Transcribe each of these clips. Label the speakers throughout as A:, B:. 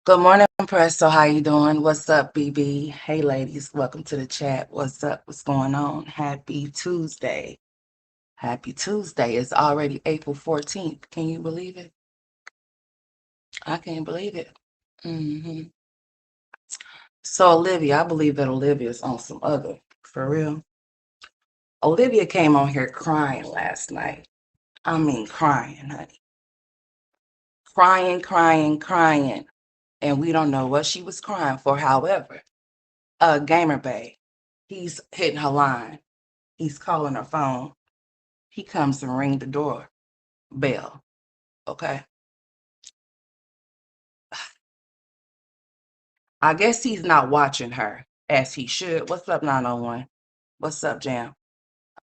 A: Good morning, Presto. How you doing? What's up, BB? Hey, ladies. Welcome to the chat. What's up? What's going on? Happy Tuesday. Happy Tuesday. It's already April 14th. Can you believe it? I can't believe it. hmm So, Olivia, I believe that Olivia's on some other. For real. Olivia came on here crying last night. I mean, crying, honey. Crying, crying, crying. And we don't know what she was crying for. However, Gamer Bay, he's hitting her line. He's calling her phone. He comes and ring the door bell. Okay. I guess he's not watching her as he should. What's up, 901? What's up, Jam?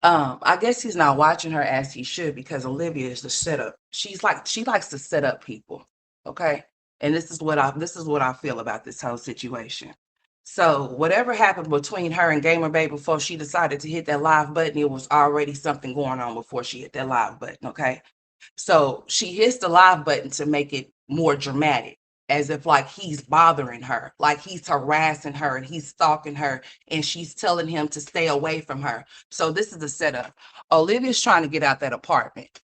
A: I guess he's not watching her as he should because Olivia is the setup. She likes to set up people. Okay. And this is what I feel about this whole situation. So whatever happened between her and Gamer Bay before she decided to hit that live button, it was already something going on before she hit that live button. Okay. So she hits the live button to make it more dramatic, as if like he's bothering her, like he's harassing her and he's stalking her, and she's telling him to stay away from her. So this is the setup. Olivia's trying to get out that apartment.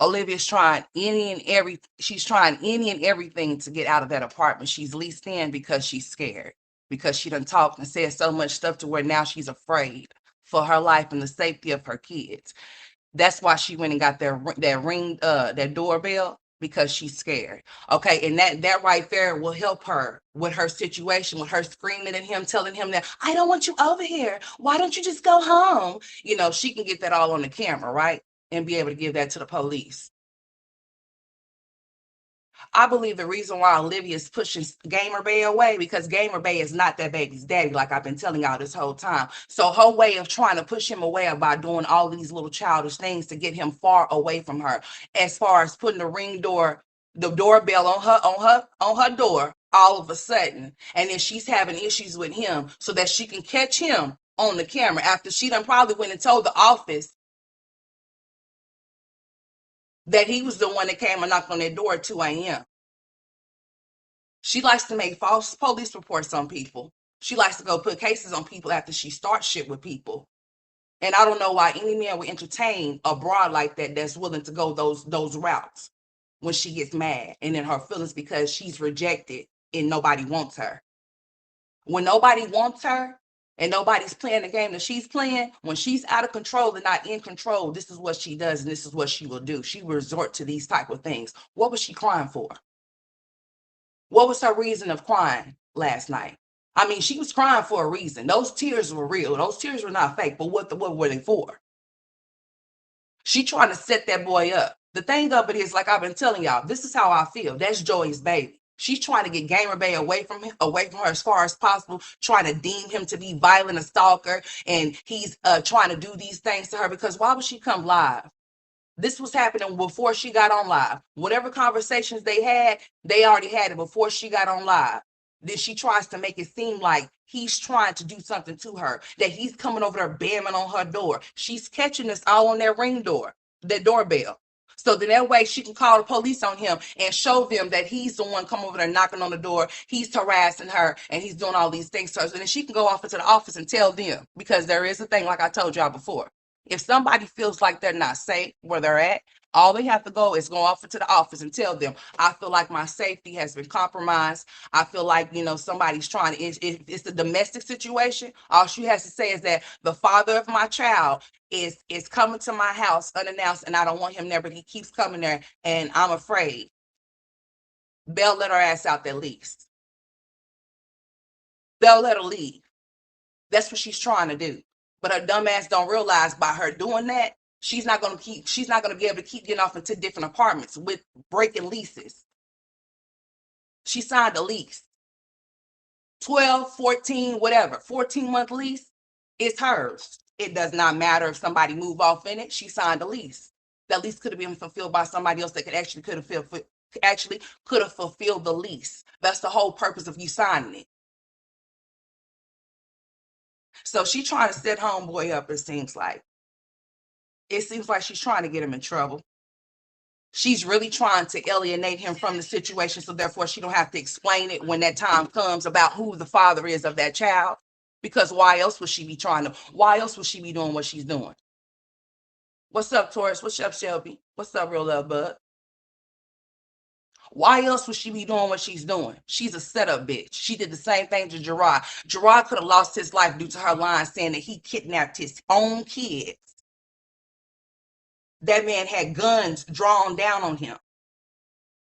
A: Olivia's trying she's trying any and everything to get out of that apartment she's leased in because she's scared. Because she done talked and said so much stuff to where now she's afraid for her life and the safety of her kids. That's why she went and got that doorbell because she's scared. Okay, and that right there will help her with her situation, with her screaming at him, telling him that I don't want you over here. Why don't you just go home? She can get that all on the camera, right? And be able to give that to the police. I believe the reason why Olivia is pushing Gamer Bay away because Gamer Bay is not that baby's daddy, like I've been telling y'all this whole time. So her way of trying to push him away by doing all these little childish things to get him far away from her, as far as putting the doorbell on her door all of a sudden, and then she's having issues with him so that she can catch him on the camera after she done probably went and told the office that he was the one that came and knocked on their door at 2 a.m. She likes to make false police reports on people. She likes to go put cases on people after she starts shit with people. And I don't know why any man would entertain a broad like that that's willing to go those routes when she gets mad and in her feelings because she's rejected and nobody wants her. When nobody wants her and nobody's playing the game that she's playing, when she's out of control and not in control, this is what she does and this is what she will do. She will resort to these type of things. What was she crying for? What was her reason of crying last night? I mean, she was crying for a reason. Those tears were real. Those tears were not fake. But what were they for? She trying to set that boy up. The thing of it is, like I've been telling y'all, this is how I feel. That's Joey's baby. She's trying to get Gamer Bay away from her as far as possible, trying to deem him to be violent, a stalker, and he's trying to do these things to her because why would she come live? This was happening before she got on live. Whatever conversations they already had it before she got on live. Then she tries to make it seem like he's trying to do something to her, that he's coming over there bamming on her door. She's catching this all on that ring door, that doorbell. So then that way she can call the police on him and show them that he's the one coming over there knocking on the door. He's harassing her and he's doing all these things to her. And then she can go off into the office and tell them because there is a thing, like I told y'all before. If somebody feels like they're not safe where they're at, all they have to go is go off into the office and tell them, I feel like my safety has been compromised. I feel like, somebody's trying to, if it's a domestic situation, all she has to say is that the father of my child is coming to my house unannounced and I don't want him there, but he keeps coming there and I'm afraid. They'll let her ass out at least. They'll let her leave. That's what she's trying to do. But her dumb ass don't realize by her doing that, she's not gonna be able to keep getting off into different apartments with breaking leases. She signed a lease. 12, 14, whatever, 14-month lease, it's hers. It does not matter if somebody move off in it. She signed a lease. That lease could have been fulfilled by somebody else that could have fulfilled the lease. That's the whole purpose of you signing it. So she trying to set homeboy up, it seems like. It seems like she's trying to get him in trouble. She's really trying to alienate him from the situation, so therefore she don't have to explain it when that time comes about who the father is of that child. Because why else would she be trying to? Why else would she be doing what she's doing? What's up, Taurus? What's up, Shelby? What's up, real love bud? Why else would she be doing what she's doing? She's a setup bitch. She did the same thing to Gerard. Gerard could have lost his life due to her lying, saying that he kidnapped his own kids. That man had guns drawn down on him.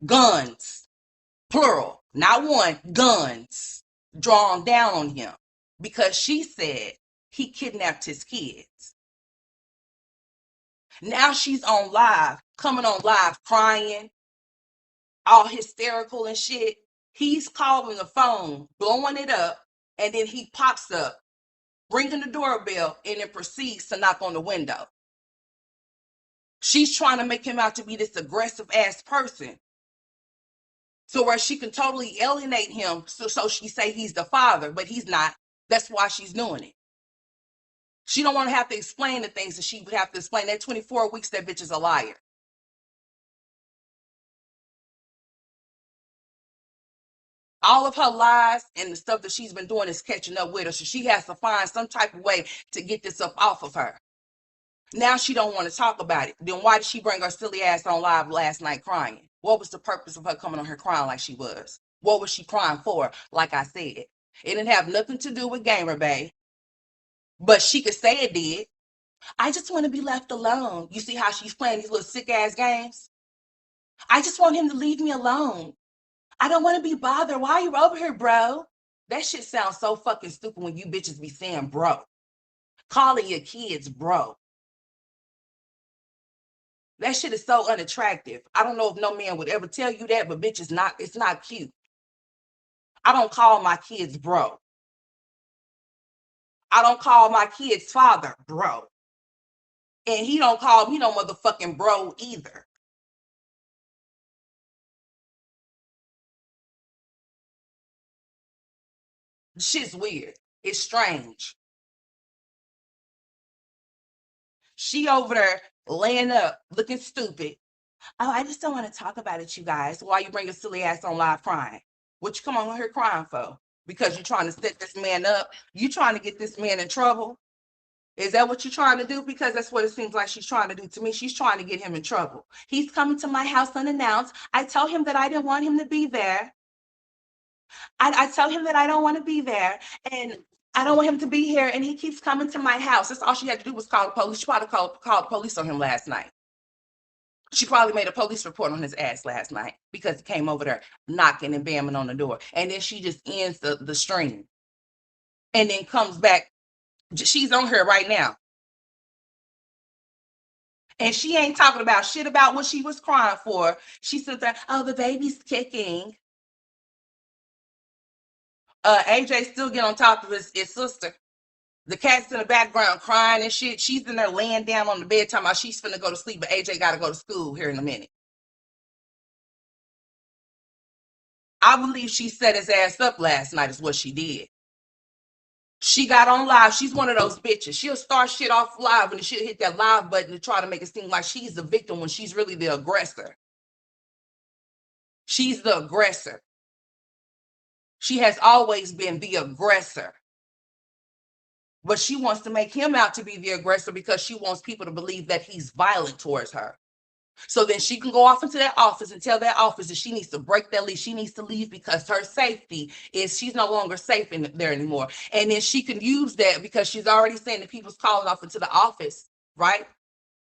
A: Guns, plural, not one, guns drawn down on him because she said he kidnapped his kids. Now she's on live, coming on live, crying, all hysterical and shit. He's calling the phone, blowing it up, and then he pops up, ringing the doorbell, and then proceeds to knock on the window. She's trying to make him out to be this aggressive ass person. So where she can totally alienate him, so she say he's the father, but he's not. That's why she's doing it. She don't want to have to explain the things that she would have to explain. That 24 weeks, that bitch is a liar. All of her lies and the stuff that she's been doing is catching up with her. So she has to find some type of way to get this up off of her. Now she don't want to talk about it. Then why did she bring her silly ass on live last night crying? What was the purpose of her coming on here crying like she was? What was she crying for? Like I said, it didn't have nothing to do with Gamer Bay, but she could say it did. I just want to be left alone. You see how she's playing these little sick ass games? I just want him to leave me alone. I don't want to be bothered. Why are you over here, bro? That shit sounds so fucking stupid when you bitches be saying bro. Calling your kids bro. That shit is so unattractive. I don't know if no man would ever tell you that, but bitch, it's not cute. I don't call my kids bro. I don't call my kids father bro. And he don't call me no motherfucking bro either. Shit's weird. It's strange. She over there laying up, looking stupid. Oh, I just don't want to talk about it, you guys. Why you bring your silly ass on live crying? What you come on here crying for? Because you're trying to set this man up? You trying to get this man in trouble? Is that what you're trying to do? Because that's what it seems like she's trying to do to me. She's trying to get him in trouble. He's coming to my house unannounced. I tell him that I didn't want him to be there. I tell him that I don't want to be there. And I don't want him to be here. And he keeps coming to my house. That's all she had to do was call the police. She probably called the police on him last night. She probably made a police report on his ass last night because he came over there knocking and bamming on the door. And then she just ends the stream and then comes back. She's on here right now. And she ain't talking about shit about what she was crying for. She said that, oh, the baby's kicking. AJ still get on top of his sister. The cat's in the background crying and shit. She's in there laying down on the bed talking about she's finna go to sleep, but AJ got to go to school here in a minute. I believe she set his ass up last night is what she did. She got on live. She's one of those bitches. She'll start shit off live and she'll hit that live button to try to make it seem like she's the victim when she's really the aggressor. She's the aggressor. She has always been the aggressor. But she wants to make him out to be the aggressor because she wants people to believe that he's violent towards her. So then she can go off into that office and tell that office that she needs to break that lease. She needs to leave because her safety is she's no longer safe in there anymore. And then she can use that because she's already saying that people's calling off into the office, right?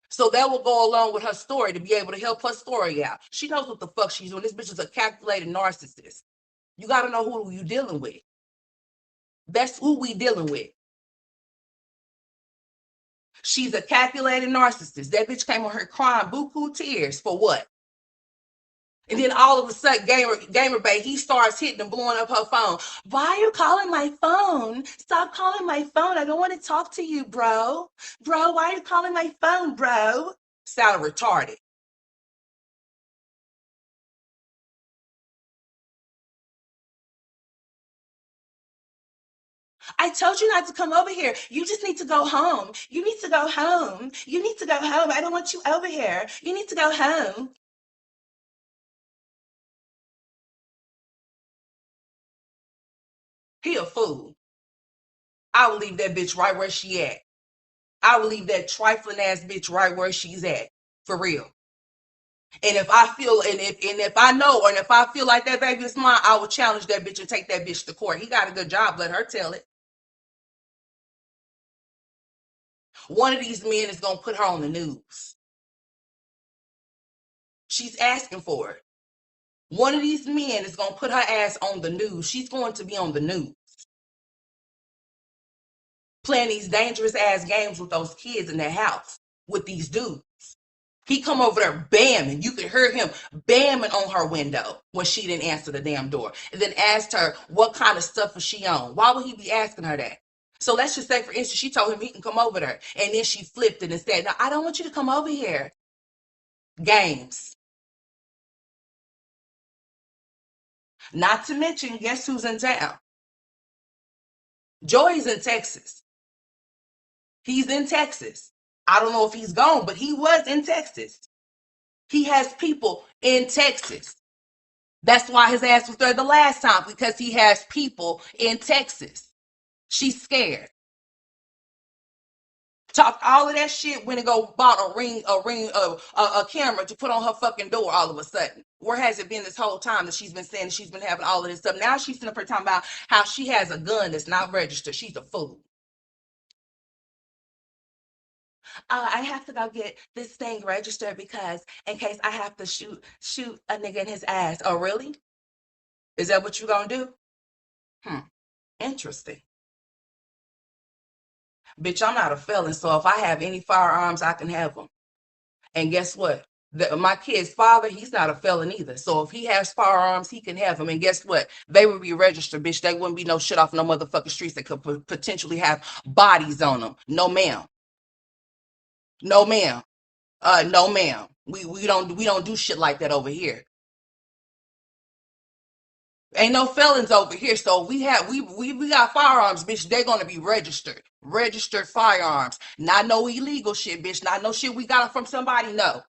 A: So that will go along with her story to be able to help her story out. She knows what the fuck she's doing. This bitch is a calculated narcissist. You got to know who you're dealing with. That's who we dealing with. She's a calculated narcissist. That bitch came on her crying buku tears for what? And then all of a sudden, Gamer Bay, he starts hitting and blowing up her phone. Why are you calling my phone? Stop calling my phone. I don't want to talk to you, bro. Bro, why are you calling my phone, bro? Sounded retarded. I told you not to come over here. You just need to go home. You need to go home. You need to go home. I don't want you over here. You need to go home. He a fool. I will leave that bitch right where she at. I will leave that trifling ass bitch right where she's at. For real. And if I feel and if I know or if I feel like that baby is mine, I will challenge that bitch and take that bitch to court. He got a good job, let her tell it. One of these men is gonna put her on the news. She's asking for it. One of these men is gonna put her ass on the news. She's going to be on the news. Playing these dangerous ass games with those kids in their house with these dudes. He come over there bamming. You could hear him bamming on her window when she didn't answer the damn door. And then asked her what kind of stuff is she on. Why would he be asking her that? So let's just say, for instance, she told him he can come over there. And then she flipped it and said, no, I don't want you to come over here. Games. Not to mention, guess who's in town? Joey's in Texas. He's in Texas. I don't know if he's gone, but he was in Texas. He has people in Texas. That's why his ass was there the last time, because he has people in Texas. She's scared. Talked all of that shit when it go bought a camera to put on her fucking door all of a sudden. Where has it been this whole time that she's been saying that she's been having all of this stuff? Now she's sitting up here talking about how she has a gun that's not registered. She's a fool. I have to go get this thing registered because in case I have to shoot a nigga in his ass. Oh, really? Is that what you gonna do? Interesting. Bitch, I'm not a felon, so if I have any firearms, I can have them. And guess what? My kid's father, he's not a felon either. So if he has firearms, he can have them. And guess what? They would be registered, bitch. They wouldn't be no shit off no motherfucking streets that could potentially have bodies on them. No, ma'am. No, ma'am. No, ma'am. We don't do shit like that over here. Ain't no felons over here. So we got firearms, bitch. They're gonna be registered. Registered firearms. Not no illegal shit, bitch. Not no shit we got it from somebody. No.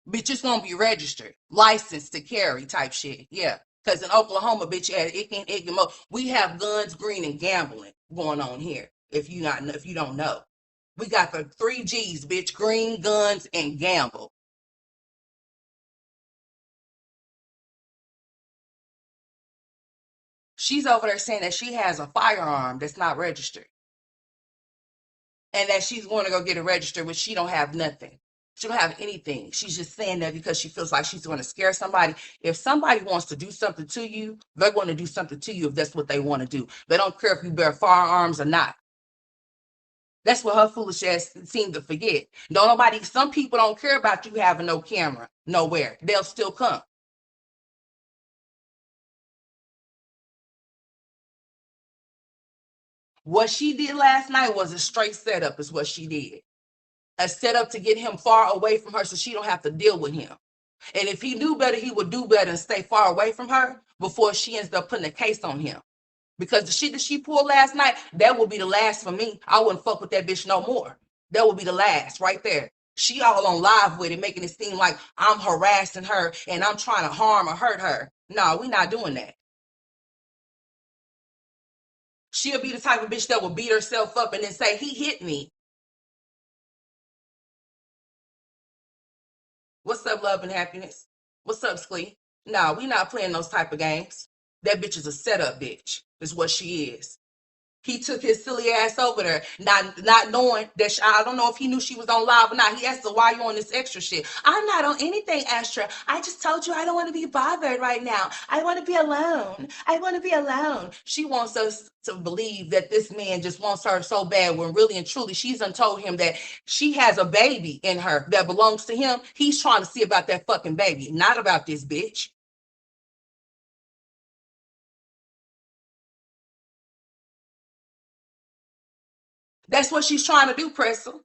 A: Bitch, it's gonna be registered. Licensed to carry type shit. Yeah. Cause in Oklahoma, bitch, yeah, we have guns, green, and gambling going on here. If you don't know. We got the 3 G's, bitch, green, guns, and gamble. She's over there saying that she has a firearm that's not registered. And that she's going to go get it registered, but she don't have nothing. She don't have anything. She's just saying that because she feels like she's going to scare somebody. If somebody wants to do something to you, they're going to do something to you if that's what they want to do. They don't care if you bear firearms or not. That's what her foolish ass seemed to forget. Some people don't care about you having no camera nowhere. They'll still come. What she did last night was a straight setup, is what she did. A setup to get him far away from her so she don't have to deal with him. And if he knew better, he would do better and stay far away from her before she ends up putting a case on him. Because the shit that she pulled last night, that would be the last for me. I wouldn't fuck with that bitch no more. That would be the last right there. She all on live with it, making it seem like I'm harassing her and I'm trying to harm or hurt her. No, we not doing that. She'll be the type of bitch that will beat herself up and then say, he hit me. What's up, love and happiness? What's up, Sklee? No, we not playing those type of games. That bitch is a setup bitch, is what she is. He took his silly ass over there, not knowing that I don't know if he knew she was on live or not. He asked her, why you on this extra shit? I'm not on anything extra. I just told you I don't want to be bothered right now. I want to be alone. I want to be alone. She wants us to believe that this man just wants her so bad when really and truly she's done told him that she has a baby in her that belongs to him. He's trying to see about that fucking baby, not about this bitch. That's what she's trying to do, Preston.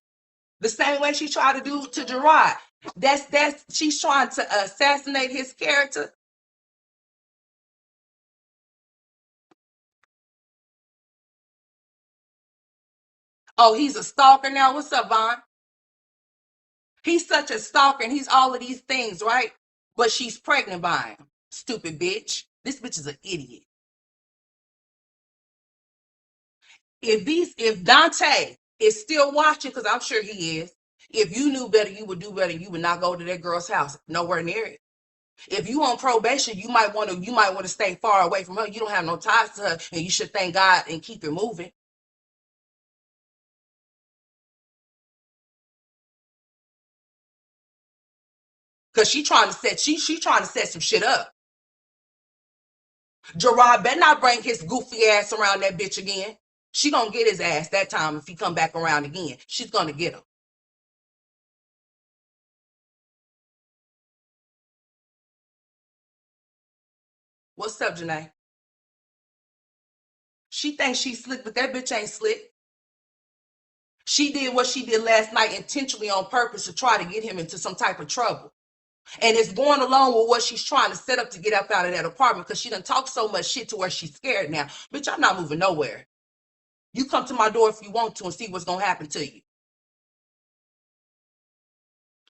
A: The same way she tried to do to Gerard. That's she's trying to assassinate his character. Oh, he's a stalker now. What's up, Vaughn? He's such a stalker and he's all of these things, right? But she's pregnant by him. Stupid bitch. This bitch is an idiot. if Dante is still watching, because I'm sure he is, if you knew better, you would do better. You would not go to that girl's house, nowhere near it. If you on probation, you might want to stay far away from her. You don't have no ties to her, and you should thank God and keep it moving. Cause she trying to set some shit up. Gerard better not bring his goofy ass around that bitch again. She gonna get his ass that time if he come back around again. She's gonna get him. What's up, Janae? She thinks she's slick, but that bitch ain't slick. She did what she did last night intentionally on purpose to try to get him into some type of trouble. And it's going along with what she's trying to set up to get up out of that apartment because she done talked so much shit to where she's scared now. Bitch, I'm not moving nowhere. You come to my door if you want to and see what's going to happen to you.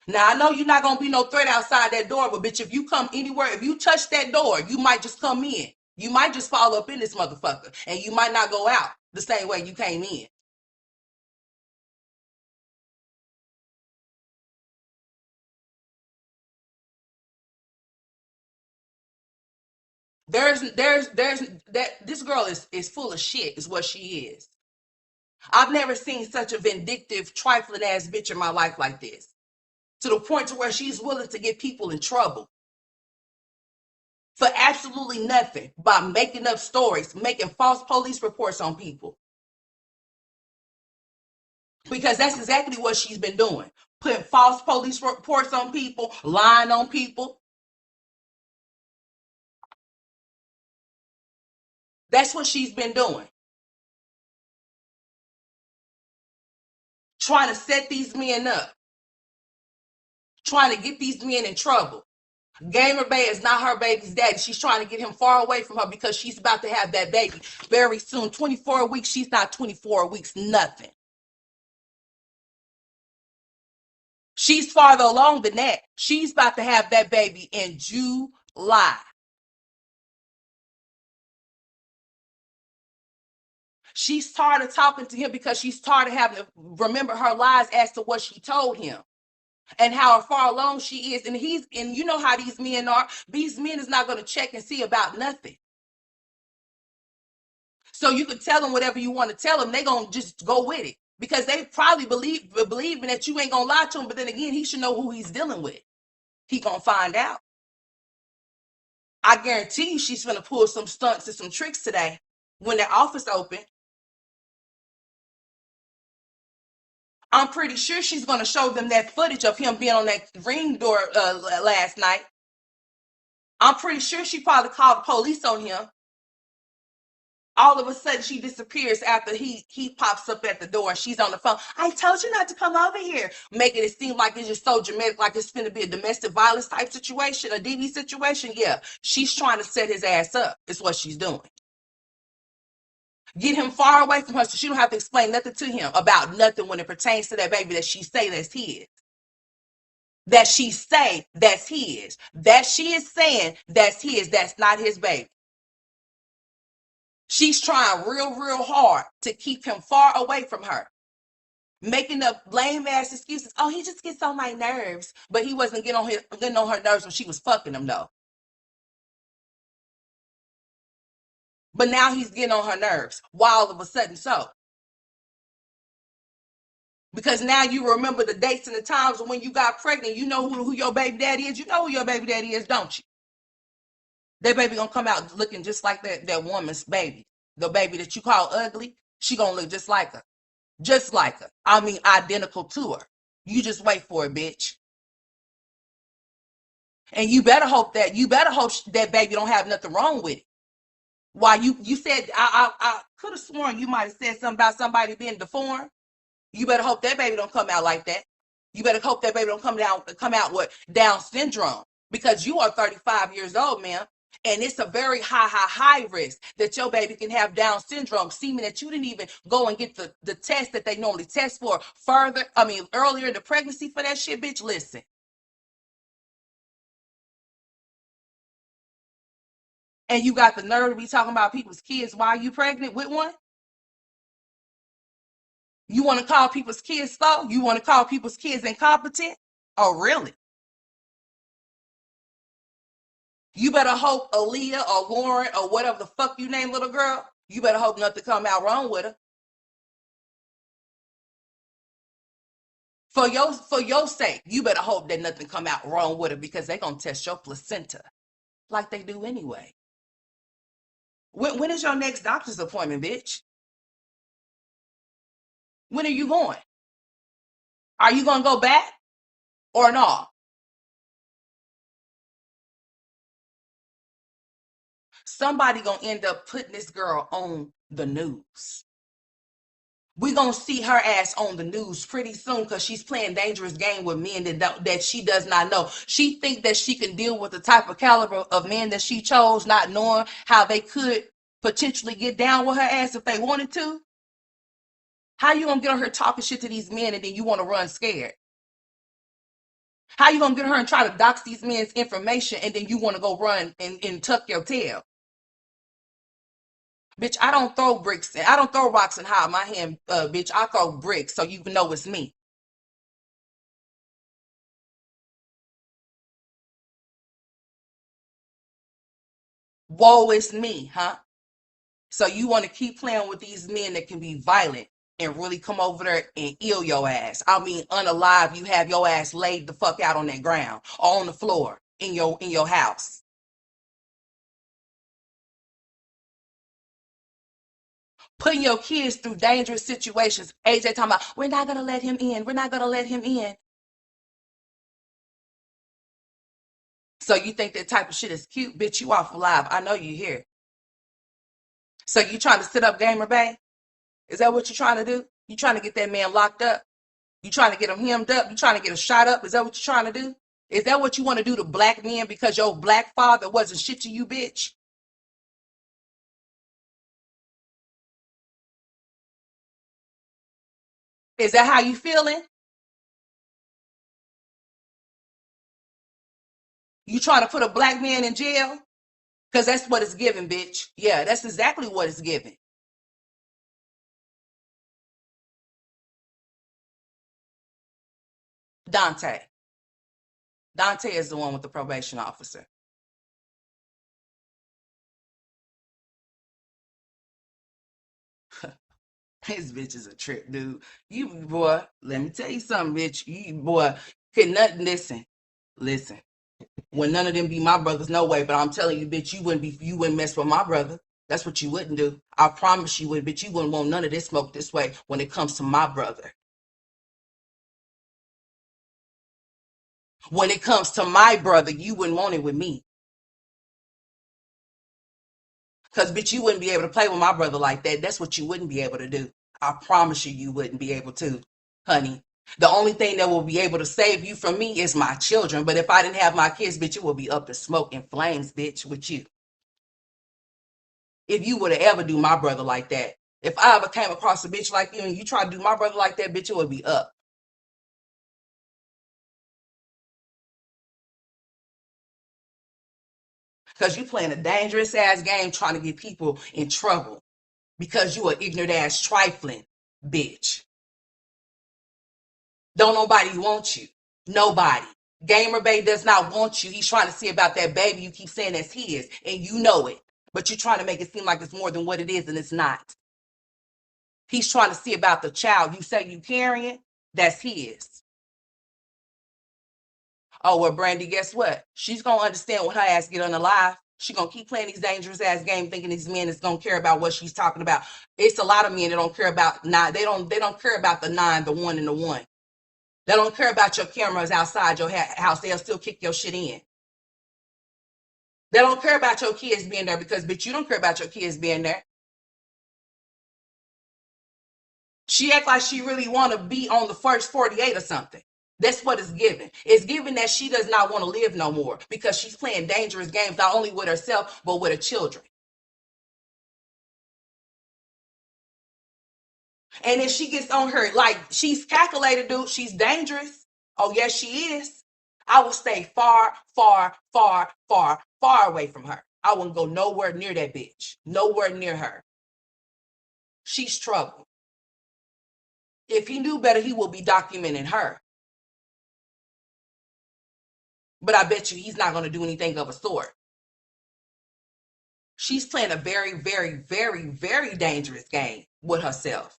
A: Now, I know you're not going to be no threat outside that door, but bitch, if you come anywhere, if you touch that door, you might just come in. You might just fall up in this motherfucker and you might not go out the same way you came in. There's that this girl is full of shit, is what she is. I've never seen such a vindictive, trifling ass bitch in my life like this. To the point to where she's willing to get people in trouble for absolutely nothing by making up stories, making false police reports on people. Because that's exactly what she's been doing. Putting false police reports on people, lying on people. That's what she's been doing. Trying to set these men up. Trying to get these men in trouble. Gamer Bay is not her baby's daddy. She's trying to get him far away from her because she's about to have that baby very soon. 24 weeks. She's not 24 weeks, nothing. She's farther along than that. She's about to have that baby in July. She's tired of talking to him because she's tired of having to remember her lies as to what she told him and how far along she is. And you know how these men are. These men is not going to check and see about nothing. So you can tell them whatever you want to tell them. They're going to just go with it because they probably believing that you ain't going to lie to him. But then again, he should know who he's dealing with. He going to find out. I guarantee you she's going to pull some stunts and some tricks today when their office open. I'm pretty sure she's going to show them that footage of him being on that ring door last night. I'm pretty sure she probably called the police on him. All of a sudden, she disappears after he pops up at the door and she's on the phone. I told you not to come over here. Making it seem like it's just so dramatic, like it's going to be a domestic violence type situation, a DV situation. Yeah, she's trying to set his ass up. It's what she's doing. Get him far away from her so she don't have to explain nothing to him about nothing when it pertains to that baby that she say that's his. That she say that's his. That she is saying that's his. That's not his baby. She's trying real hard to keep him far away from her. Making up lame ass excuses. Oh, he just gets on my nerves. But he wasn't getting on her nerves when she was fucking him though. But now he's getting on her nerves. Why all of a sudden so? Because now you remember the dates and the times when you got pregnant. You know who your baby daddy is. You know who your baby daddy is, don't you? That baby gonna come out looking just like that woman's baby. The baby that you call ugly, she gonna look just like her. Just like her. I mean, identical to her. You just wait for it, bitch. And you better hope that baby don't have nothing wrong with it. Why you said I could have sworn you might have said something about somebody being deformed. You better hope that baby don't come out like that. You better hope that baby don't come out with Down syndrome because you are 35 years old, man. And it's a very high risk that your baby can have Down syndrome, seeming that you didn't even go and get the test that they normally test for earlier in the pregnancy for that shit, bitch. Listen. And you got the nerve to be talking about people's kids while you pregnant with one? You want to call people's kids slow? You want to call people's kids incompetent? Oh, really? You better hope Aaliyah or Lauren or whatever the fuck you name little girl, you better hope nothing come out wrong with her. For your sake, you better hope that nothing come out wrong with her because they gonna test your placenta like they do anyway. When is your next doctor's appointment, bitch? When are you going? Are you gonna go back or not? Somebody gonna end up putting this girl on the news. We're gonna see her ass on the news pretty soon because she's playing dangerous game with men that she does not know. She think that she can deal with the type of caliber of men that she chose, not knowing how they could potentially get down with her ass if they wanted to. How you gonna get on her talking shit to these men and then you want to run scared? How you gonna get her and try to dox these men's information and then you want to go run and tuck your tail? Bitch, I don't throw bricks. I don't throw rocks and hide my hand, bitch. I throw bricks so you know it's me. Woe is me, huh? So you want to keep playing with these men that can be violent and really come over there and ill your ass. I mean, unalive, you have your ass laid the fuck out on that ground or on the floor in your house. Putting your kids through dangerous situations. AJ talking about, we're not gonna let him in. We're not gonna let him in. So you think that type of shit is cute? Bitch, you off live. I know you here. So you trying to sit up Gamer Bay? Is that what you're trying to do? You trying to get that man locked up? You trying to get him hemmed up? You trying to get him shot up? Is that what you're trying to do? Is that what you want to do to black men because your black father wasn't shit to you, bitch? Is that how you feeling? You trying to put a black man in jail? Because that's what it's giving, bitch. Yeah, that's exactly what it's giving. Dante. Dante is the one with the probation officer. His bitch is a trip, dude. You boy, let me tell you something, bitch. You boy, could nothing listen. When none of them be my brothers, no way. But I'm telling you, bitch, you wouldn't mess with my brother. That's what you wouldn't do. I promise you would, bitch. You wouldn't want none of this smoke this way when it comes to my brother. When it comes to my brother, you wouldn't want it with me. Cause bitch, you wouldn't be able to play with my brother like that. That's what you wouldn't be able to do. I promise you, you wouldn't be able to, honey. The only thing that will be able to save you from me is my children. But if I didn't have my kids, bitch, it would be up to smoke and flames, bitch, with you. If you would have ever do my brother like that. If I ever came across a bitch like you and you try to do my brother like that, bitch, it would be up. Because you playing a dangerous ass game trying to get people in trouble. Because you an ignorant ass trifling bitch. Don't nobody want you. Nobody. Gamer Bay does not want you. He's trying to see about that baby you keep saying that's his, and you know it. But you're trying to make it seem like it's more than what it is, and it's not. He's trying to see about the child you say you carrying, that's his. Oh, well, Brandy, guess what? She's going to understand when her ass get on the live. She going to keep playing these dangerous ass games thinking these men is going to care about what she's talking about. It's a lot of men that don't care about nine. They don't care about the nine, the one, and the one. They don't care about your cameras outside your house. They'll still kick your shit in. They don't care about your kids being there because, bitch, you don't care about your kids being there. She act like she really want to be on the first 48 or something. That's what it's giving. It's giving that she does not want to live no more because she's playing dangerous games, not only with herself, but with her children. And if she gets on her, like, she's calculated, dude, she's dangerous. Oh, yes, she is. I will stay far, far, far, far, far away from her. I wouldn't go nowhere near that bitch. Nowhere near her. She's trouble. If he knew better, he would be documenting her. But I bet you he's not going to do anything of a sort. She's playing a very, very, very, very dangerous game with herself.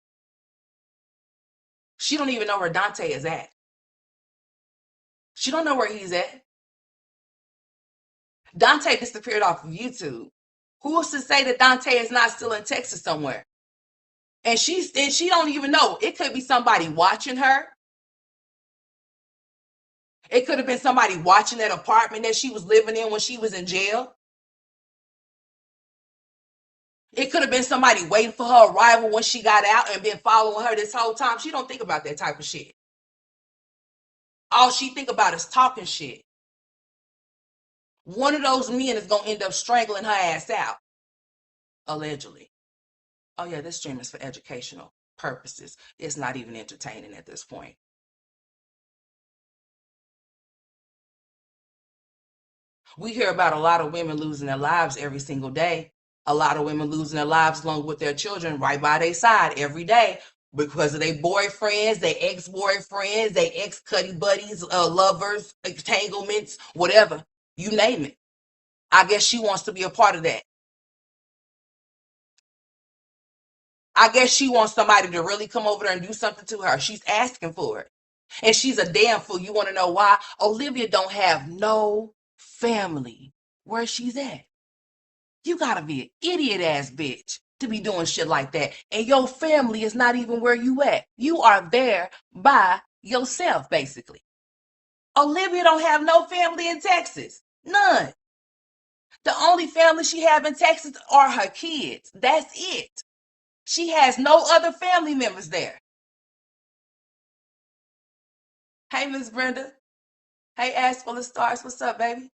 A: She don't even know where Dante is at. She don't know where he's at. Dante disappeared off of YouTube. Who's to say that Dante is not still in Texas somewhere? And she don't even know. It could be somebody watching her. It could have been somebody watching that apartment that she was living in when she was in jail. It could have been somebody waiting for her arrival when she got out and been following her this whole time. She don't think about that type of shit. All she think about is talking shit. One of those men is gonna end up strangling her ass out, allegedly. Oh yeah, this stream is for educational purposes. It's not even entertaining at this point. We hear about a lot of women losing their lives every single day. A lot of women losing their lives along with their children right by their side every day because of their boyfriends, their ex-boyfriends, their ex-cuddy buddies, lovers, entanglements, whatever. You name it. I guess she wants to be a part of that. I guess she wants somebody to really come over there and do something to her. She's asking for it. And she's a damn fool. You want to know why? Olivia don't have no family where she's at. You gotta be an idiot ass bitch to be doing shit like that. And your family is not even where you at. You are there by yourself, basically. Olivia don't have no family in Texas. None. The only family she have in Texas are her kids. That's it. She has no other family members there. Hey, Miss Brenda. Hey, Ass Full of Stars. What's up, baby?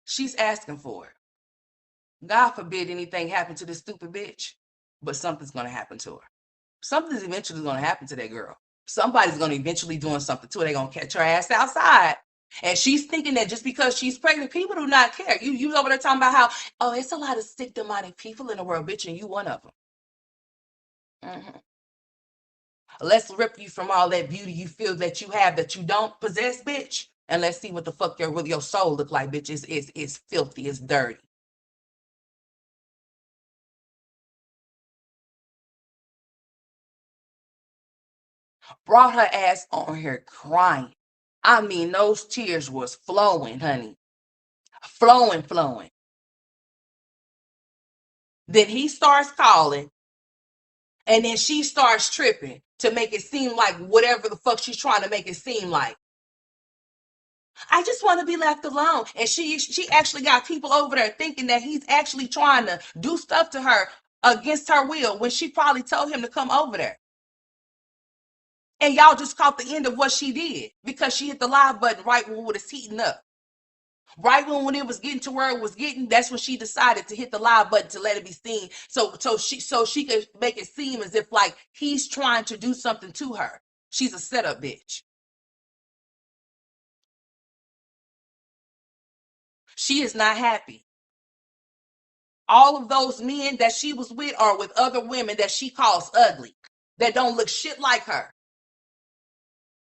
A: She's asking for it. God forbid anything happen to this stupid bitch, but something's going to happen to her. Something's eventually going to happen to that girl. Somebody's going to eventually doing something to her. They're going to catch her ass outside. And she's thinking that just because she's pregnant, people do not care. You over there talking about how, oh, it's a lot of sick, demonic people in the world, bitch, and you one of them. Mm-hmm. Let's rip you from all that beauty you feel that you have that you don't possess, bitch. And let's see what the fuck your soul look like, bitch. It's filthy, it's dirty. Brought her ass on here crying. I mean, those tears was flowing, honey. Flowing, flowing. Then he starts calling, and then she starts tripping to make it seem like whatever the fuck she's trying to make it seem like. I just want to be left alone. And she actually got people over there thinking that he's actually trying to do stuff to her against her will when she probably told him to come over there. And y'all just caught the end of what she did because she hit the live button right when it was heating up. Right when it was getting to where it was getting, that's when she decided to hit the live button to let it be seen. So she could make it seem as if like he's trying to do something to her. She's a setup bitch. She is not happy. All of those men that she was with are with other women that she calls ugly, that don't look shit like her.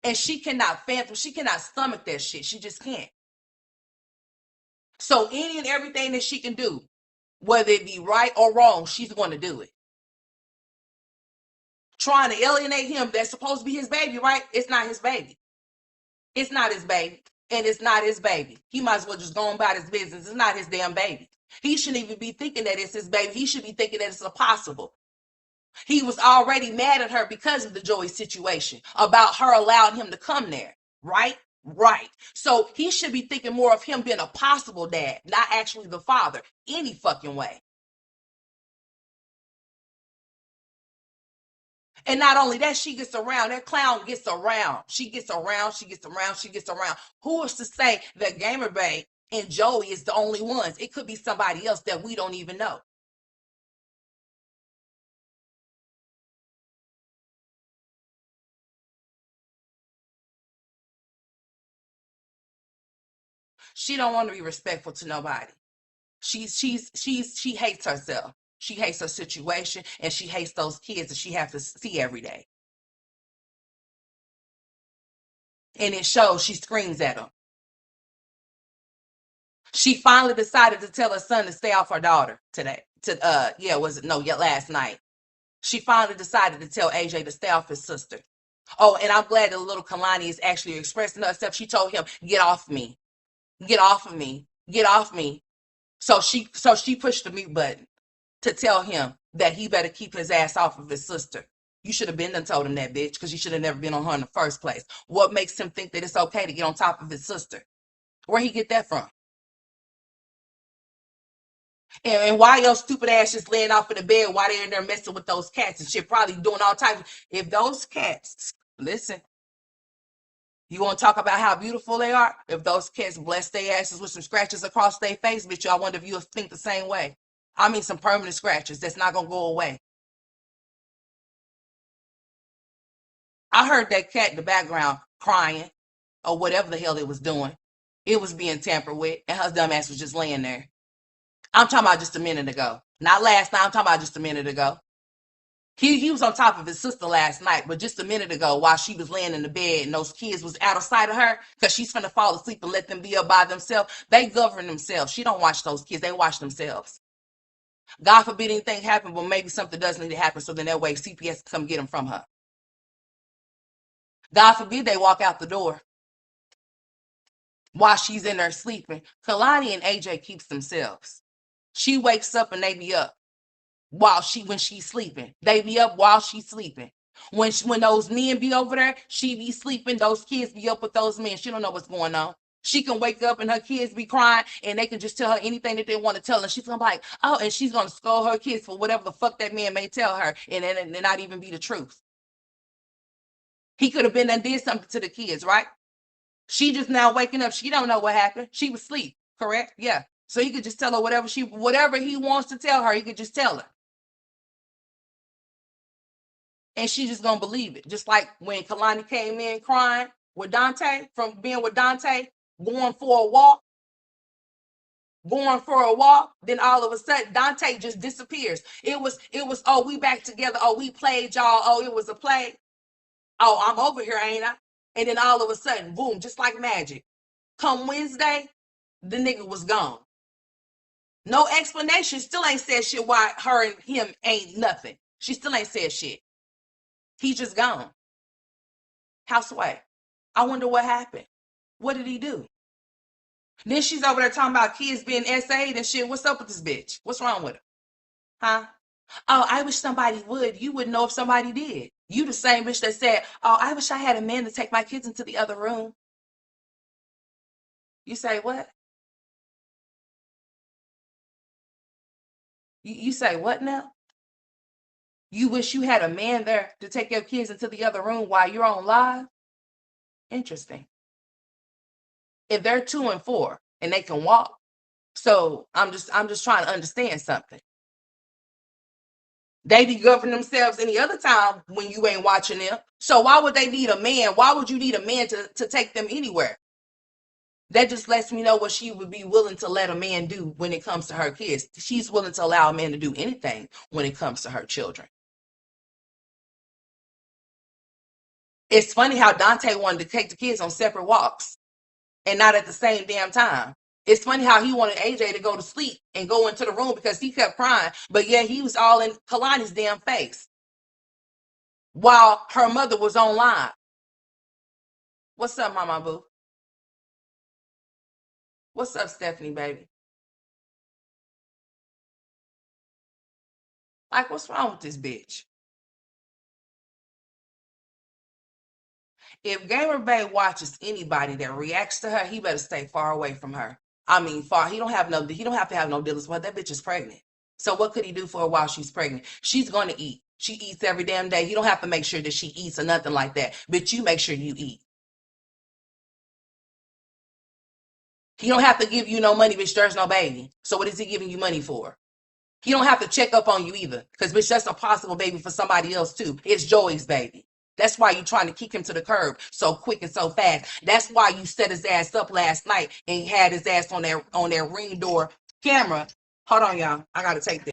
A: And she cannot fathom, she cannot stomach that shit. She just can't. So any and everything that she can do, whether it be right or wrong, she's going to do it. Trying to alienate him, that's supposed to be his baby, right? It's not his baby. It's not his baby. And it's not his baby. He might as well just go on about his business. It's not his damn baby. He shouldn't even be thinking that it's his baby. He should be thinking that it's impossible. He was already mad at her because of the Joey situation, about her allowing him to come there, right? Right. So he should be thinking more of him being a possible dad, not actually the father, any fucking way. And not only that, she gets around. That clown gets around. She gets around. She gets around. She gets around. Who is to say that Gamer Bay and Joey is the only ones? It could be somebody else that we don't even know. She don't want to be respectful to nobody. She hates herself. She hates her situation, and she hates those kids that she has to see every day. And it shows. She screams at them. She finally decided to tell her son to stay off her daughter today. Last night. She finally decided to tell AJ to stay off his sister. Oh, and I'm glad that little Kalani is actually expressing herself. She told him, "Get off me. Get off of me. Get off me." So she pushed the mute button to tell him that he better keep his ass off of his sister. You should have been and told him that, bitch, because you should have never been on her in the first place. What makes him think that it's okay to get on top of his sister? Where he get that from? And why your stupid ass just laying off in the bed while they're in there messing with those cats and shit, probably doing all types of, if those cats, listen, you want to talk about how beautiful they are? If those cats bless their asses with some scratches across their face, bitch, I wonder if you'll think the same way. I mean, some permanent scratches that's not going to go away. I heard that cat in the background crying or whatever the hell it was doing. It was being tampered with, and her dumb ass was just laying there. I'm talking about just a minute ago. Not last night, I'm talking about just a minute ago. He was on top of his sister last night, but just a minute ago, while she was laying in the bed and those kids was out of sight of her, because she's finna fall asleep and let them be up by themselves, they govern themselves. She don't watch those kids. They watch themselves. God forbid anything happen, but maybe something does need to happen, so then that way CPS can come get them from her. God forbid they walk out the door while she's in there sleeping. Kalani and AJ keeps themselves. She wakes up and they be up when she's sleeping. They be up while she's sleeping. When those men be over there, she be sleeping. Those kids be up with those men. She don't know what's going on. She can wake up and her kids be crying and they can just tell her anything that they want to tell her. She's gonna be like, oh, and she's gonna scold her kids for whatever the fuck that man may tell her, and not even be the truth. He could have been and did something to the kids, right? She just now waking up. She don't know what happened. She was asleep, correct? Yeah. So he could just tell her whatever he wants to tell her, he could just tell her. And she just gonna believe it. Just like when Kalani came in crying with Dante, from being with Dante, going for a walk, then all of a sudden Dante just disappears. It was, oh, we back together. Oh, we played, y'all. Oh, it was a play. Oh, I'm over here, ain't I? And then all of a sudden, boom, just like magic. Come Wednesday, the nigga was gone. No explanation. Still ain't said shit why her and him ain't nothing. She still ain't said shit. He just gone. Housewife. I wonder what happened. What did he do? Then she's over there talking about kids being SA'd and shit. What's up with this bitch? What's wrong with her? Huh? Oh, I wish somebody would. You wouldn't know if somebody did. You the same bitch that said, oh, I wish I had a man to take my kids into the other room. You say what? You say what now? You wish you had a man there to take your kids into the other room while you're on live? Interesting. If they're 2 and 4 and they can walk, so I'm just trying to understand something. They be governing themselves any other time when you ain't watching them. So why would they need a man? Why would you need a man to take them anywhere? That just lets me know what she would be willing to let a man do when it comes to her kids. She's willing to allow a man to do anything when it comes to her children. It's funny how Dante wanted to take the kids on separate walks and not at the same damn time. It's funny how he wanted AJ to go to sleep and go into the room because he kept crying, but yeah, he was all in Kalani's damn face while her mother was online. What's up, Mama Boo? What's up, Stephanie, baby? Like, what's wrong with this bitch? If Gamer Bay watches anybody that reacts to her, he better stay far away from her. I mean, far. He don't have to have no dealings with her. That bitch is pregnant. So what could he do for her while she's pregnant? She's gonna eat. She eats every damn day. You don't have to make sure that she eats or nothing like that. But you make sure you eat. He don't have to give you no money, bitch. There's no baby. So what is he giving you money for? He don't have to check up on you either. Because bitch, that's a possible baby for somebody else too. It's Joey's baby. That's why you're trying to kick him to the curb so quick and so fast. That's why you set his ass up last night and had his ass on their ring door camera. Hold on, y'all. I gotta take this.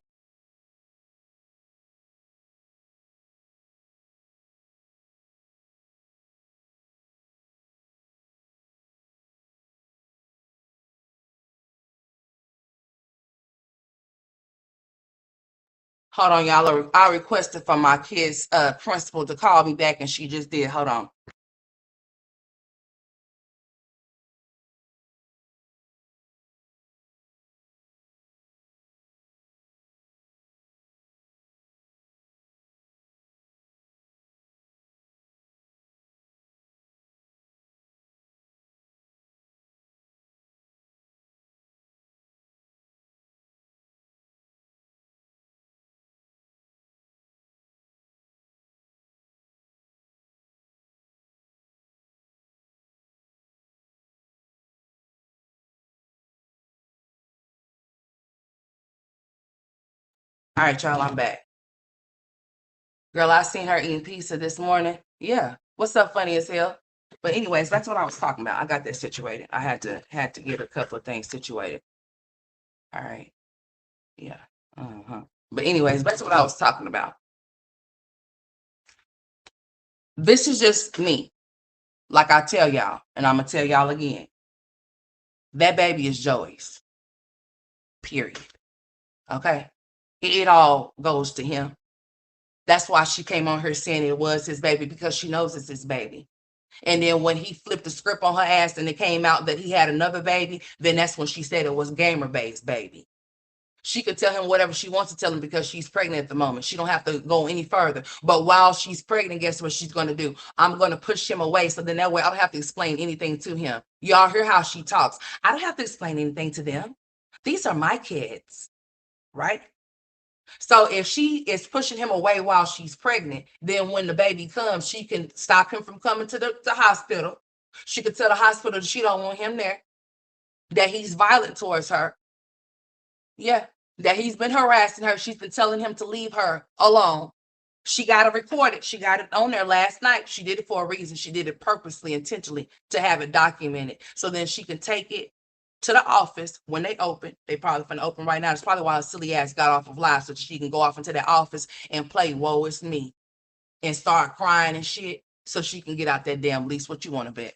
A: Hold on, y'all. I requested from my kid's principal to call me back, and she just did. Hold on. All right, y'all. I'm back. Girl, I seen her eating pizza this morning. Yeah. What's up, funny as hell? But anyways, that's what I was talking about. I got that situated. I had to get a couple of things situated. All right. Yeah. Uh-huh. But anyways, that's what I was talking about. This is just me. Like I tell y'all, and I'm gonna tell y'all again. That baby is Joey's. Period. Okay. It all goes to him. That's why she came on here saying it was his baby, because she knows it's his baby. And then when he flipped the script on her ass and it came out that he had another baby, then that's when she said it was Gamer-Bay's baby. She could tell him whatever she wants to tell him because she's pregnant at the moment. She don't have to go any further. But while she's pregnant, guess what she's going to do? I'm going to push him away, so then that way I don't have to explain anything to him. Y'all hear how she talks. I don't have to explain anything to them. These are my kids, right? So if she is pushing him away while she's pregnant, then when the baby comes, she can stop him from coming to the hospital. She could tell the hospital that she don't want him there, that he's violent towards her. Yeah, that he's been harassing her. She's been telling him to leave her alone. She got it recorded. She got it on there last night. She did it for a reason. She did it purposely, intentionally, to have it documented. So then she can take it to the office when they open. They probably finna open right now. That's probably why a silly ass got off of live, so she can go off into that office and play Woe Is Me and start crying and shit, so she can get out that damn lease. What you want to bet?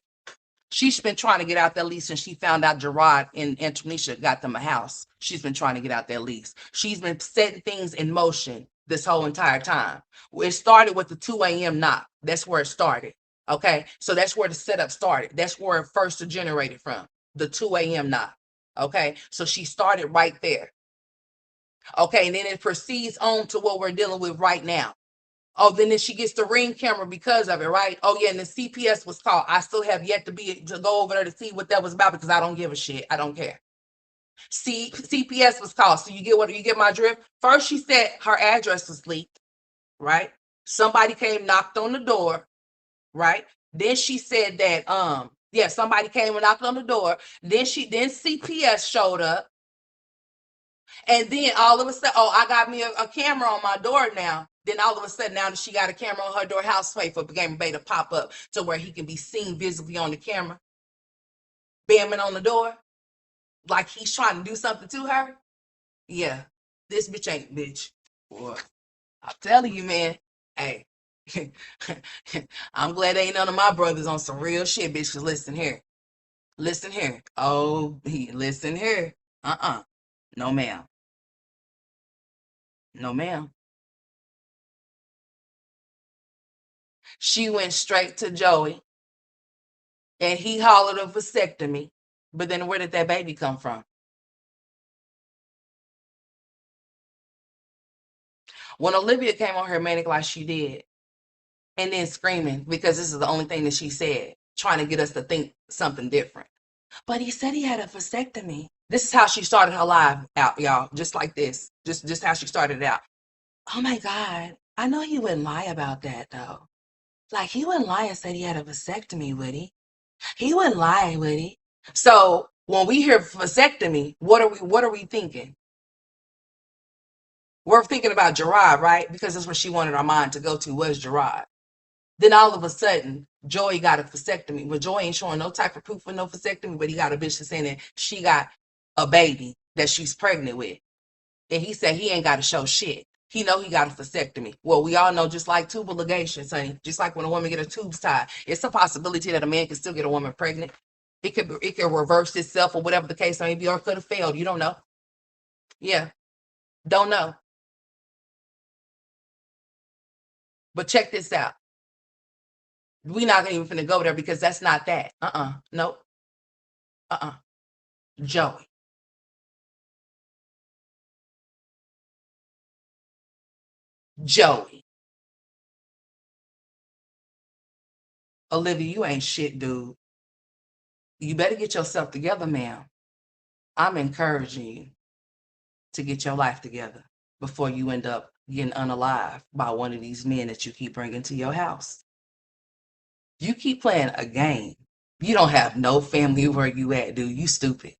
A: She's been trying to get out that lease since she found out Gerard and Antonisha got them a house. She's been trying to get out that lease. She's been setting things in motion this whole entire time. It started with the 2 a.m. knock. That's where it started. Okay. So that's where the setup started. That's where it first generated from. The 2 a.m. knock. Okay. So she started right there. Okay. And then it proceeds on to what we're dealing with right now. Oh, then she gets the Ring camera because of it, right? Oh yeah, and the CPS was called. I still have yet to go over there to see what that was about, because I don't give a shit. I don't care. CPS was called. So you get my drift? First she said her address was leaked, right? Somebody came, knocked on the door, right? Then she said that yeah, somebody came and knocked on the door. Then CPS showed up. And then all of a sudden, oh, I got me a camera on my door now. Then all of a sudden, now that she got a camera on her door, house wait for Gamer-Bay to pop up to where he can be seen visibly on the camera, bamming on the door, like he's trying to do something to her. Yeah, this bitch ain't bitch. Boy, I'm telling you, man. Hey, I'm glad ain't none of my brothers on some real shit, bitch. Cause listen here, listen here. Oh, listen here. No, ma'am. No, ma'am. She went straight to Joey and he hollered a vasectomy. But then where did that baby come from? When Olivia came on her manic like she did, and then screaming because this is the only thing that she said, trying to get us to think something different. But he said he had a vasectomy. This is how she started her live out, y'all. Just like this. Just how she started it out. Oh my God. I know he wouldn't lie about that though. Like he wouldn't lie and say he had a vasectomy, would he? He wouldn't lie, would he? So when we hear vasectomy, what are we thinking? We're thinking about Gerard, right? Because that's where she wanted our mind to go to, was Gerard. Then all of a sudden, Joey got a vasectomy. But Joey ain't showing no type of proof for no vasectomy, but he got a bitch that's saying that she got a baby that she's pregnant with. And he said he ain't got to show shit. He know he got a vasectomy. Well, we all know, just like tubal ligations, honey, just like when a woman get her tubes tied, it's a possibility that a man can still get a woman pregnant. It could reverse itself or whatever the case may be, or it could have failed. You don't know. Yeah, don't know. But check this out. We're not even finna go there because that's not that. Nope. Joey. Joey. Olivia, you ain't shit, dude. You better get yourself together, ma'am. I'm encouraging you to get your life together before you end up getting unalived by one of these men that you keep bringing to your house. You keep playing a game. You don't have no family where you at, dude. You stupid.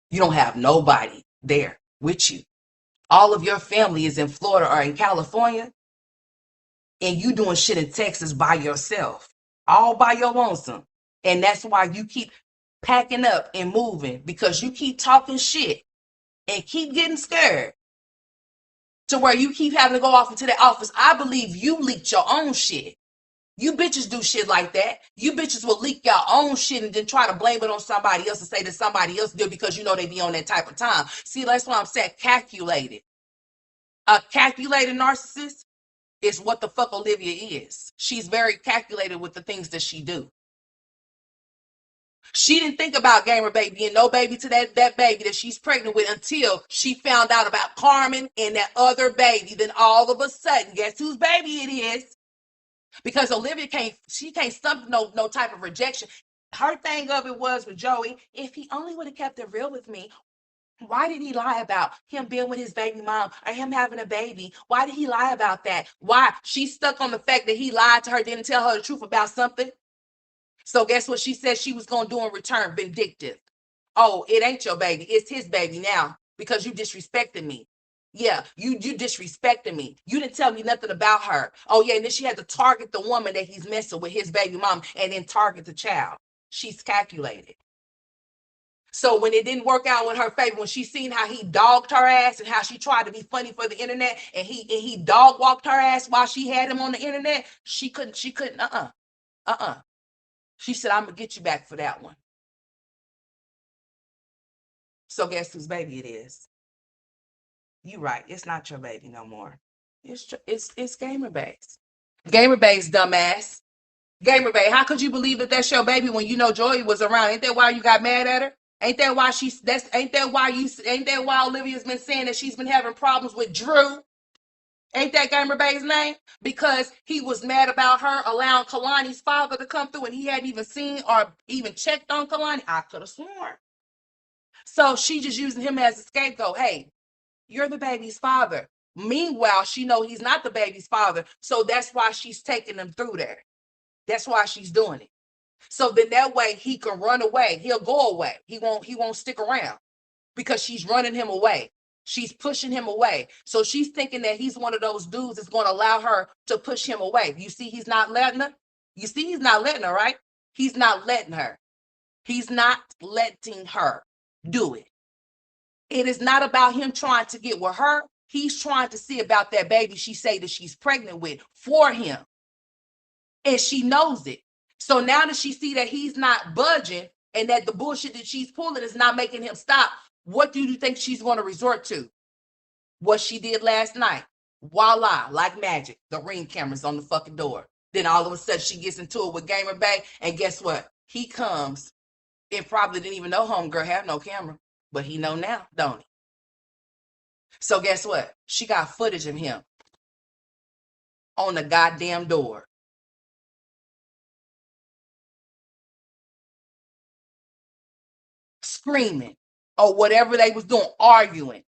A: You don't have nobody there with you. All of your family is in Florida or in California, and you doing shit in Texas by yourself, all by your lonesome. And that's why you keep packing up and moving, because you keep talking shit and keep getting scared to where you keep having to go off into that office. I believe you leaked your own shit. You bitches do shit like that. You bitches will leak your own shit and then try to blame it on somebody else and say that somebody else did because you know they be on that type of time. See, that's why I'm saying calculated. A calculated narcissist is what the fuck Olivia is. She's very calculated with the things that she do. She didn't think about Gamer Baby and no baby to that baby that she's pregnant with until she found out about Carmen and that other baby. Then all of a sudden, guess whose baby it is? Because Olivia can't stomach no type of rejection. Her thing of it was with Joey, if he only would have kept it real with me, why did he lie about him being with his baby mom or him having a baby? Why did he lie about that? Why? She's stuck on the fact that he lied to her, didn't tell her the truth about something. So guess what she said she was going to do in return? Vindictive. Oh, it ain't your baby. It's his baby now because you disrespected me. Yeah, you disrespected me. You didn't tell me nothing about her. Oh, yeah, and then she had to target the woman that he's messing with, his baby mom, and then target the child. She's calculated. So when it didn't work out with her favor, when she seen how he dogged her ass and how she tried to be funny for the internet, and he dog walked her ass while she had him on the internet, she couldn't, She said, I'm gonna get you back for that one. So guess whose baby it is? You right, it's not your baby no more. It's Gamer Bae's. Gamer Bae's dumbass. Gamer Bae, how could you believe that that's your baby when you know Joy was around? Ain't that why you got mad at her? Ain't that why Olivia's been saying that she's been having problems with Drew? Ain't that Gamer Bae's name? Because he was mad about her allowing Kalani's father to come through and he hadn't even seen or even checked on Kalani. I could have sworn. So she just using him as a scapegoat. Hey, you're the baby's father. Meanwhile, she know he's not the baby's father. So that's why she's taking him through there. That's why she's doing it. So then that way he can run away. He'll go away. He won't stick around because she's running him away. She's pushing him away. So she's thinking that he's one of those dudes that's going to allow her to push him away. You see, he's not letting her. You see, he's not letting her, right? He's not letting her. He's not letting her do it. It is not about him trying to get with her. He's trying to see about that baby she say that she's pregnant with for him. And she knows it. So now that she see that he's not budging and that the bullshit that she's pulling is not making him stop, what do you think she's going to resort to? What she did last night. Voila, like magic, the Ring cameras on the fucking door. Then all of a sudden she gets into it with Gamer Bae, and guess what? He comes and probably didn't even know homegirl have no camera, but he know now, don't he? So guess what? She got footage of him on the goddamn door. Screaming or whatever they was doing, arguing.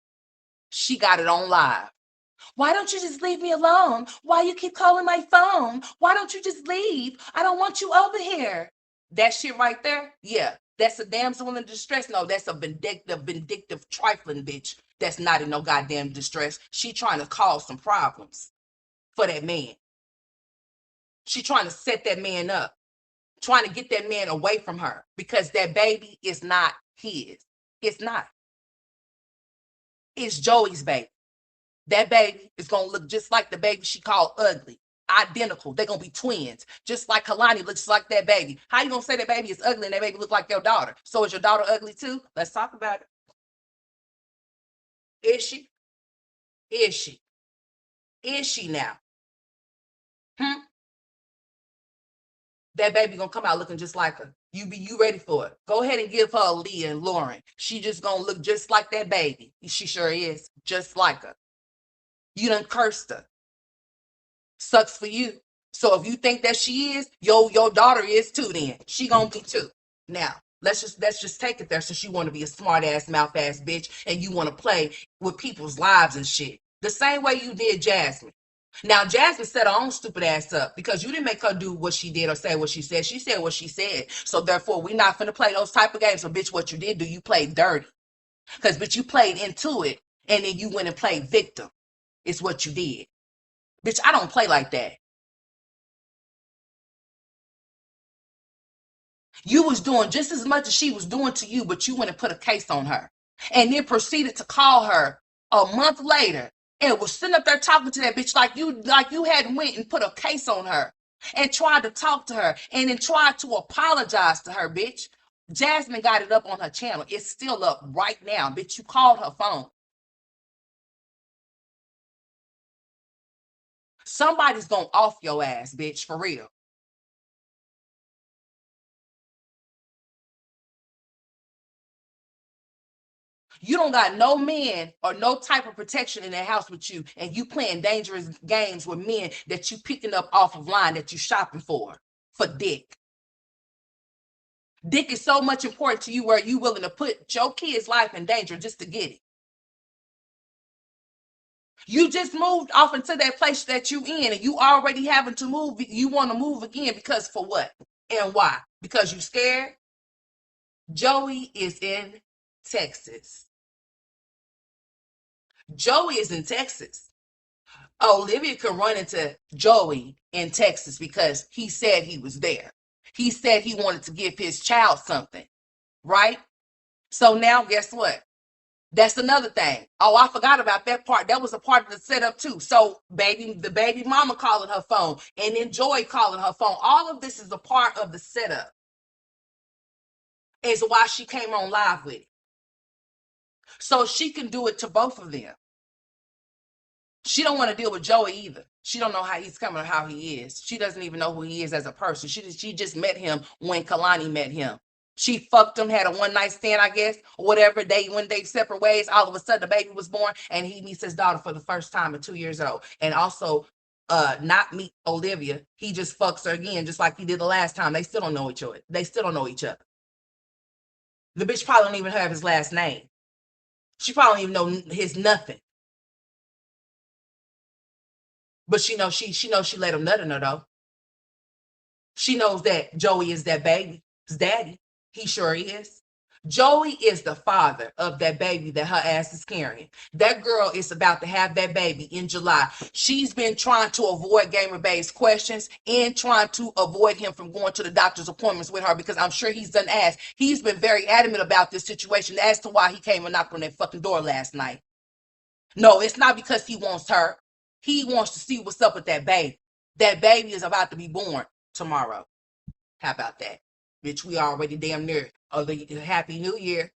A: She got it on live. Why don't you just leave me alone? Why you keep calling my phone? Why don't you just leave? I don't want you over here. That shit right there, yeah, that's a damsel in distress. No, that's a vindictive, trifling bitch that's not in no goddamn distress. She trying to cause some problems for that man. She trying to set that man up, trying to get that man away from her because that baby is not his. It's not. It's Joey's baby. That baby is going to look just like the baby she called ugly. Identical. They're going to be twins. Just like Kalani looks like that baby. How you going to say that baby is ugly and that baby look like your daughter? So is your daughter ugly too? Let's talk about it. Is she? Is she? Is she now? Hmm? That baby gonna come out looking just like her. You ready for it? Go ahead and give her Aaliyah and Lauren. She just gonna look just like that baby. She sure is, just like her. You done cursed her. Sucks for you. So if you think that she is, your daughter is too. Then she gonna be too. Now let's just take it there. Since you want to be a smart ass mouth ass bitch and you want to play with people's lives and shit, the same way you did Jasmine. Now Jasmine set her own stupid ass up because you didn't make her do what she did or say what she said. She said what she said. So therefore, we're not finna play those type of games. So bitch, what you did do, you played dirty. Because bitch, you played into it and then you went and played victim. It's what you did. Bitch, I don't play like that. You was doing just as much as she was doing to you, but you went and put a case on her. And then proceeded to call her a month later and was sitting up there talking to that bitch like you had went and put a case on her and tried to talk to her and then tried to apologize to her, bitch. Jasmine got it up on her channel. It's still up right now, bitch. You called her phone. Somebody's gonna off your ass, bitch, for real. You don't got no man or no type of protection in the house with you, and you playing dangerous games with men that you picking up off of line that you shopping for dick. Dick is so much important to you where you willing to put your kid's life in danger just to get it. You just moved off into that place that you in, and you already having to move. You want to move again because for what and why? Because you scared. Joey is in Texas. Joey is in Texas. Olivia could run into Joey in Texas because he said he was there. He said he wanted to give his child something, right? So now guess what? That's another thing. Oh, I forgot about that part. That was a part of the setup too. So the baby mama calling her phone and then Joy calling her phone. All of this is a part of the setup. Is why she came on live with it. So she can do it to both of them. She don't want to deal with Joey either. She don't know how he's coming or how he is. She doesn't even know who he is as a person. She just met him when Kalani met him. She fucked him, had a one night stand, I guess, or whatever. They went their separate ways. All of a sudden, the baby was born, and he meets his daughter for the first time at 2 years old. And also, not meet Olivia. He just fucks her again, just like he did the last time. They still don't know each other. They still don't know each other. The bitch probably don't even have his last name. She probably don't even know his nothing. But she knows she let him nut in her though. She knows that Joey is that baby's daddy. He sure is. Joey is the father of that baby that her ass is carrying. That girl is about to have that baby in July. She's been trying to avoid Gamer Bay's questions and trying to avoid him from going to the doctor's appointments with her because I'm sure he's done asked. He's been very adamant about this situation as to why he came and knocked on that fucking door last night. No, it's not because he wants her. He wants to see what's up with that baby. That baby is about to be born tomorrow. How about that? Bitch, we already damn near the Happy New Year.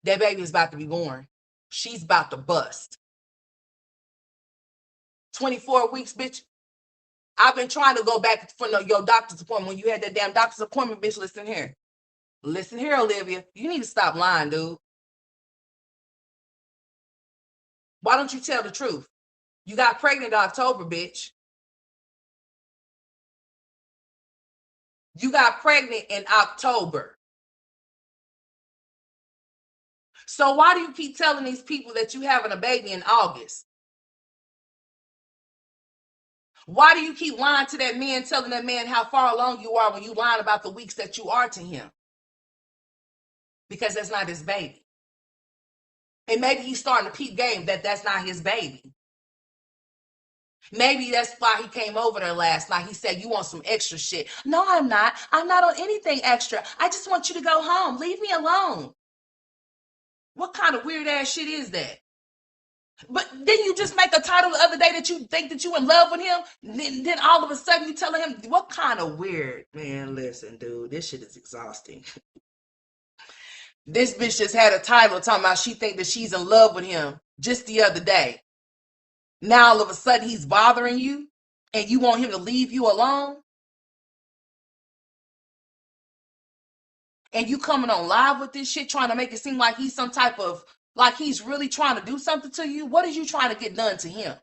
A: That baby is about to be born. She's about to bust. 24 weeks, bitch. I've been trying to go back for your doctor's appointment. When you had that damn doctor's appointment, bitch, listen here. Listen here, Olivia. You need to stop lying, dude. Why don't you tell the truth? You got pregnant in October, bitch. You got pregnant in October. So why do you keep telling these people that you having a baby in August? Why do you keep lying to that man, telling that man how far along you are when you lying about the weeks that you are to him? Because that's not his baby. And maybe he's starting to peep game that that's not his baby. Maybe that's why he came over there last night. He said, you want some extra shit. No, I'm not. I'm not on anything extra. I just want you to go home. Leave me alone. What kind of weird ass shit is that? But then you just make a title the other day that you think that you in love with him. Then all of a sudden you telling him, what kind of weird, man, listen, dude, this shit is exhausting. This bitch just had a title talking about she think that she's in love with him just the other day. Now all of a sudden he's bothering you. and you want him to leave you alone, and you coming on live with this shit trying to make it seem like he's some type of, like he's really trying to do something to you. What are you trying to get done to him?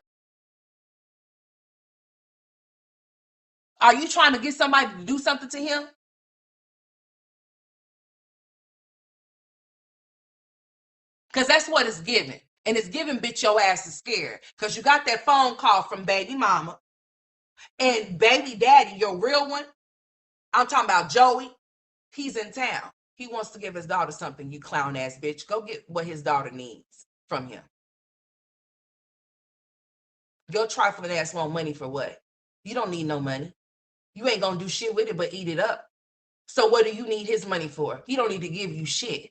A: Are you trying to get somebody to do something to him? Because that's what it's giving. And it's giving, bitch, your ass is scared. Because you got that phone call from baby mama and baby daddy, your real one. I'm talking about Joey. He's in town. He wants to give his daughter something, you clown ass bitch. Go get what his daughter needs from him. Your trifling ass want money for what? You don't need no money. You ain't gonna do shit with it but eat it up. So what do you need his money for? He don't need to give you shit.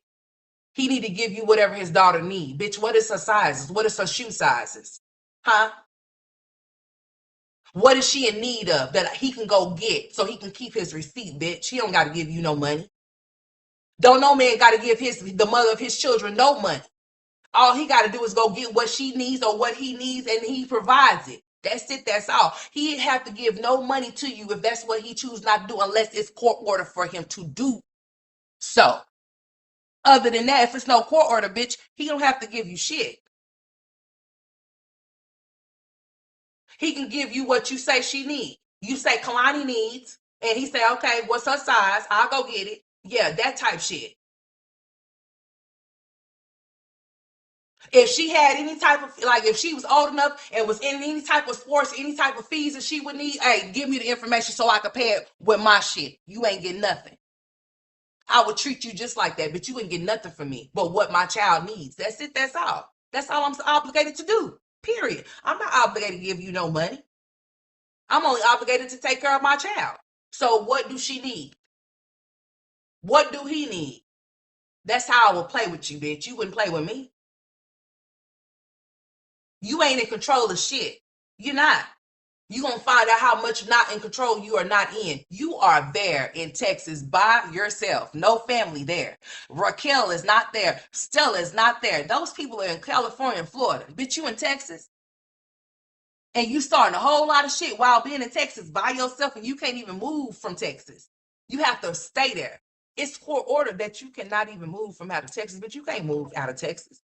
A: He need to give you whatever his daughter need. Bitch, what is her sizes? What is her shoe sizes? Huh? What is she in need of that he can go get so he can keep his receipt, bitch? He don't got to give you no money. Don't no man got to give the mother of his children no money. All he got to do is go get what she needs or what he needs, and he provides it. That's it. That's all. He have to give no money to you if that's what he chooses not to do, unless it's court order for him to do so. Other than that, if it's no court order, bitch, he don't have to give you shit. He can give you what you say she needs. You say Kalani needs, and he say, okay, what's her size? I'll go get it. Yeah, that type shit. If she had any type of, like, if she was old enough and was in any type of sports, any type of fees that she would need, hey, give me the information so I can pay it with my shit. You ain't get nothing. I would treat you just like that, but you wouldn't get nothing from me but what my child needs. That's it. That's all. That's all I'm obligated to do. Period. I'm not obligated to give you no money. I'm only obligated to take care of my child. So what do she need? What do he need? That's how I will play with you, bitch. You wouldn't play with me. You ain't in control of shit. You're not. You're going to find out how much not in control you are not in. You are there in Texas by yourself. No family there. Raquel is not there. Stella is not there. Those people are in California and Florida. Bitch, you in Texas? And you starting a whole lot of shit while being in Texas by yourself, and you can't even move from Texas. You have to stay there. It's court order that you cannot even move from out of Texas, but you can't move out of Texas.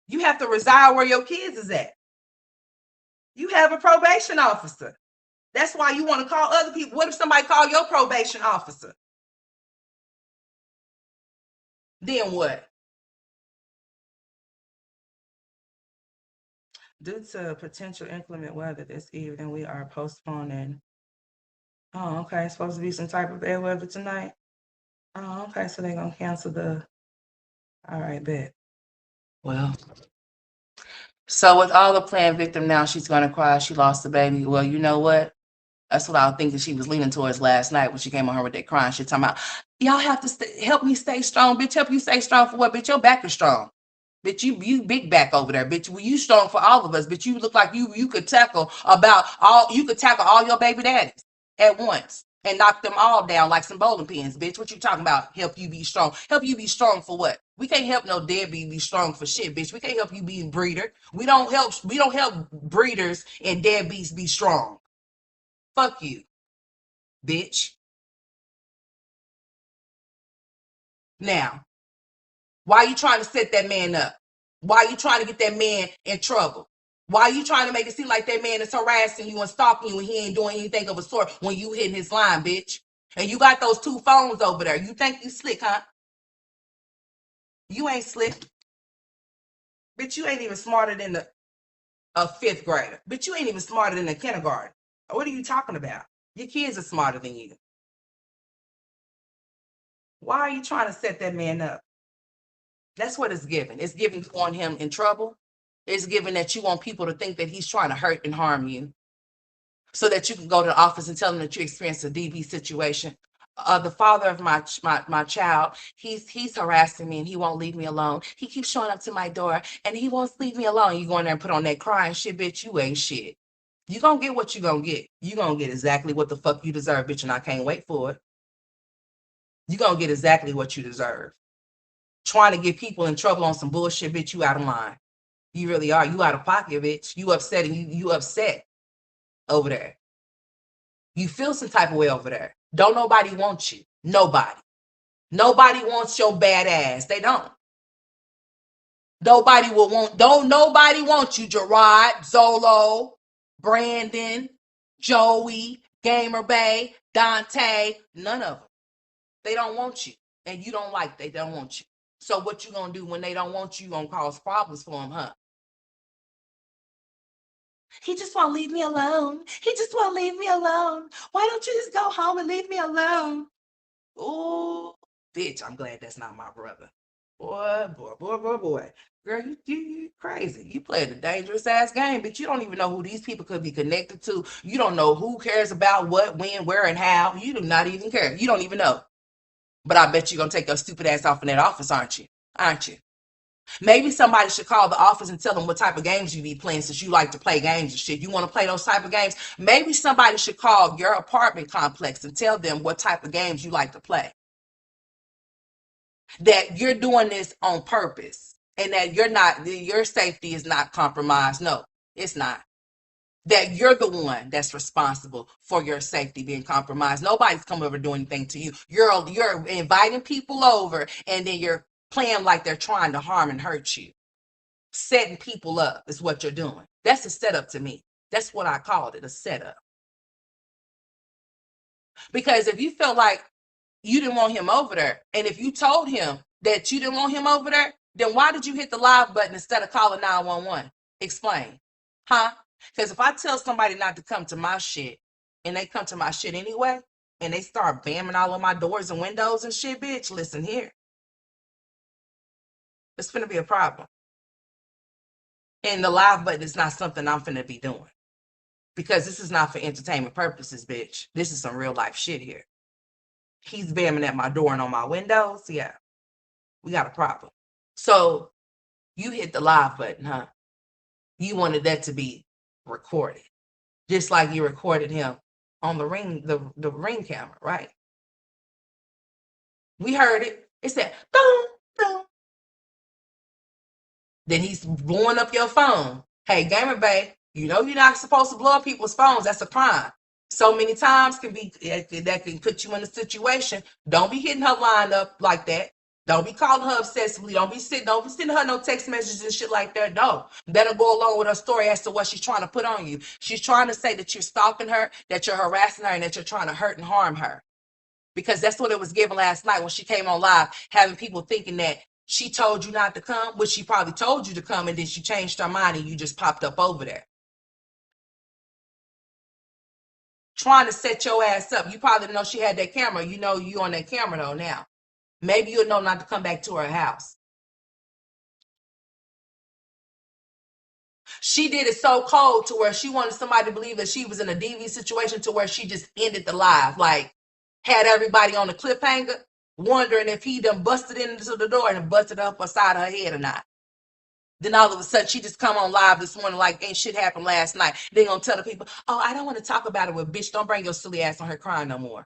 A: You have to reside where your kids is at. You have a probation officer. That's why you want to call other people. What if somebody call your probation officer? Then what? Due to potential inclement weather this evening, we are postponing. Oh, okay. It's supposed to be some type of bad weather tonight. Oh, okay. So they're going to cancel the. All right, bet. Well, so with all the planned victim now, she's going to cry. She lost the baby. Well, you know what? That's what I think that she was leaning towards last night when she came on her with that crying shit. Talking about, y'all have to help me stay strong. Bitch, help you stay strong for what? Bitch, your back is strong. Bitch, you big back over there. Bitch, well, you strong for all of us. Bitch, you look like you could tackle all your baby daddies at once and knock them all down like some bowling pins. Bitch, what you talking about? Help you be strong. Help you be strong for what? We can't help no deadbeat be strong for shit, bitch. We can't help you be a breeder. We don't help breeders and deadbeats be strong. Fuck you, bitch. Now, why are you trying to set that man up? Why are you trying to get that man in trouble? Why are you trying to make it seem like that man is harassing you and stalking you and he ain't doing anything of a sort when you hitting his line, bitch? And you got those 2 phones over there. You think you slick, huh? You ain't slick. Bitch, you ain't even smarter than a 5th grader. Bitch, you ain't even smarter than a kindergarten. What are you talking about? Your kids are smarter than you. Why are you trying to set that man up? That's what it's giving. It's giving you want him in trouble. It's giving that you want people to think that he's trying to hurt and harm you so that you can go to the office and tell them that you experienced a DV situation. The father of my child, he's harassing me and he won't leave me alone. He keeps showing up to my door and he won't leave me alone. You go in there and put on that crying shit, bitch, you ain't shit. You gonna get what you gonna get. You gonna get exactly what the fuck you deserve, bitch, and I can't wait for it. You gonna get exactly what you deserve. Trying to get people in trouble on some bullshit, bitch, you out of line. You really are. You out of pocket, bitch. You upset and you upset over there. You feel some type of way over there. Don't nobody want you. Nobody. Nobody wants your bad ass. They don't. Don't nobody want you, Gerard, Zolo, Brandon, Joey, Gamer Bay, Dante, none of them. They don't want you. And you don't like they don't want you. So what you gonna do when they don't want you? You gonna cause problems for them, huh? He just won't leave me alone. He just won't leave me alone. Why don't you just go home and leave me alone? Ooh, bitch, I'm glad that's not my brother. Boy. Girl, you crazy. You played a dangerous ass game, but you don't even know who these people could be connected to. You don't know who cares about what, when, where, and how. You do not even care. You don't even know. But I bet you're going to take your stupid ass off in that office, aren't you? Aren't you? Maybe somebody should call the office and tell them what type of games you be playing, since you like to play games and shit. You want to play those type of games? Maybe somebody should call your apartment complex and tell them what type of games you like to play. That you're doing this on purpose and that your safety is not compromised. No, it's not. That you're the one that's responsible for your safety being compromised. Nobody's come over doing anything to you. You're inviting people over and then you're playing like they're trying to harm and hurt you. Setting people up is what you're doing. That's a setup to me. That's what I called it, a setup. Because if you felt like you didn't want him over there, and if you told him that you didn't want him over there, then why did you hit the live button instead of calling 911? Explain. Huh? Because if I tell somebody not to come to my shit and they come to my shit anyway, and they start bamming all of my doors and windows and shit, bitch, listen here. It's finna be a problem. And the live button is not something I'm finna be doing. Because this is not for entertainment purposes, bitch. This is some real life shit here. He's bamming at my door and on my windows. Yeah, we got a problem. So you hit the live button, huh? You wanted that to be recorded, just like you recorded him on the ring camera, right? We heard it. It said, boom, boom. Then he's blowing up your phone. Hey, Gamer Bay, you know you're not supposed to blow up people's phones. That's a crime. So many times that can put you in a situation. Don't be hitting her line up like that. Don't be calling her obsessively. Don't be sending her no text messages and shit like that. No. That'll go along with her story as to what she's trying to put on you. She's trying to say that you're stalking her, that you're harassing her, and that you're trying to hurt and harm her. Because that's what it was given last night when she came on live, having people thinking that she told you not to come, which she probably told you to come, and then she changed her mind and you just popped up over there. Trying to set your ass up. You probably didn't know she had that camera. You know you on that camera though now. Maybe you'll know not to come back to her house. She did it so cold to where she wanted somebody to believe that she was in a DV situation, to where she just ended the live. Like, had everybody on the cliffhanger, wondering if he done busted into the door and busted up beside her head or not. Then all of a sudden, she just come on live this morning like ain't shit happened last night. They gonna tell the people, oh, I don't want to talk about it. Well, bitch, don't bring your silly ass on her crying no more.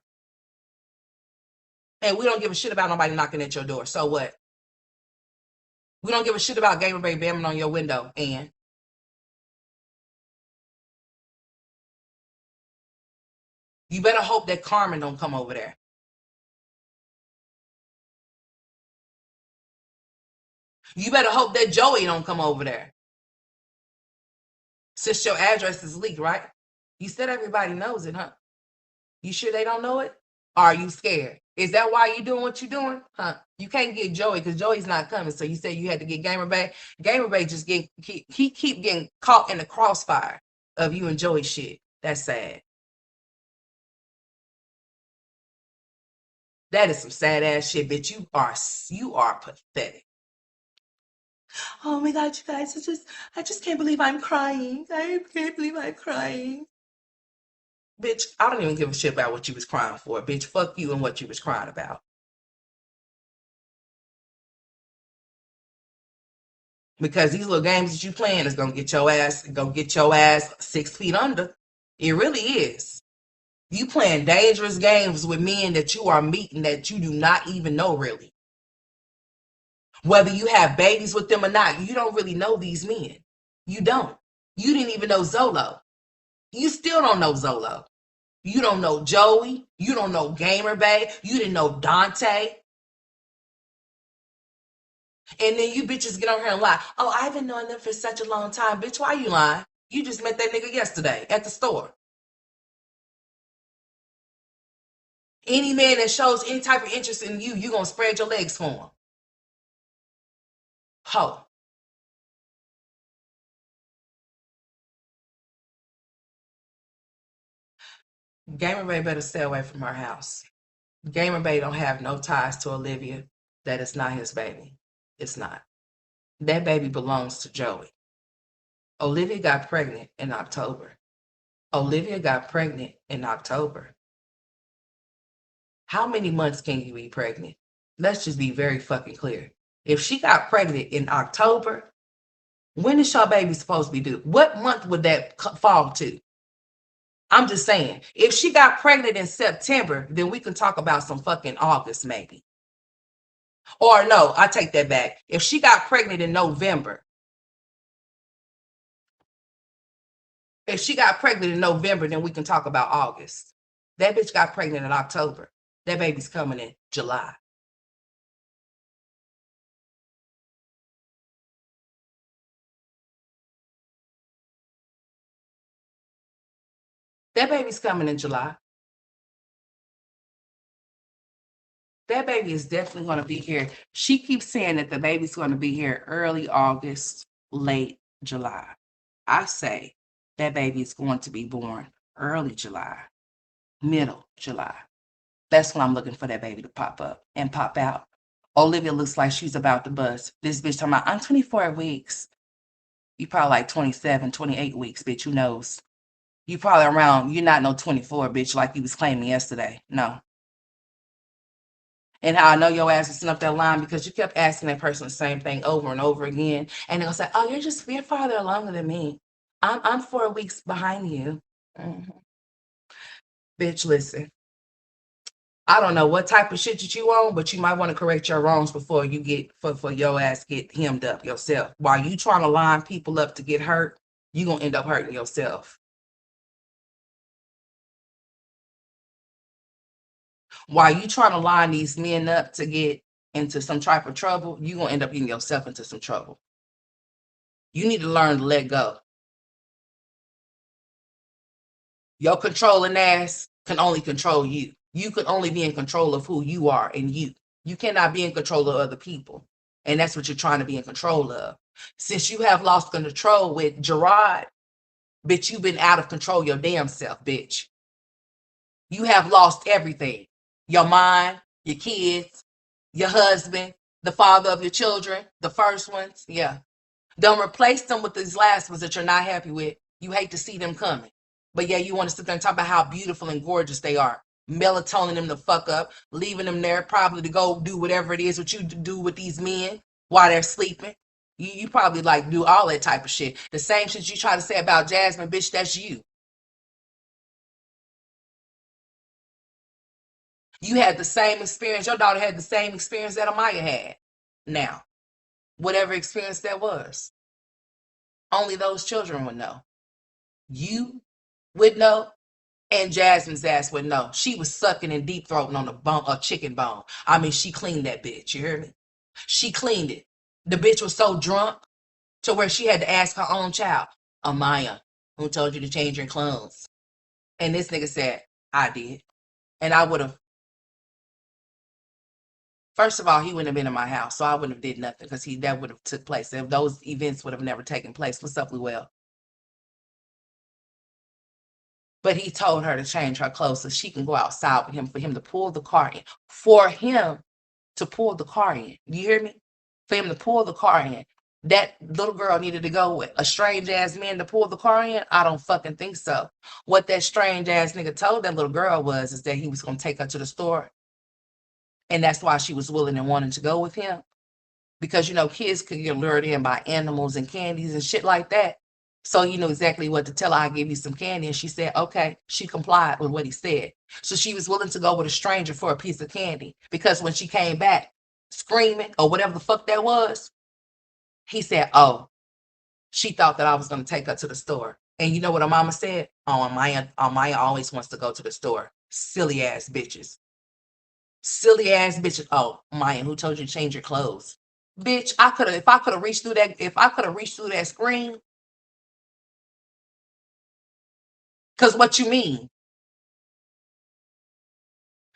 A: And we don't give a shit about nobody knocking at your door. So what? We don't give a shit about Gamer Bay bamming on your window, and you better hope that Carmen don't come over there. You better hope that Joey don't come over there. Since your address is leaked, right? You said everybody knows it, huh? You sure they don't know it? Or are you scared? Is that why you doing what you're doing? Huh? You can't get Joey because Joey's not coming. So you said you had to get Gamer Bay. Gamer Bay just he keep getting caught in the crossfire of you and Joey shit. That's sad. That is some sad ass shit, bitch. You are pathetic. Oh my god, you guys, I just can't believe I'm crying. I can't believe I'm crying. Bitch, I don't even give a shit about what you was crying for. Bitch, fuck you and what you was crying about. Because these little games that you playing is gonna get your ass 6 feet under. It really is. You playing dangerous games with men that you are meeting that you do not even know really. Whether you have babies with them or not, you don't really know these men. You don't. You didn't even know Zolo. You still don't know Zolo. You don't know Joey. You don't know Gamer Bay. You didn't know Dante. And then you bitches get on here and lie. Oh, I've been knowing them for such a long time. Bitch, why you lying? You just met that nigga yesterday at the store. Any man that shows any type of interest in you, you gonna spread your legs for him. Ho. Gamer Bay better stay away from her house. Gamer Bay don't have no ties to Olivia. That is not his baby. It's not. That baby belongs to Joey. Olivia got pregnant in October. Olivia got pregnant in October. How many months can you be pregnant? Let's just be very fucking clear. If she got pregnant in October, when is your baby supposed to be due? What month would that fall to? I'm just saying, if she got pregnant in September, then we can talk about some fucking August maybe. Or no, I take that back. If she got pregnant in November, if she got pregnant in November, then we can talk about August. That bitch got pregnant in October. That baby's coming in July. That baby's coming in July. That baby is definitely going to be here. She keeps saying that the baby's going to be here early August, late July. I say that baby is going to be born early July, middle July. That's when I'm looking for that baby to pop up and pop out. Olivia looks like she's about to bust. This bitch talking about, I'm 24 weeks. You probably like 27, 28 weeks, bitch. Who knows? You probably around, you're not no 24, bitch, like you was claiming yesterday. No. And how I know your ass is sitting up that line because you kept asking that person the same thing over and over again. And they're gonna say, oh, you're farther along than me. I'm 4 weeks behind you. Mhm. Bitch, listen. I don't know what type of shit that you on, but you might want to correct your wrongs before you get for your ass get hemmed up yourself. While you trying to line people up to get hurt, you gonna end up hurting yourself. While you trying to line these men up to get into some type of trouble, you gonna end up getting yourself into some trouble. You need to learn to let go. Your controlling ass can only control you. You can only be in control of who you are and you. You cannot be in control of other people. And that's what you're trying to be in control of. Since you have lost control with Gerard, bitch, you've been out of control your damn self, bitch. You have lost everything. Your mind, your kids, your husband, the father of your children, the first ones. Yeah. Don't replace them with these last ones that you're not happy with. You hate to see them coming. But yeah, you want to sit there and talk about how beautiful and gorgeous they are. Melatonin them the fuck up, leaving them there probably to go do whatever it is what you do with these men while they're sleeping. You probably like do all that type of shit. The same shit you try to say about Jasmine, bitch, that's you. You had the same experience. Your daughter had the same experience that Amaya had. Now, whatever experience that was, only those children would know. You would know, and Jasmine's ass would know. She was sucking and deep throating on a chicken bone. I mean, she cleaned that bitch. You hear me? She cleaned it. The bitch was so drunk to where she had to ask her own child, Amaya, who told you to change your clothes? And this nigga said, I did. And I would have, first of all, he wouldn't have been in my house, so I wouldn't have did nothing because that would have took place. If those events would have never taken place. What's up, Luell? But he told her to change her clothes so she can go outside with him for him to pull the car in. For him to pull the car in. You hear me? For him to pull the car in. That little girl needed to go with a strange ass man to pull the car in? I don't fucking think so. What that strange ass nigga told that little girl is that he was gonna take her to the store. And that's why she was willing and wanting to go with him. Because kids could get lured in by animals and candies and shit like that. So you know exactly what to tell her. I give you some candy. And she said, okay. She complied with what he said. So she was willing to go with a stranger for a piece of candy. Because when she came back, screaming or whatever the fuck that was. He said, oh, she thought that I was going to take her to the store. And you know what her mama said? Oh, Maya always wants to go to the store. Silly ass bitches. Silly ass bitches. Oh, Maya, who told you to change your clothes? Bitch, if I could have reached through that screen, because what you mean?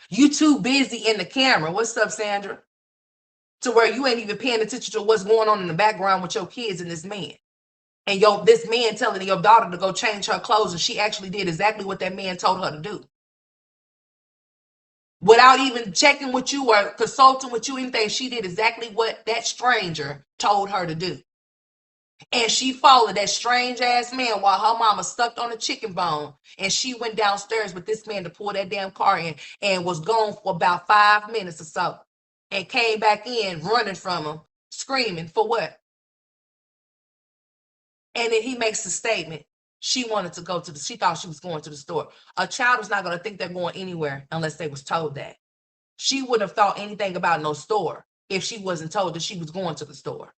A: You too busy in the camera. What's up, Sandra? To where you ain't even paying attention to what's going on in the background with your kids and this man. And this man telling your daughter to go change her clothes, and she actually did exactly what that man told her to do. Without even checking with you or consulting with you, anything, she did exactly what that stranger told her to do. And she followed that strange ass man while her mama stuck on a chicken bone. And she went downstairs with this man to pull that damn car in and was gone for about 5 minutes or so. And came back in running from him, screaming for what? And then he makes a statement. She thought she was going to the store. A child is not going to think they're going anywhere unless they was told that. She wouldn't have thought anything about no store if she wasn't told that she was going to the store.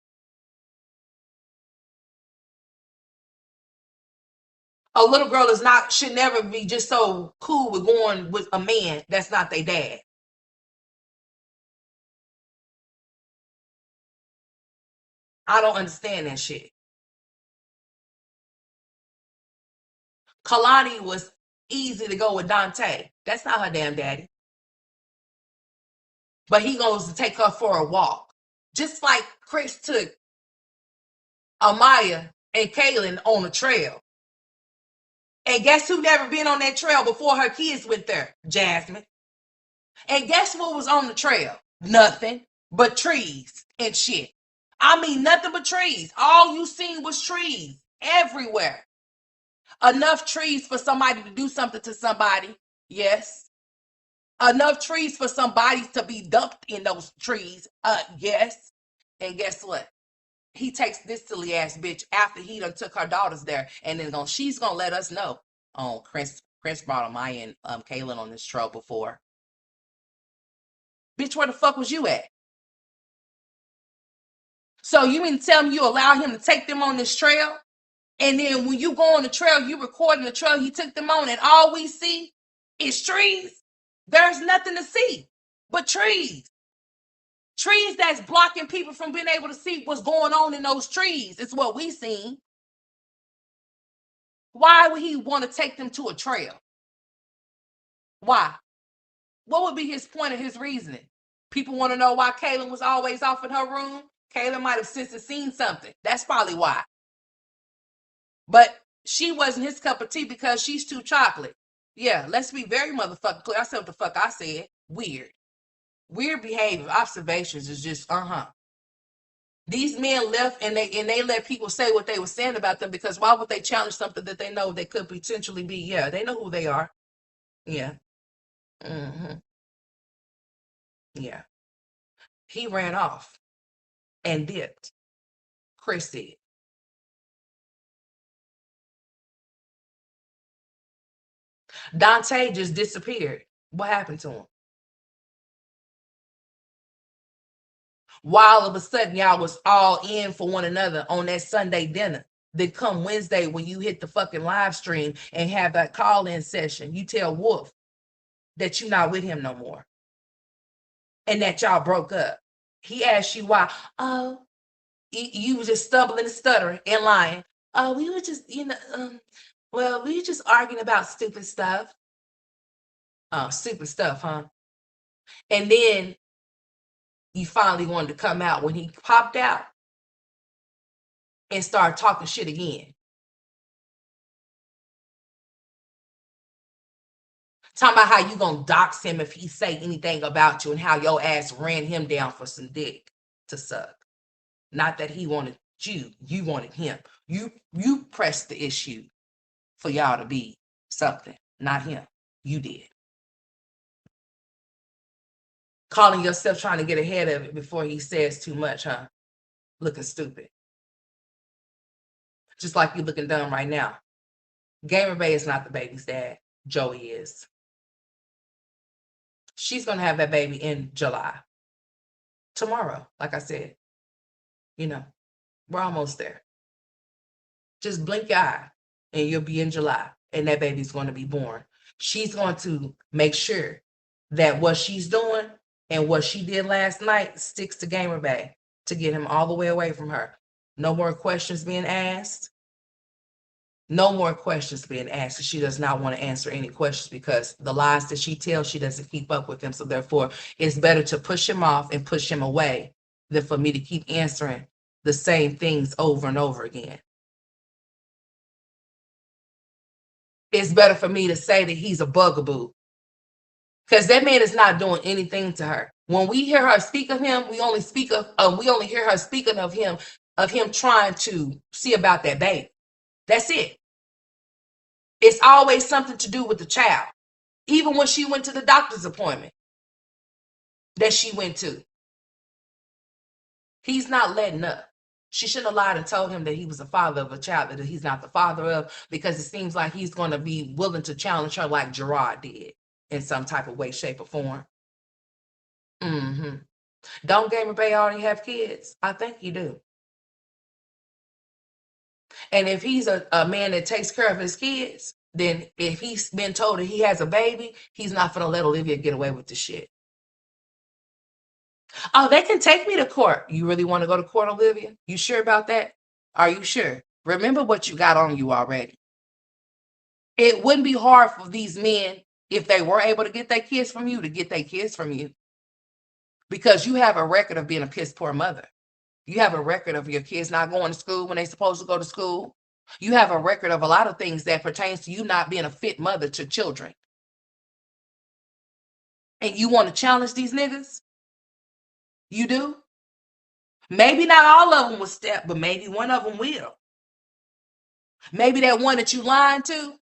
A: A little girl should never be just so cool with going with a man that's not their dad. I don't understand that shit. Kalani was easy to go with Dante. That's not her damn daddy. But he goes to take her for a walk. Just like Chris took Amaya and Kaylin on a trail. And guess who never been on that trail before her kids went there? Jasmine. And guess what was on the trail? Nothing but trees and shit. I mean, nothing but trees. All you seen was trees everywhere. Enough trees for somebody to do something to somebody. Yes. Enough trees for somebody to be dumped in those trees. Yes. And guess what? He takes this silly ass bitch after he done took her daughters there, and then she's gonna let us know. Oh, Chris brought Maya and Kaylin on this trail before. Bitch, where the fuck was you at? So you mean to tell me you allow him to take them on this trail? And then when you go on the trail, you recording the trail he took them on, and all we see is trees. There's nothing to see but trees. Trees that's blocking people from being able to see what's going on in those trees. It's what we seen. Why would he want to take them to a trail? Why? What would be his point of his reasoning? People want to know why Kaylin was always off in her room. Kaylin might have since seen something. That's probably why. But she wasn't his cup of tea because she's too chocolate. Yeah, let's be very motherfucking clear. I said what the fuck I said. Weird. Weird behavior. Observations is just, These men left and they let people say what they were saying about them, because why would they challenge something that they know they could potentially be? Yeah, they know who they are. Yeah. Mm-hmm. Yeah. He ran off and dipped. Chris did. Dante just disappeared. What happened to him? Why all of a sudden y'all was all in for one another on that Sunday dinner? Then come Wednesday when you hit the fucking live stream and have that call-in session, you tell Wolf that you're not with him no more and that y'all broke up. He asked you why. Oh, you were just stumbling and stuttering and lying. Oh, we were just, well, we were just arguing about stupid stuff. Oh, stupid stuff, huh? And then you finally wanted to come out when he popped out and started talking shit again. Talking about how you gonna dox him if he say anything about you, and how your ass ran him down for some dick to suck. Not that he wanted you wanted him. You pressed the issue for y'all to be something, not him. You did. Calling yourself trying to get ahead of it before he says too much, huh? Looking stupid. Just like you looking dumb right now. Gamer Bay is not the baby's dad. Joey is. She's gonna have that baby in July. tomorrow. Like I said, you know, we're almost there. Just blink your eye and you'll be in July and that baby's going to be born. She's going to make sure that what she's doing and what she did last night sticks to Gamer Bay to get him all the way away from her. No more questions being asked. No more questions being asked. She does not want to answer any questions because the lies that she tells, she doesn't keep up with them. So therefore, it's better to push him off and push him away than for me to keep answering the same things over and over again. It's better for me to say that he's a bugaboo because that man is not doing anything to her. When we hear her speak of him, we only hear her speaking of him trying to see about that baby. That's it. It's always something to do with the child. Even when she went to the doctor's appointment that she went to, he's not letting up. She shouldn't have lied and told him that he was the father of a child that he's not the father of, because it seems like he's going to be willing to challenge her like Gerard did in some type of way, shape, or form. Don't Gamer Bay already have kids? I think he do. And if he's a man that takes care of his kids, then if he's been told that he has a baby, he's not going to let Olivia get away with the shit. Oh, they can take me to court. You really want to go to court, Olivia? You sure about that? Are you sure? Remember what you got on you already. It wouldn't be hard for these men, if they were able to get their kids from you, to get their kids from you. Because you have a record of being a piss poor mother. You have a record of your kids not going to school when they're supposed to go to school. You have a record of a lot of things that pertains to you not being a fit mother to children. And you want to challenge these niggas? You do? Maybe not all of them will step, but maybe one of them will. Maybe that one that you lying to,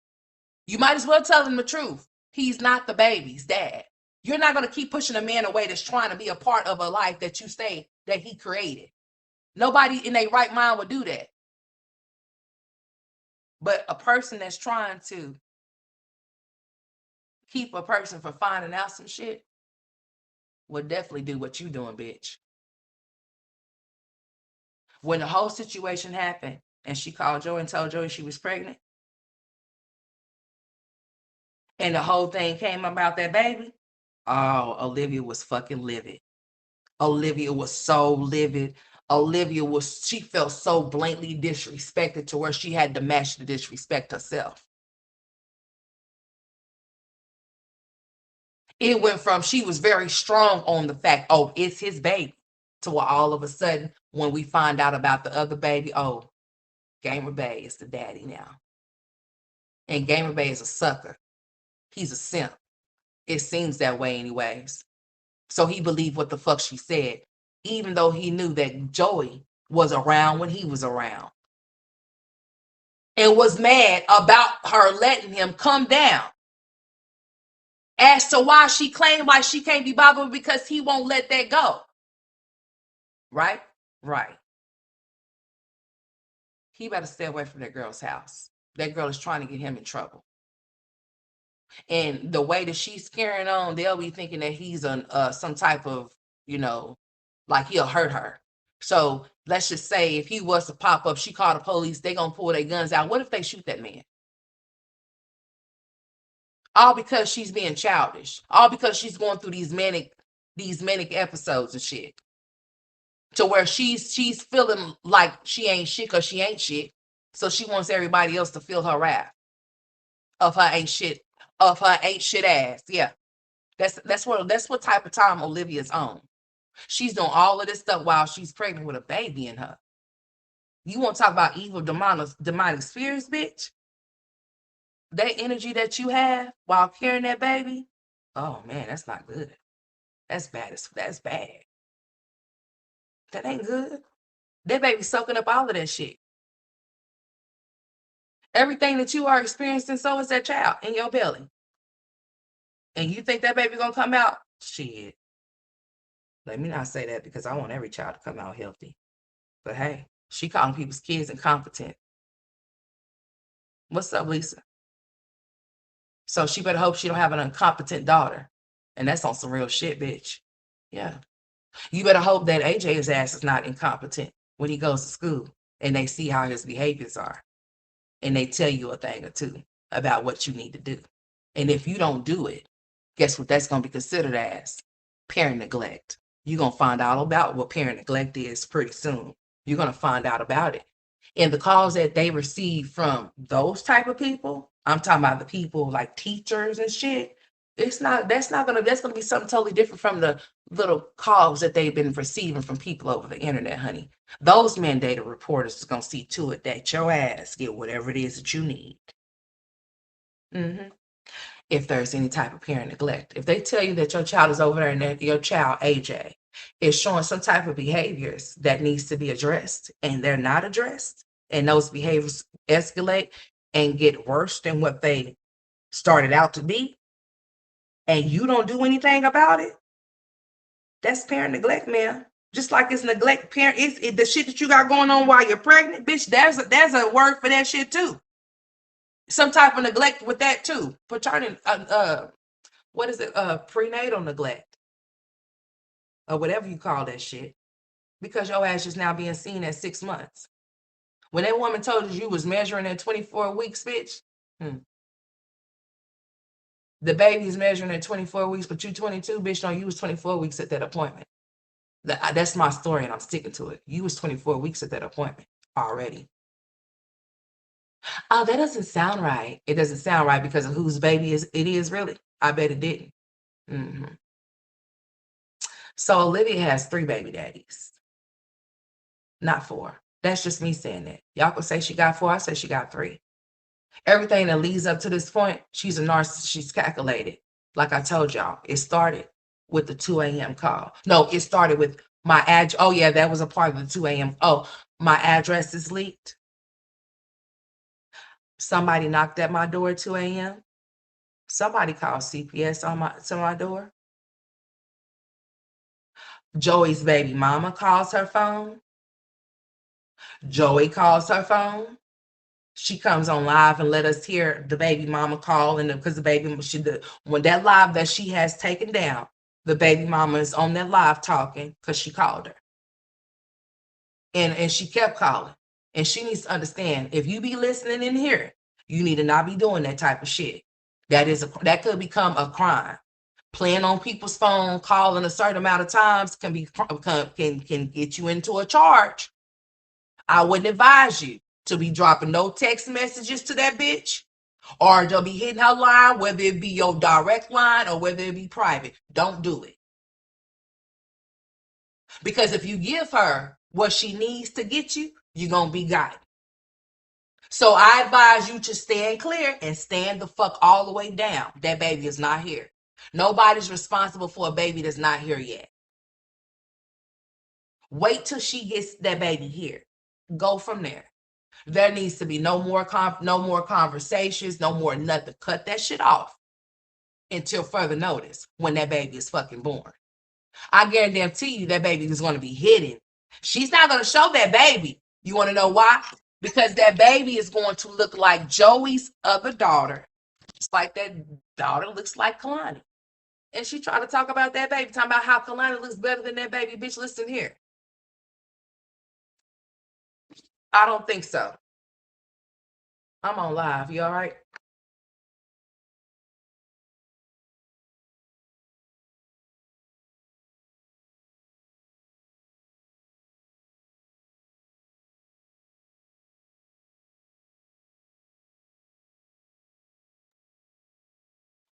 A: you might as well tell them the truth. He's not the baby's dad. You're not going to keep pushing a man away that's trying to be a part of a life that you say that he created. Nobody in their right mind would do that. But a person that's trying to keep a person from finding out some shit will definitely do what you doing, bitch. When the whole situation happened and she called Joey and told Joey she was pregnant, and the whole thing came about that baby, oh, Olivia was fucking livid. Olivia was so livid. She felt so blatantly disrespected to where she had to match the disrespect herself. It went from she was very strong on the fact, oh, it's his baby, to where all of a sudden, when we find out about the other baby, oh, Gamer Bay is the daddy now. And Gamer Bay is a sucker. He's a simp. It seems that way anyways. So he believed what the fuck she said, even though he knew that Joey was around when he was around. And was mad about her letting him come down. As to why she claimed like she can't be bothered because he won't let that go. Right? Right. He better stay away from that girl's house. That girl is trying to get him in trouble. And the way that she's carrying on, they'll be thinking that he's some type of, like he'll hurt her. So let's just say if he was to pop up, she called the police, they gonna pull their guns out. What if they shoot that man? All because she's being childish. All because she's going through these manic episodes and shit. To where she's feeling like she ain't shit because she ain't shit. So she wants everybody else to feel her wrath of her ain't shit ass. Yeah. That's what type of time Olivia's on. She's doing all of this stuff while she's pregnant with a baby in her. You want to talk about evil demonic spirits, bitch? That energy that you have while carrying that baby, oh man, that's not good. That's bad. That's bad. That ain't good. That baby soaking up all of that shit. Everything that you are experiencing, so is that child in your belly. And you think that baby gonna come out? Shit. Let me not say that because I want every child to come out healthy. But hey, she calling people's kids incompetent. What's up, Lisa? So she better hope she don't have an incompetent daughter. And that's on some real shit, bitch. Yeah. You better hope that AJ's ass is not incompetent when he goes to school and they see how his behaviors are and they tell you a thing or two about what you need to do. And if you don't do it, guess what that's going to be considered as? Parent neglect. You're going to find out about what parent neglect is pretty soon. You're going to find out about it. And the calls that they receive from those type of people, I'm talking about the people like teachers and shit. That's gonna be something totally different from the little calls that they've been receiving from people over the internet, honey. Those mandated reporters is gonna see to it that your ass get whatever it is that you need. hmm If there's any type of parent neglect, if they tell you that your child is over there and that your child AJ is showing some type of behaviors that needs to be addressed and they're not addressed, and those behaviors escalate and get worse than what they started out to be, and you don't do anything about it, that's parent neglect, man. Just like it's neglect parent, it's the shit that you got going on while you're pregnant, bitch. There's a word for that shit too. Some type of neglect with that too. Paternal, what is it? Prenatal neglect or whatever you call that shit, because your ass is now being seen at 6 months. When that woman told you was measuring at 24 weeks, bitch. The baby's measuring at 24 weeks, but you 22, bitch. No, you was 24 weeks at that appointment. That's my story, and I'm sticking to it. You was 24 weeks at that appointment already. Oh, that doesn't sound right. It doesn't sound right because of whose baby it is really. I bet it didn't. hmm So Olivia has 3 baby daddies, not 4. That's just me saying that. Y'all can say she got 4. I say she got 3. Everything that leads up to this point, she's a narcissist. She's calculated. Like I told y'all, it started with the 2 a.m. call. No, it started with my address. Oh, yeah, that was a part of the 2 a.m. Oh, my address is leaked. Somebody knocked at my door at 2 a.m. Somebody called CPS to my door. Joey's baby mama calls her phone. Joey calls her phone. She comes on live and let us hear the baby mama call, and because the baby when that live that she has taken down, the baby mama is on that live talking because she called her, and she kept calling, and she needs to understand, if you be listening in here, you need to not be doing that type of shit. That could become a crime. Playing on people's phone, calling a certain amount of times can get you into a charge. I wouldn't advise you to be dropping no text messages to that bitch, or they'll be hitting her line, whether it be your direct line or whether it be private. Don't do it. Because if you give her what she needs to get you, you're going to be got. So I advise you to stand clear and stand the fuck all the way down. That baby is not here. Nobody's responsible for a baby that's not here yet. Wait till she gets that baby here. Go from there. There needs to be no more conversations, no more nothing. Cut that shit off until further notice when that baby is fucking born. I guarantee you that baby is going to be hidden. She's not going to show that baby. You want to know why? Because that baby is going to look like Joey's other daughter. It's like that daughter looks like Kalani. And she tried to talk about that baby, talking about how Kalani looks better than that baby. Bitch, listen here. I don't think so. I'm on live. You all right?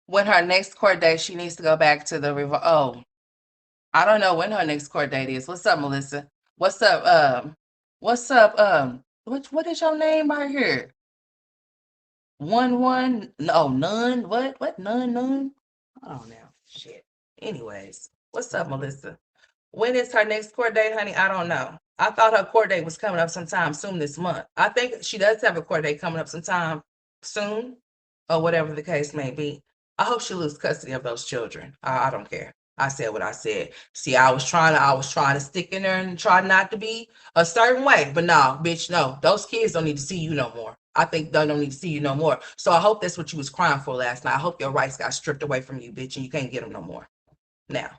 A: When her next court date, she needs to go back to the I don't know when her next court date is. What's up, Melissa? What's up? What's up? What is your name right here? No, none. What? None? I don't know. Shit. Anyways, what's up, Melissa? When is her next court date, honey? I don't know. I thought her court date was coming up sometime soon this month. I think she does have a court date coming up sometime soon, or whatever the case may be. I hope she loses custody of those children. I don't care. I said what I said. See, I was trying to stick in there and try not to be a certain way, but no, bitch, no. Those kids don't need to see you no more. I think they don't need to see you no more. So I hope that's what you was crying for last night. I hope your rights got stripped away from you, bitch, and you can't get them no more. Now.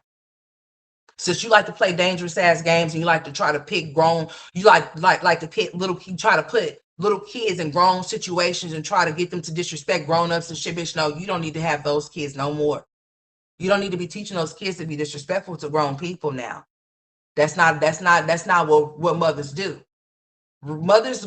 A: Since you like to play dangerous ass games and you like to try to pick grown, you like to pick you try to put little kids in grown situations and try to get them to disrespect grown-ups and shit, bitch. No, you don't need to have those kids no more. You don't need to be teaching those kids to be disrespectful to grown people now. That's not what mothers do. Mothers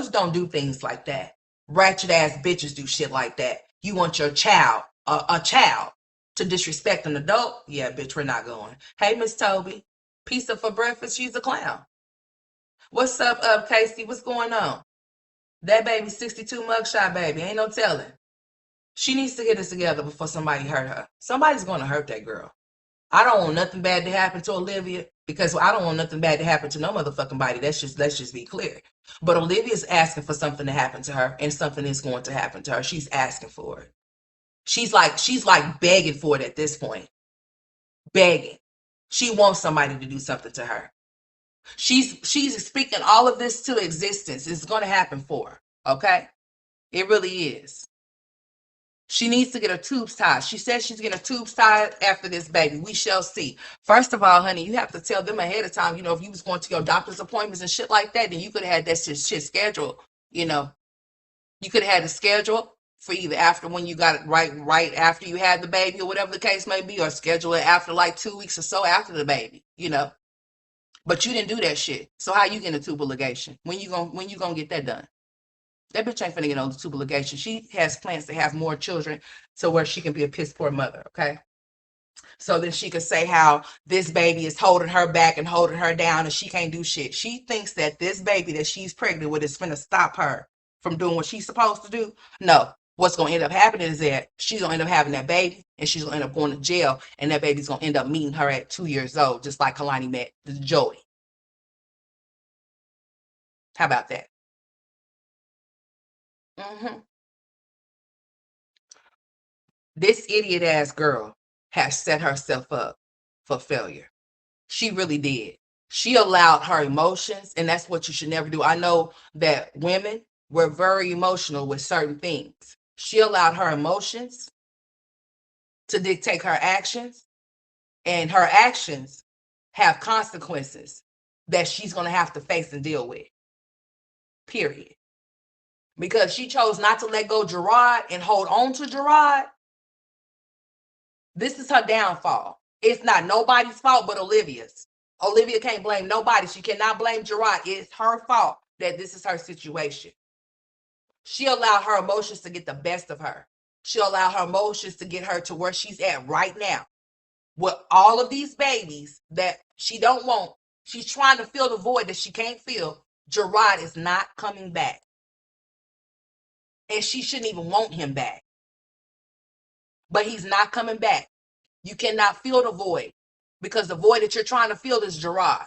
A: don't do things like that. Ratchet ass bitches do shit like that. You want your child, a child, to disrespect an adult? Yeah, bitch, we're not going. Hey, Miss Toby, pizza for breakfast? She's a clown. What's up, Casey? What's going on? That baby 62 mugshot, baby. Ain't no telling. She needs to get this together before somebody hurt her. Somebody's going to hurt that girl. I don't want nothing bad to happen to Olivia because I don't want nothing bad to happen to no motherfucking body. Let's just be clear. But Olivia's asking for something to happen to her, and something is going to happen to her. She's asking for it. She's like begging for it at this point. Begging. She wants somebody to do something to her. She's speaking all of this to existence. It's going to happen for her. Okay? It really is. She needs to get her tubes tied. She says she's getting her tubes tied after this baby. We shall see. First of all, honey, you have to tell them ahead of time. If you was going to your doctor's appointments and shit like that, then you could have had that shit scheduled. You could have had a schedule for either after when you got it right after you had the baby or whatever the case may be, or schedule it after like 2 weeks or so after the baby. But you didn't do that shit. So how you getting a tubal ligation? When you gonna get that done? That bitch ain't finna get no tubal ligation. She has plans to have more children to where she can be a piss poor mother, okay? So then she could say how this baby is holding her back and holding her down and she can't do shit. She thinks that this baby that she's pregnant with is finna stop her from doing what she's supposed to do. No. What's gonna end up happening is that she's gonna end up having that baby and she's gonna end up going to jail, and that baby's gonna end up meeting her at 2 years old, just like Kalani met Joey. How about that? This idiot ass girl has set herself up for failure. She really did. She allowed her emotions, and that's what you should never do. I know that women were very emotional with certain things. She allowed her emotions to dictate her actions, and her actions have consequences that she's going to have to face and deal with. Period. Because she chose not to let go Gerard and hold on to Gerard. This is her downfall. It's not nobody's fault but Olivia's. Olivia can't blame nobody. She cannot blame Gerard. It's her fault that this is her situation. She allowed her emotions to get the best of her. She allowed her emotions to get her to where she's at right now. With all of these babies that she don't want, she's trying to fill the void that she can't fill. Gerard is not coming back. And she shouldn't even want him back. But he's not coming back. You cannot fill the void because the void that you're trying to fill is Gerard.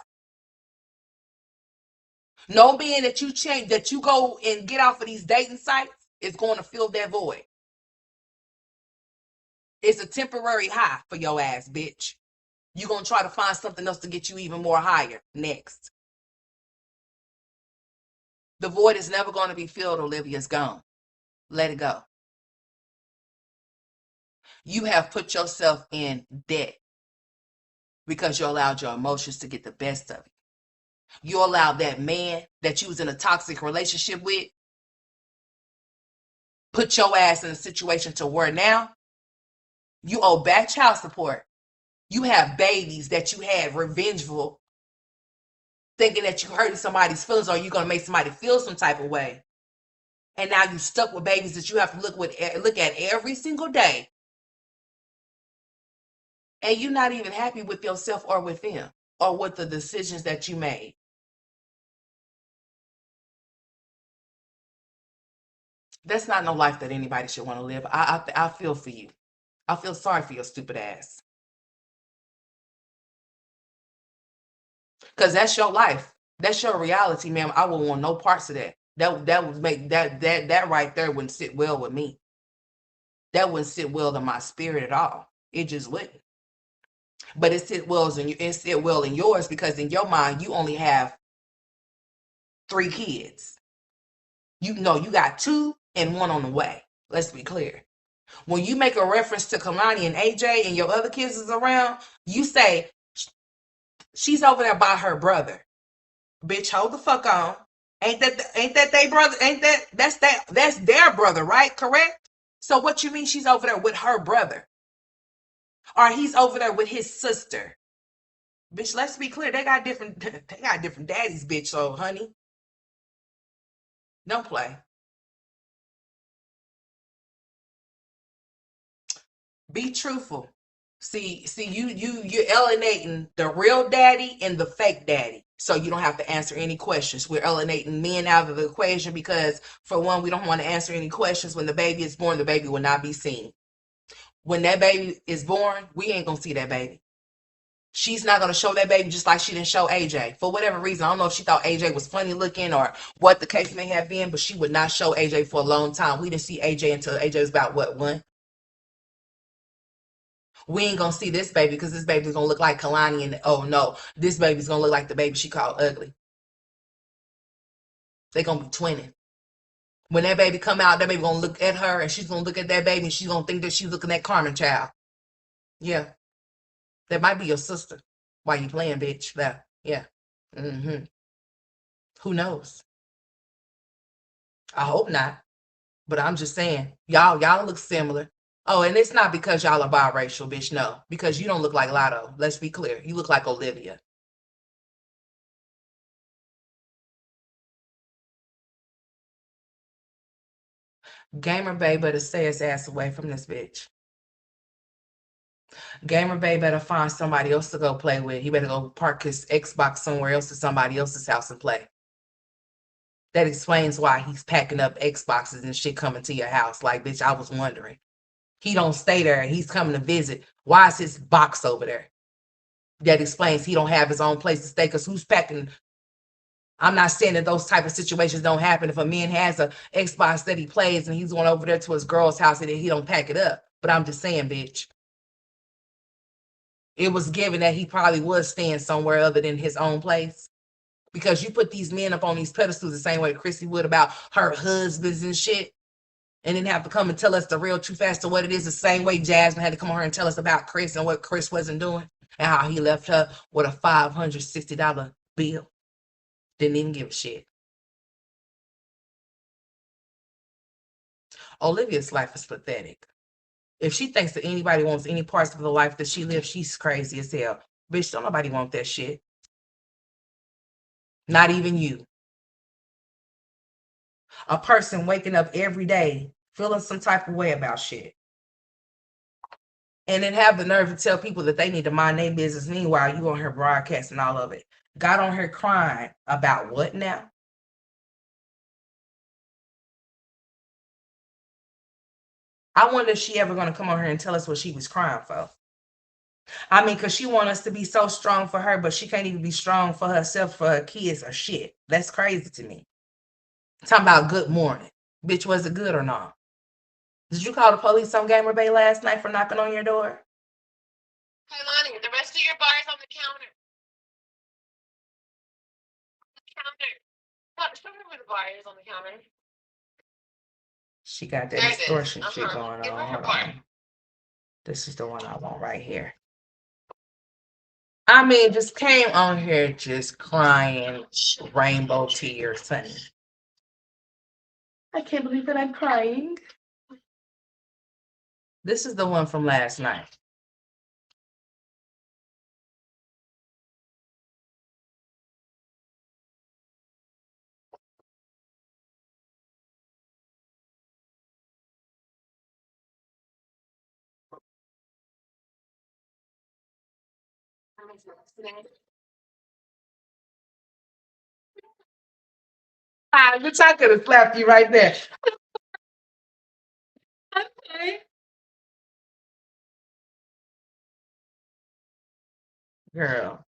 A: No man that you change, that you go and get off of these dating sites is going to fill that void. It's a temporary high for your ass, bitch. You're going to try to find something else to get you even more higher next. The void is never going to be filled. Olivia's gone. Let it go. You have put yourself in debt because you allowed your emotions to get the best of you. You allowed that man that you was in a toxic relationship with put your ass in a situation to where now you owe back child support. You have babies that you had revengeful, thinking that you hurting somebody's feelings or you're going to make somebody feel some type of way. And now you stuck with babies that you have to look at every single day. And you're not even happy with yourself or with them or with the decisions that you made. That's not no life that anybody should want to live. I feel for you. I feel sorry for your stupid ass. Because that's your life. That's your reality, ma'am. I wouldn't want no parts of that. That would make that right there wouldn't sit well with me. That wouldn't sit well in my spirit at all. It just wouldn't. But it sit well in yours because in your mind you only have 3 kids. You know you got 2 and 1 on the way. Let's be clear. When you make a reference to Kalani and AJ and your other kids is around, you say She's over there by her brother. Bitch, hold the fuck on. Ain't that they brother? That's their brother, right? Correct? So what you mean she's over there with her brother? Or he's over there with his sister? Bitch, let's be clear. They got different daddies, bitch, so honey. Don't play. Be truthful. See, you're alienating the real daddy and the fake daddy. So you don't have to answer any questions. We're alienating men out of the equation because, for one, we don't want to answer any questions. When the baby is born, the baby will not be seen. When that baby is born, we ain't gonna see that baby. She's not gonna show that baby just like she didn't show AJ. For whatever reason, I don't know if she thought AJ was funny looking or what the case may have been, but she would not show AJ for a long time. We didn't see AJ until AJ was about what, one? We ain't gonna see this baby because this baby's gonna look like Kalani, and oh no, this baby's gonna look like the baby she called ugly. They gonna be twinning. When that baby come out, that baby gonna look at her and she's gonna look at that baby and she's gonna think that she's looking at Carmen Child. Yeah, that might be your sister. Why you playing, bitch? Yeah. Mm-hmm. Who knows? I hope not. But I'm just saying, y'all look similar. Oh, and it's not because y'all are biracial, bitch. No, because you don't look like Lotto. Let's be clear. You look like Olivia. Gamer Bay better stay his ass away from this bitch. Gamer Bay better find somebody else to go play with. He better go park his Xbox somewhere else at somebody else's house and play. That explains why he's packing up Xboxes and shit coming to your house. Like, bitch, I was wondering. He don't stay there. He's coming to visit. Why is his box over there? That explains he don't have his own place to stay. Because who's packing? I'm not saying that those type of situations don't happen. If a man has a Xbox that he plays and he's going over there to his girl's house and he don't pack it up. But I'm just saying, bitch. It was given that he probably was staying somewhere other than his own place. Because you put these men up on these pedestals the same way Chrissy would about her husbands and shit. And then have to come and tell us the real truth as to what it is, the same way Jasmine had to come over and tell us about Chris and what Chris wasn't doing and how he left her with a $560 bill. Didn't even give a shit. Olivia's life is pathetic. If she thinks that anybody wants any parts of the life that she lives, she's crazy as hell. Bitch, don't nobody want that shit. Not even you. A person waking up every day feeling some type of way about shit. And then have the nerve to tell people that they need to mind their business. Meanwhile, you on her broadcasting all of it. Got on her crying about what now? I wonder if she ever going to come on here and tell us what she was crying for. I mean, because she want us to be so strong for her, but she can't even be strong for herself, for her kids or shit. That's crazy to me. Talking about good morning. Bitch, was it good or not? Did you call the police on Gamer Bay last night for knocking on your door?
B: Hey, Lonnie, the rest of your bar is on the counter. Counter. Show me where the bar is on the counter.
A: She got that
B: There it is.
A: extortion shit
B: Uh-huh.
A: going
B: Give her her
A: on. Hold
B: bar.
A: on. This is the one I want right here. I mean, just came on here just crying rainbow tears, honey. I can't believe that I'm crying. This is the one from last night. Ah, bitch, I could have slapped you right there. Okay. Girl.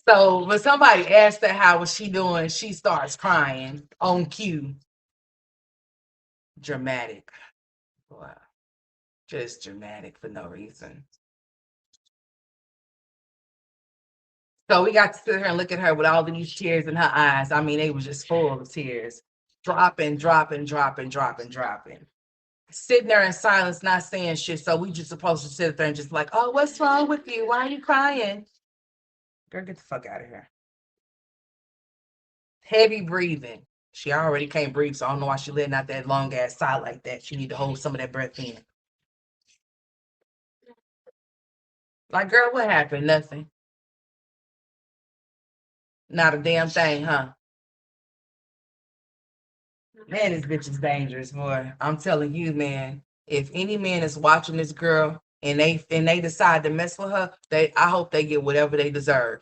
A: So when somebody asked her how was she doing, she starts crying on cue. Dramatic. Wow. Just dramatic for no reason. So we got to sit here and look at her with all these tears in her eyes. I mean, they was just full of tears. Dropping, dropping, dropping, dropping, dropping. sitting there in silence, not saying shit. So we just supposed to sit there and just like, oh, what's wrong with you? Why are you crying? Girl, get the fuck out of here. Heavy breathing. She already can't breathe, so I don't know why she letting out that long ass sigh like that. She need to hold some of that breath in. Like, girl, what happened? Nothing. Not a damn thing, huh? Man, this bitch is dangerous, boy. I'm telling you, man. If any man is watching this girl and they decide to mess with her, I hope they get whatever they deserve.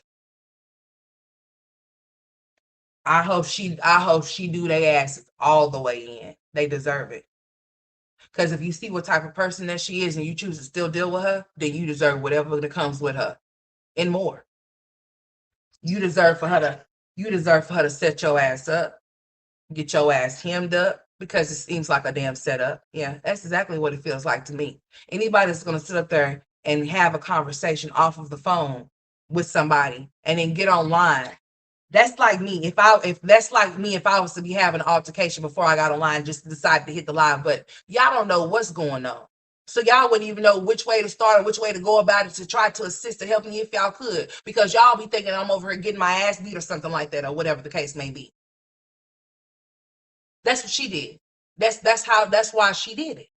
A: I hope she do their asses all the way in. They deserve it. Because if you see what type of person that she is and you choose to still deal with her, then you deserve whatever that comes with her and more. You deserve for her to set your ass up, get your ass hemmed up, because it seems like a damn setup. Yeah, that's exactly what it feels like to me. Anybody that's going to sit up there and have a conversation off of the phone with somebody and then get online, that's like me. If I was to be having an altercation before I got online, just decide to hit the live, but y'all don't know what's going on. So y'all wouldn't even know which way to start or which way to go about it to try to assist or help me if y'all could, because y'all be thinking I'm over here getting my ass beat or something like that, or whatever the case may be. That's what she did. That's why she did it.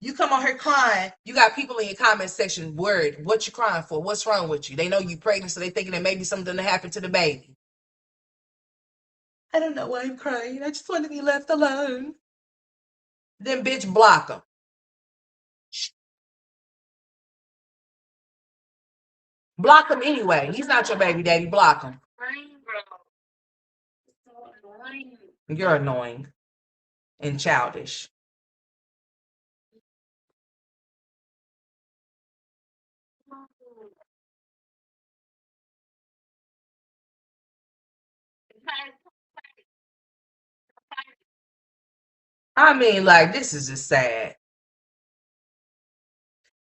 A: You come on here crying, you got people in your comment section worried, what you crying for? What's wrong with you? They know you pregnant, so they thinking that maybe something happened to the baby. I don't know why I'm crying. I just want to be left alone. Then bitch, block him. Block him anyway. He's not your baby daddy. Block him. You're annoying and childish. I mean, like, this is just sad.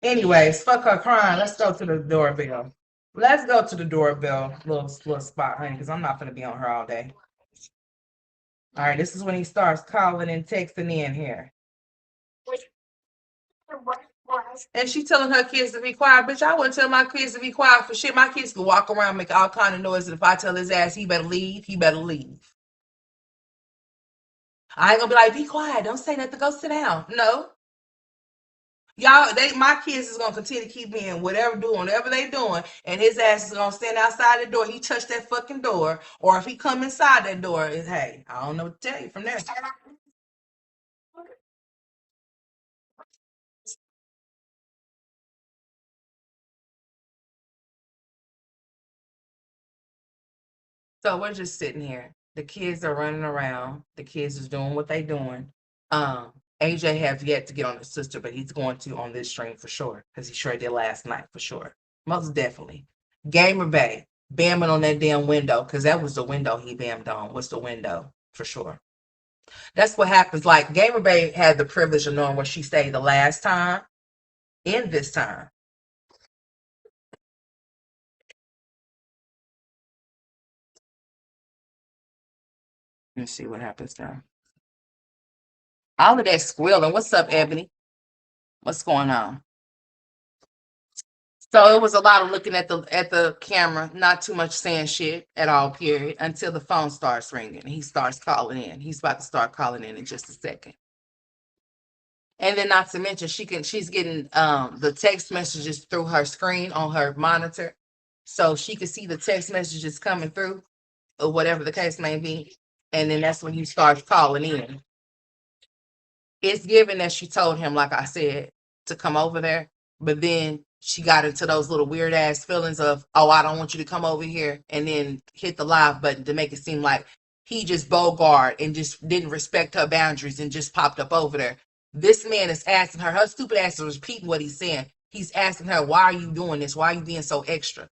A: Anyways, fuck her crying. Let's go to the doorbell. Let's go to the doorbell little spot, honey, because I'm not gonna be on her all day. All right, this is when he starts calling and texting in here. And she telling her kids to be quiet. Bitch, I wouldn't tell my kids to be quiet for shit. My kids can walk around, make all kind of noise, and if I tell his ass he better leave, he better leave. I ain't gonna be like, be quiet, don't say nothing, go sit down. No. Y'all, my kids is gonna continue to keep being whatever they doing, and his ass is gonna stand outside the door. He touched that fucking door, or if he come inside that door, is hey, I don't know what to tell you from there. So we're just sitting here. The kids are running around. The kids is doing what they doing. AJ has yet to get on his sister, but he's going to on this stream for sure, because he sure did last night for sure. Most definitely. Gamer Bay, bamming on that damn window, because that was the window he bammed on. What's the window for sure? That's what happens. Like, Gamer Bay had the privilege of knowing where she stayed the last time and this time. Let's see what happens now. All of that squealing. What's up, Ebony? What's going on? So it was a lot of looking at the camera, not too much saying shit at all, period, until the phone starts ringing and he starts calling in. He's about to start calling in just a second. And then not to mention she's getting the text messages through her screen on her monitor. So she can see the text messages coming through, or whatever the case may be. And then that's when he starts calling in. It's given that she told him, like I said, to come over there, but then she got into those little weird ass feelings of, oh, I don't want you to come over here, and then hit the live button to make it seem like he just bogart and just didn't respect her boundaries and just popped up over there. This man is asking her stupid ass is repeating what he's saying. He's asking her, why are you doing this? Why are you being so extra?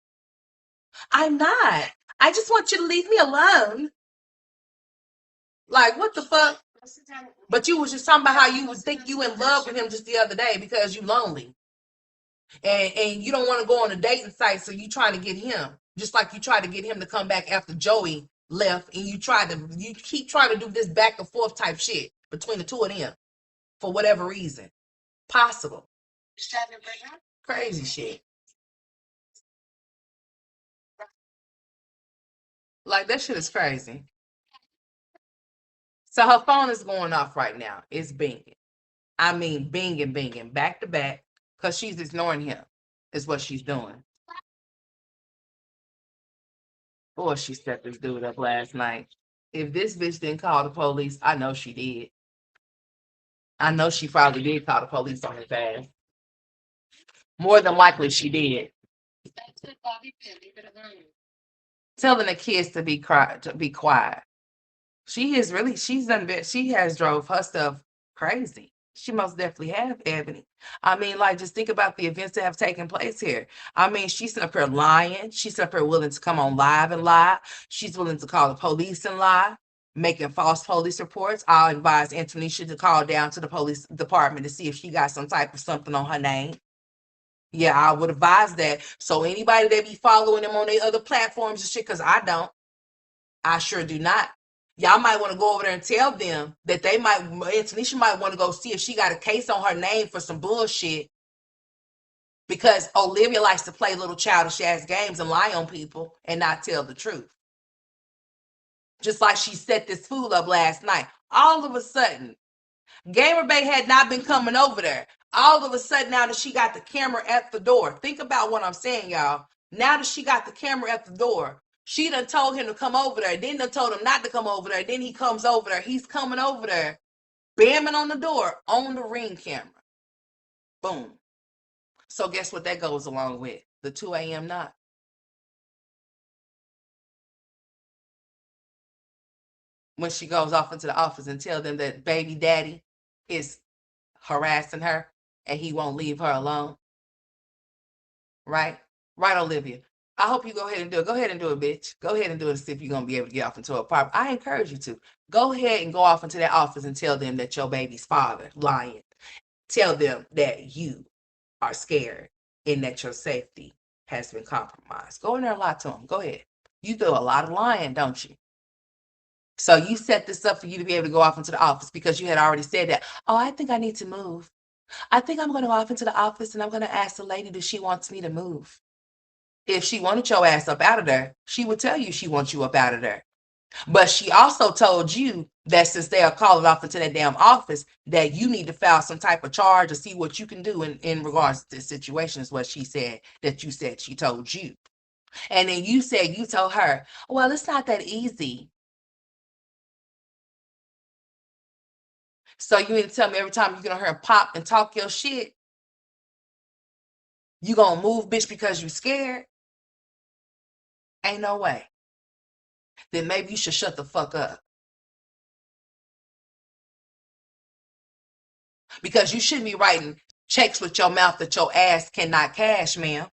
A: I'm not. I just want you to leave me alone. Like, what the fuck? But you was just talking about how you would think you in love with him just the other day because you lonely. And you don't want to go on a dating site, so you trying to get him. Just like you tried to get him to come back after Joey left, and you keep trying to do this back and forth type shit. between the two of them for whatever reason. Possible. Crazy shit. Like that shit is crazy. So her phone is going off right now. It's binging. I mean, binging, binging, back to back, because she's ignoring him, is what she's doing. Boy, she set this dude up last night. If this bitch didn't call the police, I know she did. I know she probably did call the police on his ass. More than likely, she did. Telling the kids to be quiet. She is really, she has drove her stuff crazy. She most definitely have, Ebony. I mean, like, just think about the events that have taken place here. I mean, she's up here lying. She's up here willing to come on live and lie. She's willing to call the police and lie, making false police reports. I'll advise Antonisha to call down to the police department to see if she got some type of something on her name. Yeah, I would advise that. So anybody that be following them on their other platforms and shit, because I don't. I sure do not. Y'all might want to go over there and tell them that Tanisha might want to go see if she got a case on her name for some bullshit. Because Olivia likes to play little childish ass games and lie on people and not tell the truth. Just like she set this fool up last night. All of a sudden, Gamer Bay had not been coming over there. All of a sudden, now that she got the camera at the door, think about what I'm saying, y'all. Now that she got the camera at the door, she done told him to come over there. Then done told him not to come over there. Then he comes over there. He's coming over there, bamming on the door on the Ring camera. Boom. So guess what that goes along with? The 2 a.m. knock. When she goes off into the office and tell them that baby daddy is harassing her and he won't leave her alone. Right? Right, Olivia. I hope you go ahead and do it. Go ahead and do it, bitch. Go ahead and do it and see if you're going to be able to get off into a apartment. I encourage you to. Go ahead and go off into that office and tell them that your baby's father lying. Tell them that you are scared and that your safety has been compromised. Go in there and lie to them. Go ahead. You do a lot of lying, don't you? So you set this up for you to be able to go off into the office because you had already said that. Oh, I think I need to move. I think I'm going to go off into the office and I'm going to ask the lady if she wants me to move. If she wanted your ass up out of there, she would tell you she wants you up out of there. But she also told you that since they are calling off into that damn office, that you need to file some type of charge or see what you can do in regards to this situation, is what she said that you said she told you. And then you said you told her, well, it's not that easy. So you mean to tell me every time you get on her and pop and talk your shit, you gonna move, bitch, because you scared? Ain't no way. Then maybe you should shut the fuck up. Because you shouldn't be writing checks with your mouth that your ass cannot cash, ma'am.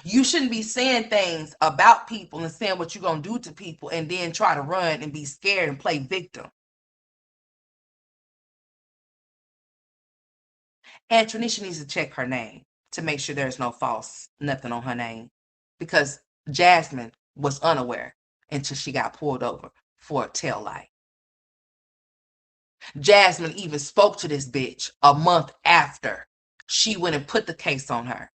A: You shouldn't be saying things about people and saying what you're going to do to people and then try to run and be scared and play victim. And Tanisha needs to check her name to make sure there's no false nothing on her name, because Jasmine was unaware until she got pulled over for a tail light. Jasmine even spoke to this bitch a month after she went and put the case on her.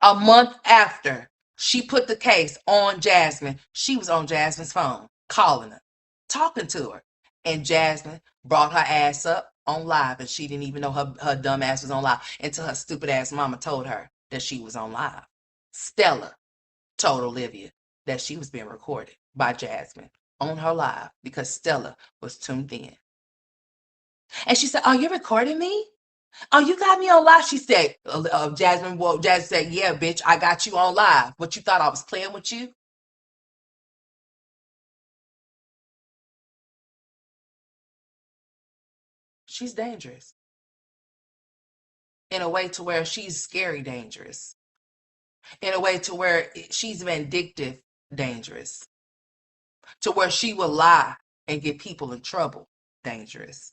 A: A month after she put the case on Jasmine, she was on Jasmine's phone, calling her, talking to her. And Jasmine brought her ass up on live, and she didn't even know her dumb ass was on live until her stupid ass mama told her that she was on live. Stella told Olivia that she was being recorded by Jasmine on her live because Stella was tuned in. And she said, "Oh, you're recording me? Oh, you got me on live?" She said, Jasmine, well, Jasmine said, "Yeah, bitch, I got you on live. What, you thought I was playing with you?" She's dangerous. In a way to where she's scary dangerous. In a way to where she's vindictive dangerous. To where she will lie and get people in trouble dangerous.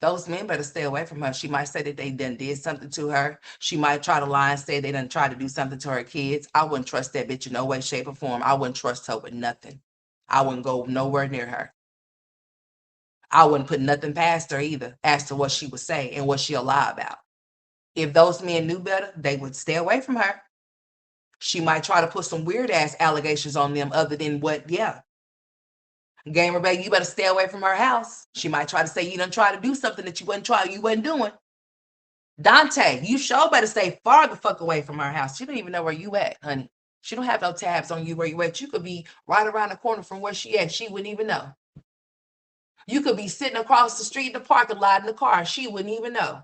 A: Those men better stay away from her. She might say that they done did something to her. She might try to lie and say they done tried to do something to her kids. I wouldn't trust that bitch in no way, shape, or form. I wouldn't trust her with nothing. I wouldn't go nowhere near her. I wouldn't put nothing past her either as to what she would say and what she'll lie about. If those men knew better, they would stay away from her. She might try to put some weird ass allegations on them other than what, yeah. Gamer baby, you better stay away from her house. She might try to say you done try to do something that you wasn't doing. Dante, you sure better stay far the fuck away from her house. She don't even know where you at, honey. She don't have no tabs on you where you at. You could be right around the corner from where she at. She wouldn't even know. You could be sitting across the street in the parking lot in the car. She wouldn't even know.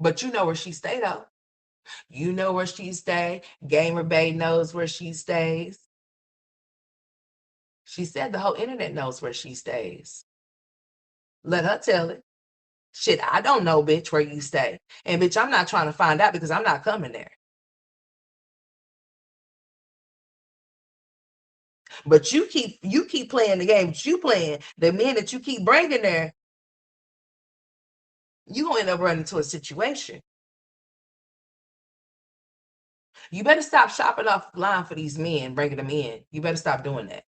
A: But you know where she stay though. You know where she stay. Gamer Bay knows where she stays. She said the whole internet knows where she stays. Let her tell it. Shit, I don't know, bitch, where you stay. And bitch, I'm not trying to find out because I'm not coming there. But you keep playing the game that you playing. The men that you keep bringing there, you gonna end up running into a situation. You better stop shopping off line for these men, bringing them in. You better stop doing that.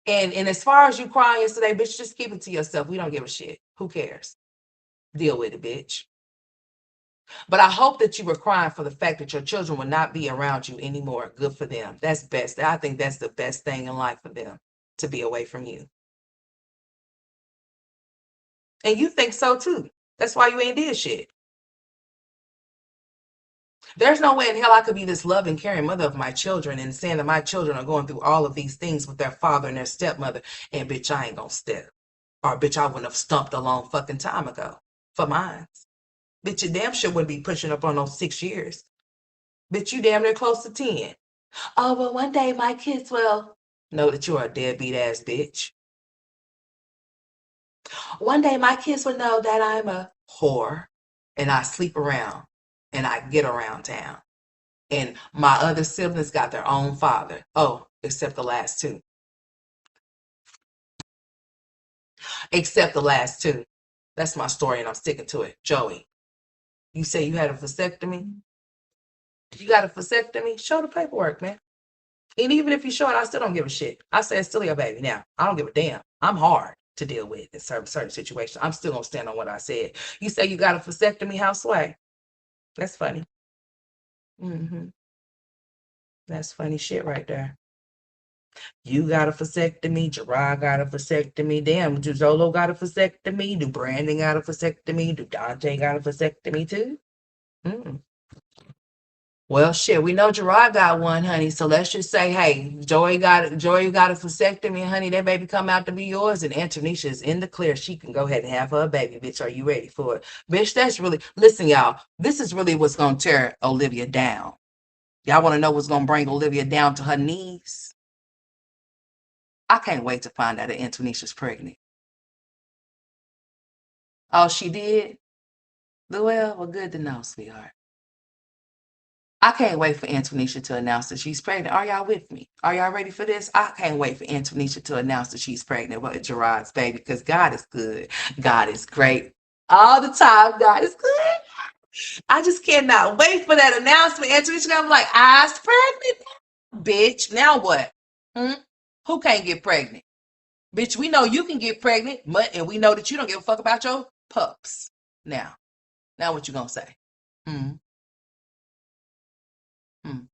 A: And as far as you crying yesterday, bitch, just keep it to yourself. We don't give a shit. Who cares? Deal with it, bitch. But I hope that you were crying for the fact that your children will not be around you anymore. Good for them. That's best. I think that's the best thing in life for them, to be away from you. And you think so too. That's why you ain't did shit. There's no way in hell I could be this loving, caring mother of my children and saying that my children are going through all of these things with their father and their stepmother, and bitch, I ain't gonna step. Or bitch, I wouldn't have stumped a long fucking time ago for mine. Bitch, you damn sure wouldn't be pushing up on those 6 years. Bitch, you damn near close to 10. Oh, but one day my kids will know that you're a deadbeat ass bitch. One day my kids will know that I'm a whore and I sleep around and I get around town. And my other siblings got their own father. Oh, except the last two. Except the last two. That's my story and I'm sticking to it. Joey, you say you had a vasectomy? You got a vasectomy? Show the paperwork, man. And even if you show it, I still don't give a shit. I say it's still your baby. Now, I don't give a damn. I'm hard to deal with in certain situations. I'm still gonna stand on what I said. You say you got a vasectomy, how sway? That's funny. Mm-hmm. That's funny shit right there. You got a vasectomy, Gerard got a vasectomy, damn, do Zolo got a vasectomy, do Brandon got a vasectomy, do Dante got a vasectomy too? Mm. Well, shit, we know Gerard got one, honey. So let's just say, hey, Joey got a vasectomy, honey. That baby come out to be yours, and Antonisha is in the clear. She can go ahead and have her baby, bitch. Are you ready for it, bitch? That's really listen, y'all. This is really what's gonna tear Olivia down. Y'all want to know what's gonna bring Olivia down to her knees? I can't wait to find out that Antonisha's pregnant. Oh, she did? Well, good to know, sweetheart. I can't wait for Antonisha to announce that she's pregnant. Are y'all with me? Are y'all ready for this? I can't wait for Antonisha to announce that she's pregnant with Gerard's baby because God is good. God is great. All the time, God is good. I just cannot wait for that announcement. Antonisha gonna be like, I's pregnant. Bitch, now what? Who can't get pregnant? Bitch, we know you can get pregnant, and we know that you don't give a fuck about your pups. Now what you gonna say? Mm. Mm.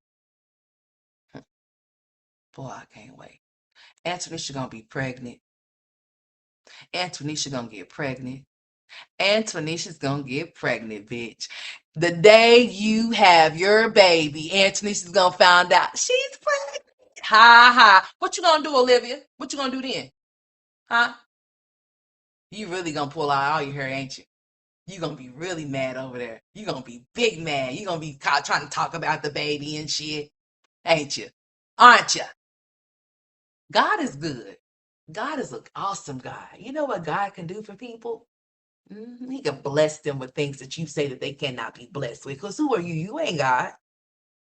A: Boy, I can't wait. Antonisha gonna be pregnant. Antonisha gonna get pregnant. Antonisha's gonna get pregnant, bitch. The day you have your baby, Antonisha's gonna find out she's pregnant. Ha ha. What you gonna do, Olivia? What you gonna do then? Huh? You really gonna pull out all your hair, ain't you? You gonna be really mad over there. You gonna be big mad. You gonna be trying to talk about the baby and shit, ain't you? Aren't you? God is good. God is an awesome God. You know what God can do for people? He can bless them with things that you say that they cannot be blessed with. Because who are you? You ain't God.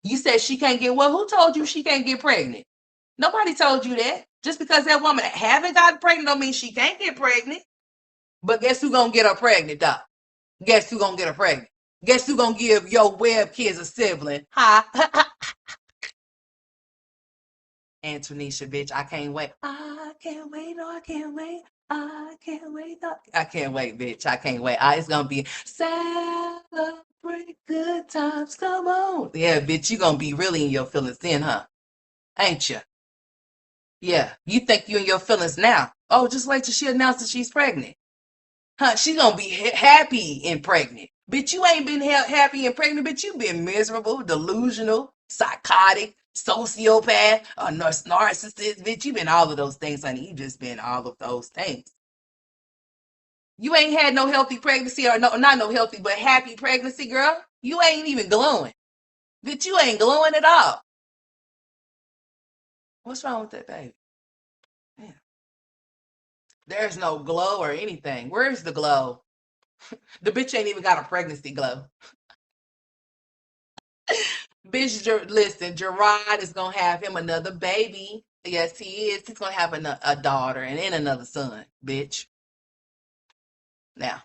A: You said she can't get well. Who told you she can't get pregnant? Nobody told you that. Just because that woman haven't gotten pregnant don't mean she can't get pregnant. But guess who gonna get her pregnant, though? Guess who gonna get her pregnant? Guess who gonna give your Webb kids a sibling? Huh? Antonisha, bitch, I can't wait. I can't wait. No, I can't wait. I can't wait. No, I can't wait, bitch. I can't wait. It's gonna be celebrate good times. Come on. Yeah, bitch, you gonna be really in your feelings then, huh? Ain't you? Yeah. You think you in your feelings now. Oh, just wait till she announces she's pregnant. Huh? She gonna be happy and pregnant. Bitch, you ain't been happy and pregnant, bitch. You been miserable, delusional, psychotic, sociopath, a narcissist, bitch. You been all of those things, honey. You just been all of those things. You ain't had no healthy pregnancy, or no, not no healthy, but happy pregnancy, girl. You ain't even glowing. Bitch, you ain't glowing at all. What's wrong with that, baby? Yeah. There's no glow or anything. Where's the glow? The bitch ain't even got a pregnancy glow. Bitch, listen, Gerard is gonna have him another baby. Yes, he is. He's gonna have a daughter and then another son, bitch. Now,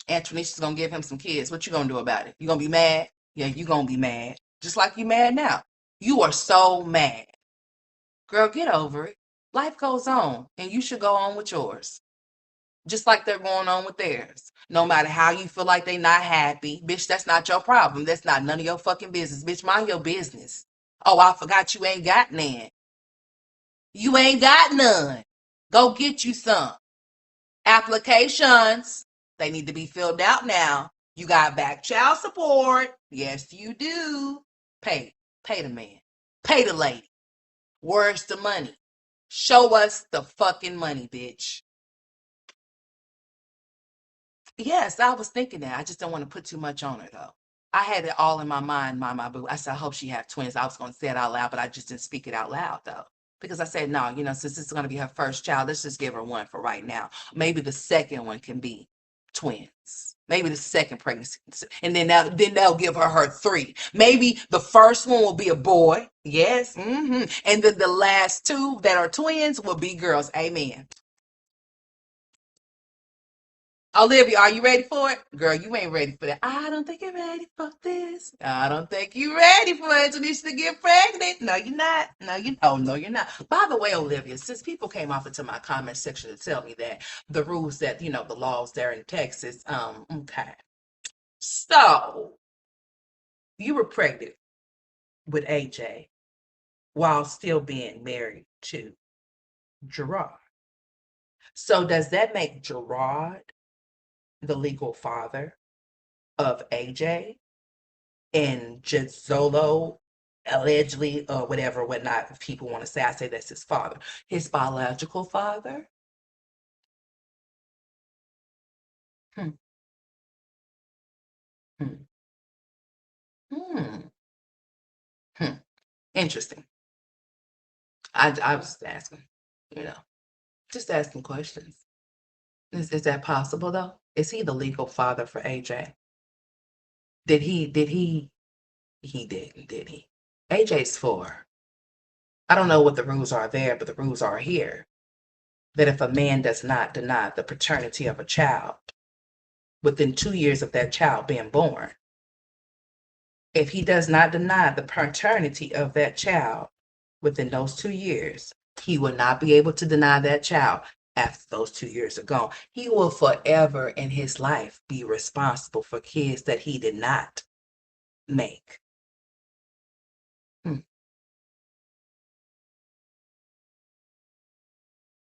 A: Antonisha's gonna give him some kids. What you gonna do about it? You gonna be mad? Yeah, you gonna be mad. Just like you mad now. You are so mad. Girl, get over it. Life goes on, and you should go on with yours. Just like they're going on with theirs. No matter how you feel like they not happy, bitch, that's not your problem. That's not none of your fucking business. Bitch, mind your business. Oh, I forgot you ain't got none. You ain't got none. Go get you some. Applications. They need to be filled out now. You got back child support. Yes, you do. Pay. Pay the man. Pay the lady. Where's the money? Show us the fucking money, bitch. Yes, I was thinking that. I just don't want to put too much on her though. I had it all in my mind, my boo. I said, I hope she have twins. I was going to say it out loud, but I just didn't speak it out loud though. Because I said, no, since this is going to be her first child, let's just give her one for right now. Maybe the second one can be twins. Maybe the second pregnancy. And then they'll give her three. Maybe the first one will be a boy. Yes. And then the last two that are twins will be girls. Amen. Olivia, are you ready for it? Girl, you ain't ready for that. I don't think you're ready for this. I don't think you're ready for Antonisha to get pregnant. No, you're not. No, you're not. By the way, Olivia, since people came off into my comment section to tell me that the rules that, the laws there in Texas, okay. So, you were pregnant with AJ while still being married to Gerard. So, does that make Gerard the legal father of AJ and Jenzolo, allegedly, or whatever, whatnot, if people want to say, I say that's his father, his biological father? Hmm. Hmm. Hmm. Hmm. Interesting. I was asking, you know, just asking questions. Is that possible though? Is he the legal father for AJ? He didn't, did he? AJ's 4. I don't know what the rules are there, but the rules are here. That if a man does not deny the paternity of a child within 2 years of that child being born, if he does not deny the paternity of that child within those 2 years, he will not be able to deny that child after those 2 years are gone. He will forever in his life be responsible for kids that he did not make. Hmm.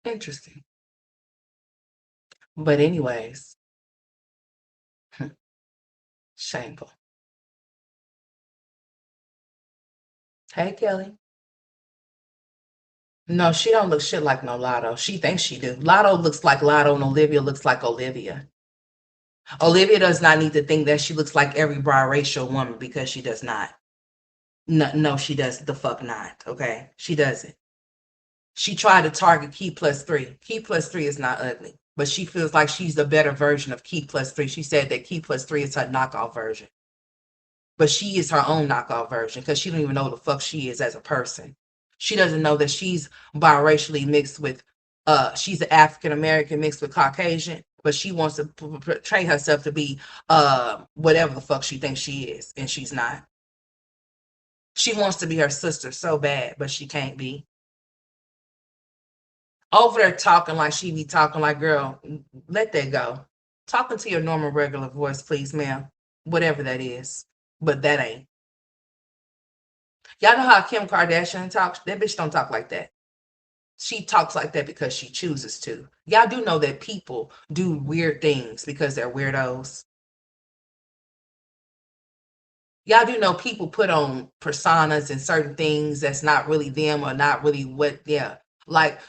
A: Interesting. But anyways, shameful. Hey, Kelly. No, she don't look shit like no Lotto. She thinks she do. Lotto looks like Lotto and Olivia looks like Olivia. Olivia does not need to think that she looks like every biracial woman because she does not. No, she does the fuck not. Okay, she doesn't. She tried to target Key Plus 3. Key Plus 3 is not ugly, but she feels like she's a better version of Key Plus 3. She said that Key Plus 3 is her knockoff version, but she is her own knockoff version because she don't even know who the fuck she is as a person. She doesn't know that she's biracially mixed with, she's an African American mixed with Caucasian, but she wants to portray herself to be whatever the fuck she thinks she is, and she's not. She wants to be her sister so bad, but she can't be. Over there talking like she be talking like, girl, let that go. Talking to your normal, regular voice, please, ma'am. Whatever that is. But that ain't. Y'all know how Kim Kardashian talks? That bitch don't talk like that. She talks like that because she chooses to. Y'all do know that people do weird things because they're weirdos. Y'all do know people put on personas and certain things that's not really them or not really what, yeah. Like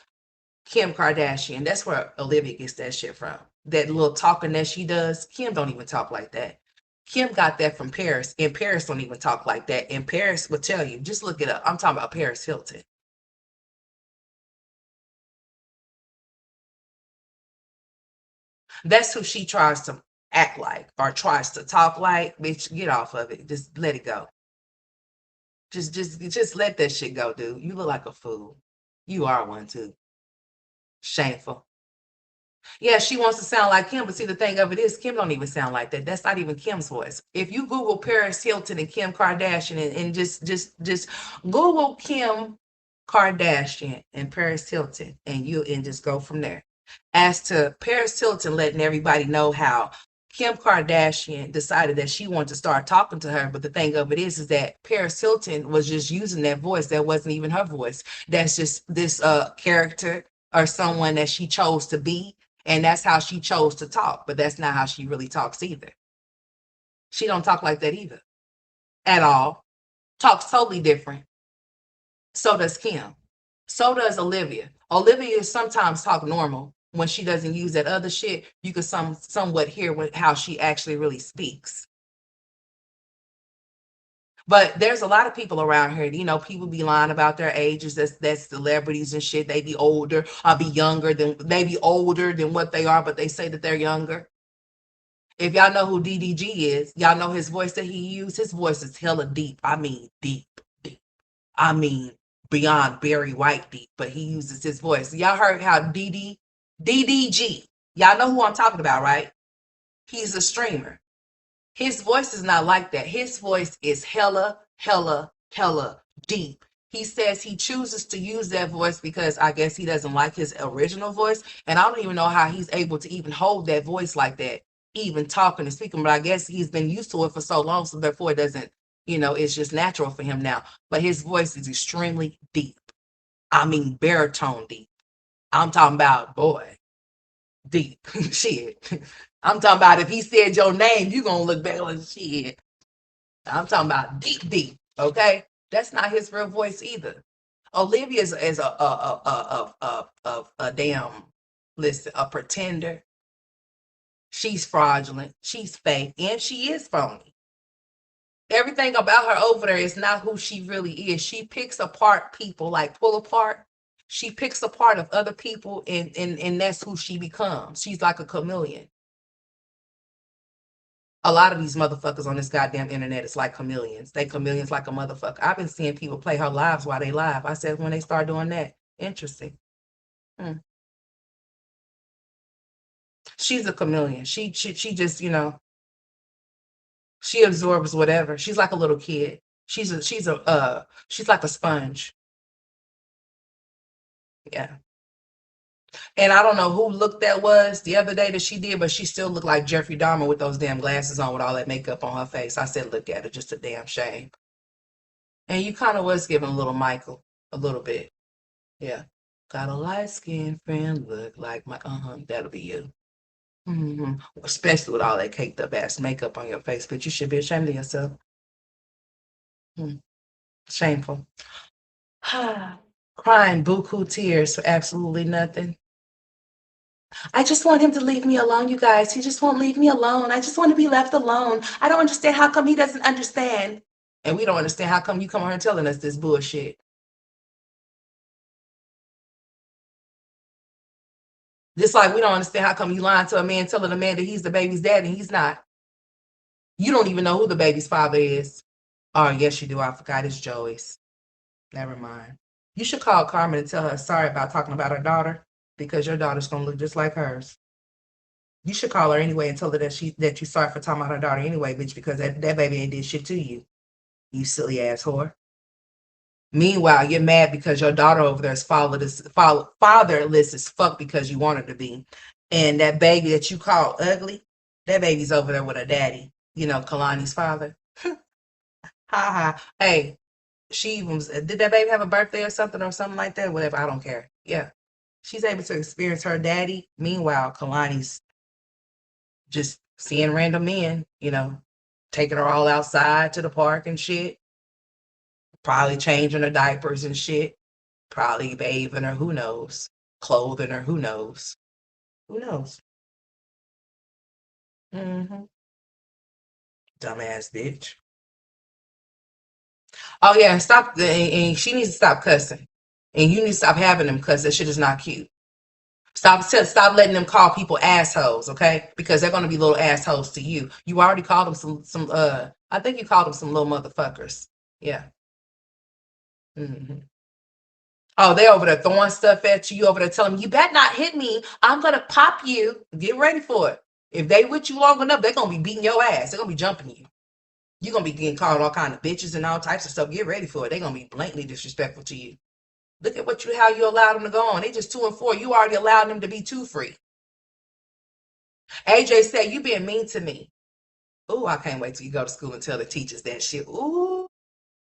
A: Kim Kardashian, that's where Olivia gets that shit from. That little talking that she does, Kim don't even talk like that. Kim got that from Paris, and Paris don't even talk like that. And Paris will tell you, just look it up. I'm talking about Paris Hilton. That's who she tries to act like or tries to talk like. Bitch, get off of it. Just let it go. Just let that shit go, dude. You look like a fool. You are one too. Shameful. Yeah, she wants to sound like Kim, but see, the thing of it is, Kim don't even sound like that. That's not even Kim's voice. If you Google Paris Hilton and Kim Kardashian and just Google Kim Kardashian and Paris Hilton and just go from there. As to Paris Hilton letting everybody know how Kim Kardashian decided that she wanted to start talking to her, but the thing of it is that Paris Hilton was just using that voice that wasn't even her voice. That's just this character or someone that she chose to be, and that's how she chose to talk, but that's not how she really talks either. She don't talk like that either at all. Talks totally different. So does Kim. So does Olivia. Olivia sometimes talk normal when she doesn't use that other shit. You can somewhat hear how she actually really speaks. But there's a lot of people around here, people be lying about their ages. That's celebrities and shit. They be older, they be older than what they are, but they say that they're younger. If y'all know who DDG is, y'all know his voice that he used. His voice is hella deep. I mean, deep, deep. I mean, beyond Barry White deep, but he uses his voice. Y'all heard how DDG, y'all know who I'm talking about, right? He's a streamer. His voice is not like that. His voice is hella, hella, hella deep. He says he chooses to use that voice because I guess he doesn't like his original voice. And I don't even know how he's able to even hold that voice like that, even talking and speaking. But I guess he's been used to it for so long, so therefore it doesn't, it's just natural for him now. But his voice is extremely deep. I mean, baritone deep. I'm talking about, boy, deep. Shit. I'm talking about if he said your name, you gonna look back like shit. I'm talking about deep, deep. Okay, that's not his real voice either. Olivia is a damn, listen, a pretender. She's fraudulent. She's fake, and she is phony. Everything about her over there is not who she really is. She picks apart people, like pull apart. She picks apart of other people, and that's who she becomes. She's like a chameleon. A lot of these motherfuckers on this goddamn internet is like chameleons. They chameleons like a motherfucker. I've been seeing people play her lives while they live. I said when they start doing that, interesting. Hmm. She's a chameleon. She just she absorbs whatever. She's like a little kid. She's like a sponge. Yeah. And I don't know who look that was the other day that she did, but she still looked like Jeffrey Dahmer with those damn glasses on with all that makeup on her face. I said, look at her, just a damn shame. And you kind of was giving a little Michael, a little bit. Yeah. Got a light skinned friend, look like my, that'll be you. Especially with all that caked up ass makeup on your face, but you should be ashamed of yourself. Shameful. Crying buku tears for absolutely nothing. I just want him to leave me alone, you guys. He just won't leave me alone. I just want to be left alone. I don't understand how come he doesn't understand. And we don't understand how come you come here telling us this bullshit. Just like we don't understand how come you lying to a man telling a man that he's the baby's dad and he's not. You don't even know who the baby's father is. Oh, yes, you do. I forgot it's Joey's. Never mind. You should call Carmen and tell her sorry about talking about her daughter because your daughter's gonna look just like hers. You should call her anyway and tell her that you sorry for talking about her daughter anyway, bitch, because that baby ain't did shit to you. You silly ass whore. Meanwhile, you're mad because your daughter over there is fatherless as fuck because you want her to be. And that baby that you call ugly, that baby's over there with her daddy. You know, Kalani's father. Ha ha. Hey, she even did that baby have a birthday or something like that? Whatever, I don't care. Yeah. She's able to experience her daddy. Meanwhile, Kalani's just seeing random men, you know, taking her all outside to the park and shit. Probably changing her diapers and shit. Probably bathing her, who knows? Clothing her, who knows? Who knows? Mm-hmm. Dumbass bitch. Oh yeah, stop. And she needs to stop cussing. And you need to stop having them cuss. That shit is not cute. Stop letting them call people assholes, okay? Because they're gonna be little assholes to you. You already called them some I think you called them some little motherfuckers. Yeah. Hmm. Oh, they over there throwing stuff at you. You over there telling them, you better not hit me. I'm gonna pop you. Get ready for it. If they with you long enough, they're gonna be beating your ass. They're gonna be jumping you. You're gonna be getting called all kind of bitches and all types of stuff. Get ready for it. They're gonna be blatantly disrespectful to you. Look at how you allowed them to go on. They just 2 and 4. You already allowed them to be 2 free. AJ said, you being mean to me. Ooh, I can't wait till you go to school and tell the teachers that shit. Ooh,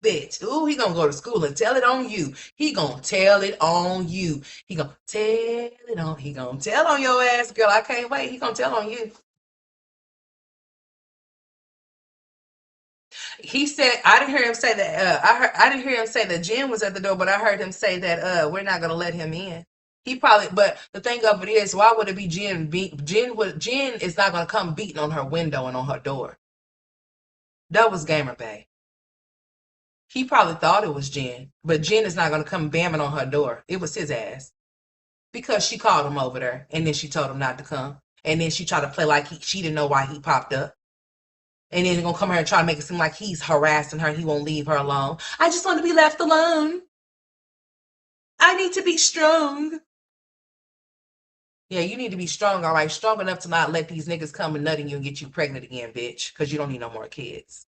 A: bitch. Ooh, he gonna go to school and tell it on you. He gonna tell it on you. He gonna tell it on. He gonna tell on your ass, girl. I can't wait. He gonna tell on you. He said, I didn't hear him say that. I didn't hear him say that Jen was at the door, but I heard him say that we're not gonna let him in. He probably, but the thing of it is, why would it be Jen? Jen is not gonna come beating on her window and on her door. That was Gamer Bay. He probably thought it was Jen, but Jen is not gonna come bamming on her door. It was his ass because she called him over there, and then she told him not to come, and then she tried to play like she didn't know why he popped up. And then he's gonna come here and try to make it seem like he's harassing her. He won't leave her alone. I just want to be left alone. I need to be strong. Yeah, you need to be strong, all right? Strong enough to not let these niggas come and nutting you and get you pregnant again, bitch. Because you don't need no more kids.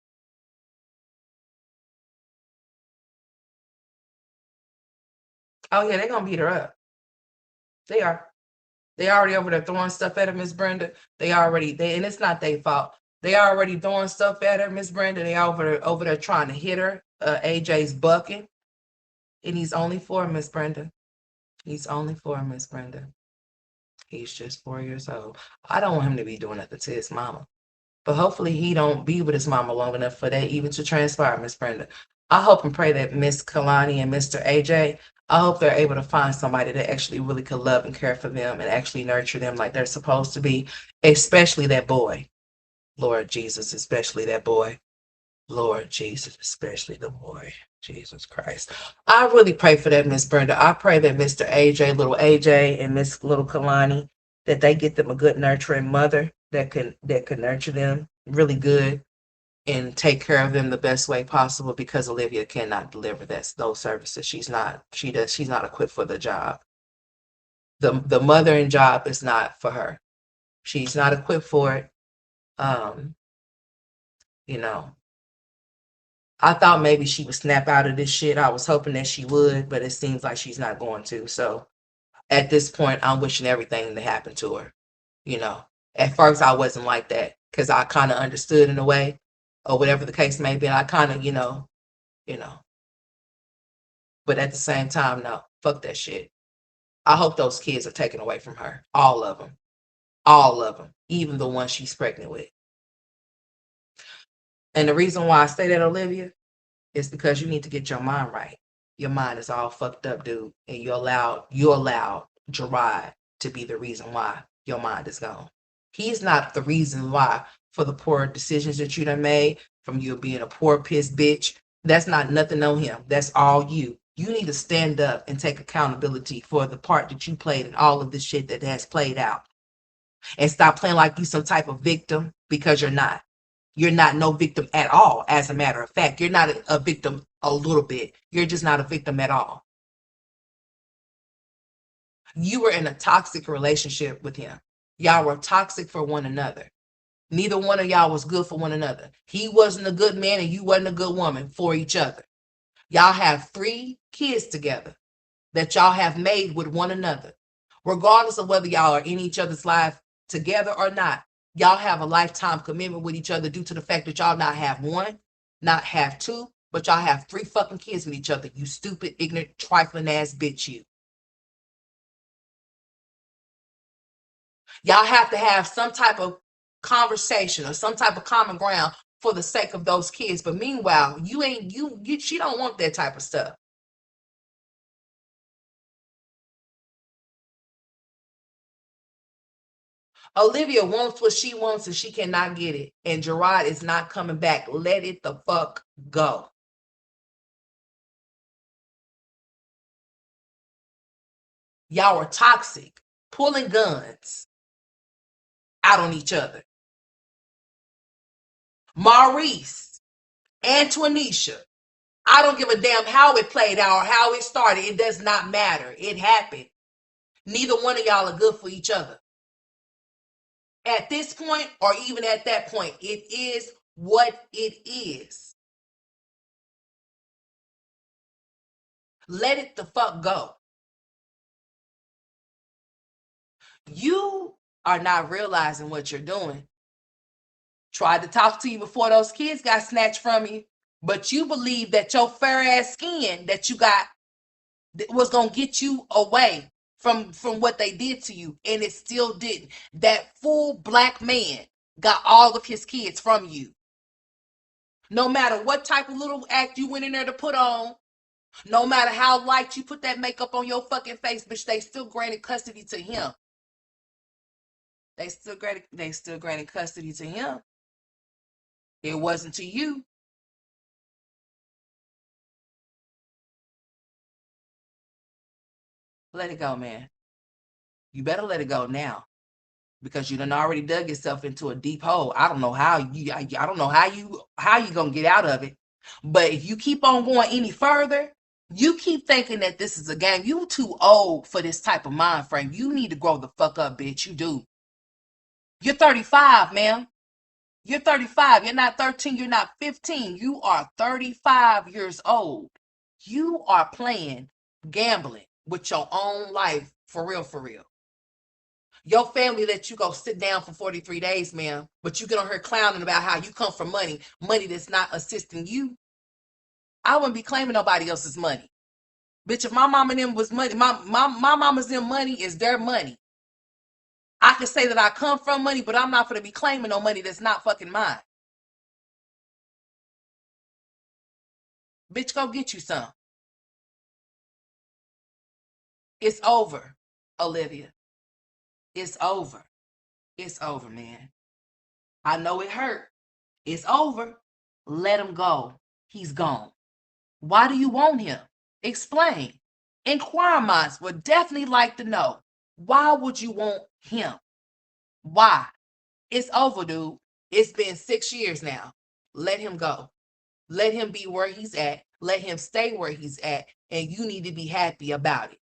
A: Oh yeah, they're gonna beat her up. They are. They already over there throwing stuff at her, Miss Brenda. And it's not their fault. They already throwing stuff at her, Miss Brenda. They over there trying to hit her. AJ's bucking. And he's only 4, Miss Brenda. He's only 4, Miss Brenda. He's just 4 years old. I don't want him to be doing that to his mama. But hopefully he don't be with his mama long enough for that even to transpire, Miss Brenda. I hope and pray that Miss Kalani and Mr. AJ, I hope they're able to find somebody that actually really could love and care for them and actually nurture them like they're supposed to be, especially that boy. Lord Jesus, especially that boy. Lord Jesus, especially the boy. Jesus Christ. I really pray for that, Miss Brenda. I pray that Mr. AJ, little AJ, and Miss little Kalani, that they get them a good nurturing mother that can nurture them really good and take care of them the best way possible because Olivia cannot deliver those services. She's not equipped for the job. The mothering job is not for her. She's not equipped for it. Um, you know, I thought maybe she would snap out of this shit. I was hoping that she would, but it seems like she's not going to. So at this point, I'm wishing everything to happen to her. You know, at first I wasn't like that because I kind of understood in a way, or whatever the case may be. I kind of, you know. But at the same time, no, fuck that shit. I hope those kids are taken away from her, all of them, even the one she's pregnant with. And the reason why I say that, Olivia, is because you need to get your mind right. Your mind is all fucked up, dude, and you allowed Gerard to be the reason why your mind is gone. He's not the reason why for the poor decisions that you done made, from you being a poor piss bitch. That's not nothing on him. That's all you. You need to stand up and take accountability for the part that you played in all of this shit that has played out. And stop playing like you some type of victim, because you're not. You're not no victim at all. As a matter of fact, you're not a victim a little bit. You're just not a victim at all. You were in a toxic relationship with him. Y'all were toxic for one another. Neither one of y'all was good for one another. He wasn't a good man and you wasn't a good woman for each other. Y'all have 3 kids together that y'all have made with one another. Regardless of whether y'all are in each other's life together or not, y'all have a lifetime commitment with each other due to the fact that y'all not have 1, not have 2, but y'all have 3 fucking kids with each other. You stupid, ignorant, trifling ass bitch, you. Y'all have to have some type of conversation or some type of common ground for the sake of those kids. But meanwhile, she don't want that type of stuff. Olivia wants what she wants and she cannot get it. And Gerard is not coming back. Let it the fuck go. Y'all are toxic, pulling guns out on each other. Maurice, Antoinisha, I don't give a damn how it played out or how it started. It does not matter. It happened. Neither one of y'all are good for each other. At this point, or even at that point, it is what it is. Let it the fuck go. You are not realizing what you're doing. Tried to talk to you before those kids got snatched from you, but you believe that your fair ass skin that you got was gonna get you away from what they did to you, and it still didn't. That full black man got all of his kids from you. No matter what type of little act you went in there to put on, no matter how light you put that makeup on your fucking face, bitch, they still granted custody to him. They still granted custody to him. It wasn't to you. Let it go, man. You better let it go now, because you done already dug yourself into a deep hole. I don't know how you gonna get out of it. But if you keep on going any further, you keep thinking that this is a game. You too old for this type of mind frame. You need to grow the fuck up, bitch. You do. You're 35, ma'am. You're 35. You're not 13. You're not 15. You are 35 years old. You are playing, gambling with your own life for real, for real. Your family let you go sit down for 43 days, ma'am, but you get on her clowning about how you come from money that's not assisting you. I wouldn't be claiming nobody else's money. Bitch, if my mama and them was money, my mama's them money is their money. I can say that I come from money, but I'm not going to be claiming no money that's not fucking mine. Bitch, go get you some. It's over, Olivia. It's over. It's over, man. I know it hurt. It's over. Let him go. He's gone. Why do you want him? Explain. Inquiring minds would definitely like to know. Why would you want him? Why? It's over, dude. It's been 6 years now. Let him go. Let him be where he's at. Let him stay where he's at. And you need to be happy about it.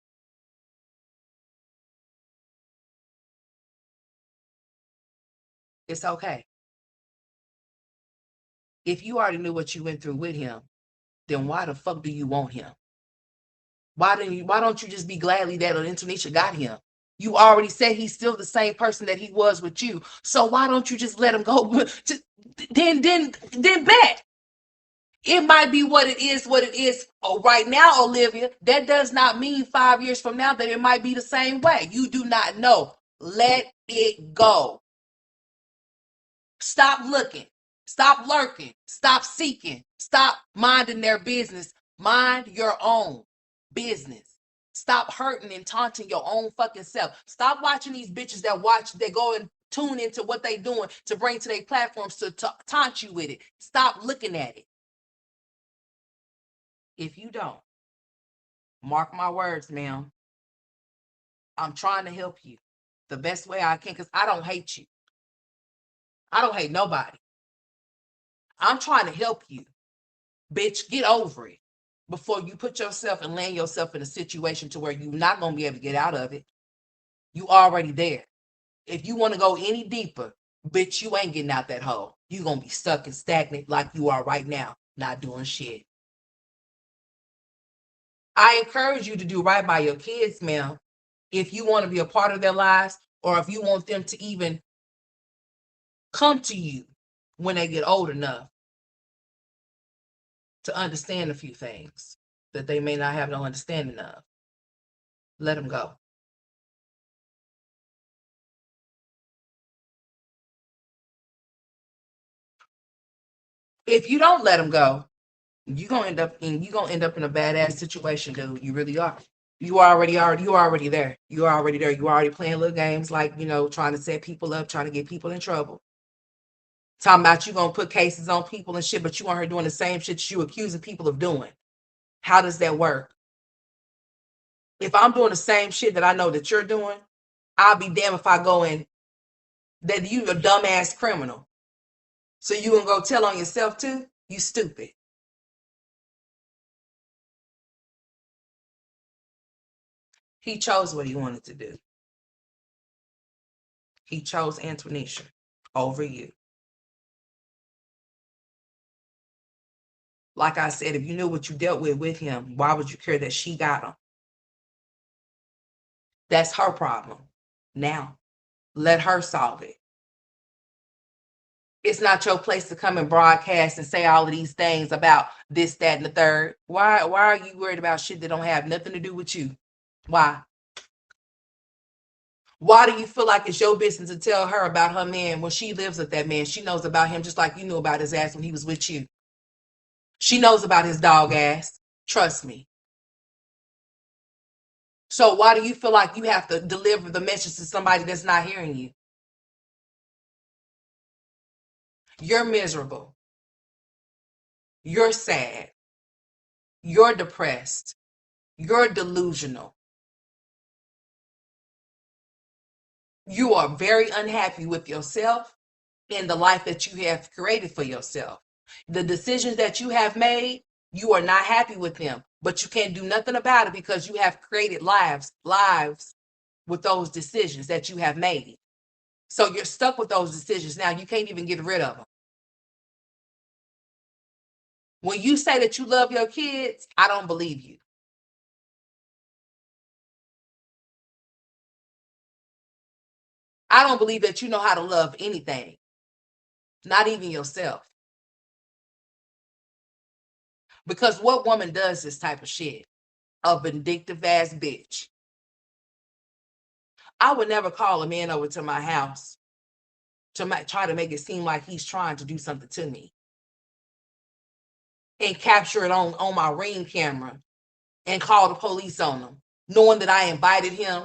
A: It's okay. If you already knew what you went through with him, then why the fuck do you want him? Why don't you just be gladly that Antoinisha got him? You already said he's still the same person that he was with you. So why don't you just let him go? Then bet. It might be what it is right now, Olivia. That does not mean 5 years from now that it might be the same way. You do not know. Let it go. Stop looking. Stop lurking. Stop seeking. Stop minding their business. Mind your own business. Stop hurting and taunting your own fucking self. Stop watching these bitches that go and tune into what they doing to bring to their platforms to taunt you with it. Stop looking at it. If you don't, mark my words, ma'am, I'm trying to help you the best way I can, because I don't hate you. I don't hate nobody. I'm trying to help you. Bitch, get over it before you put yourself and land yourself in a situation to where you're not going to be able to get out of it. You already there. If you want to go any deeper, bitch, you ain't getting out that hole. You gonna be stuck and stagnant like you are right now, not doing shit. I encourage you to do right by your kids, ma'am. If you want to be a part of their lives, or if you want them to even come to you when they get old enough to understand a few things that they may not have no understanding of, let them go. If you don't let them go, you're gonna end up in a badass situation, dude. You really are. You're already there. You're already there. You're already playing little games like, trying to set people up, trying to get people in trouble. Talking about you gonna put cases on people and shit, but you want her doing the same shit you accusing people of doing. How does that work? If I'm doing the same shit that I know that you're doing, I'll be damned if I go in that you a dumbass criminal. So you gonna go tell on yourself too? You stupid. He chose what he wanted to do. He chose Antonisha over you. Like I said, if you knew what you dealt with him, why would you care that she got him? That's her problem. Now, let her solve it. It's not your place to come and broadcast and say all of these things about this, that, and the third. Why are you worried about shit that don't have nothing to do with you? Why? Why do you feel like it's your business to tell her about her man when she lives with that man? She knows about him just like you knew about his ass when he was with you. She knows about his dog ass. Trust me. So why do you feel like you have to deliver the message to somebody that's not hearing you? You're miserable. You're sad. You're depressed. You're delusional. You are very unhappy with yourself and the life that you have created for yourself. The decisions that you have made, you are not happy with them, but you can't do nothing about it because you have created lives with those decisions that you have made. So you're stuck with those decisions now. You can't even get rid of them. When you say that you love your kids, I don't believe you. I don't believe that you know how to love anything, not even yourself. Because what woman does this type of shit? A vindictive ass bitch. I would never call a man over to my house to try to make it seem like he's trying to do something to me and capture it on my Ring camera and call the police on him, knowing that I invited him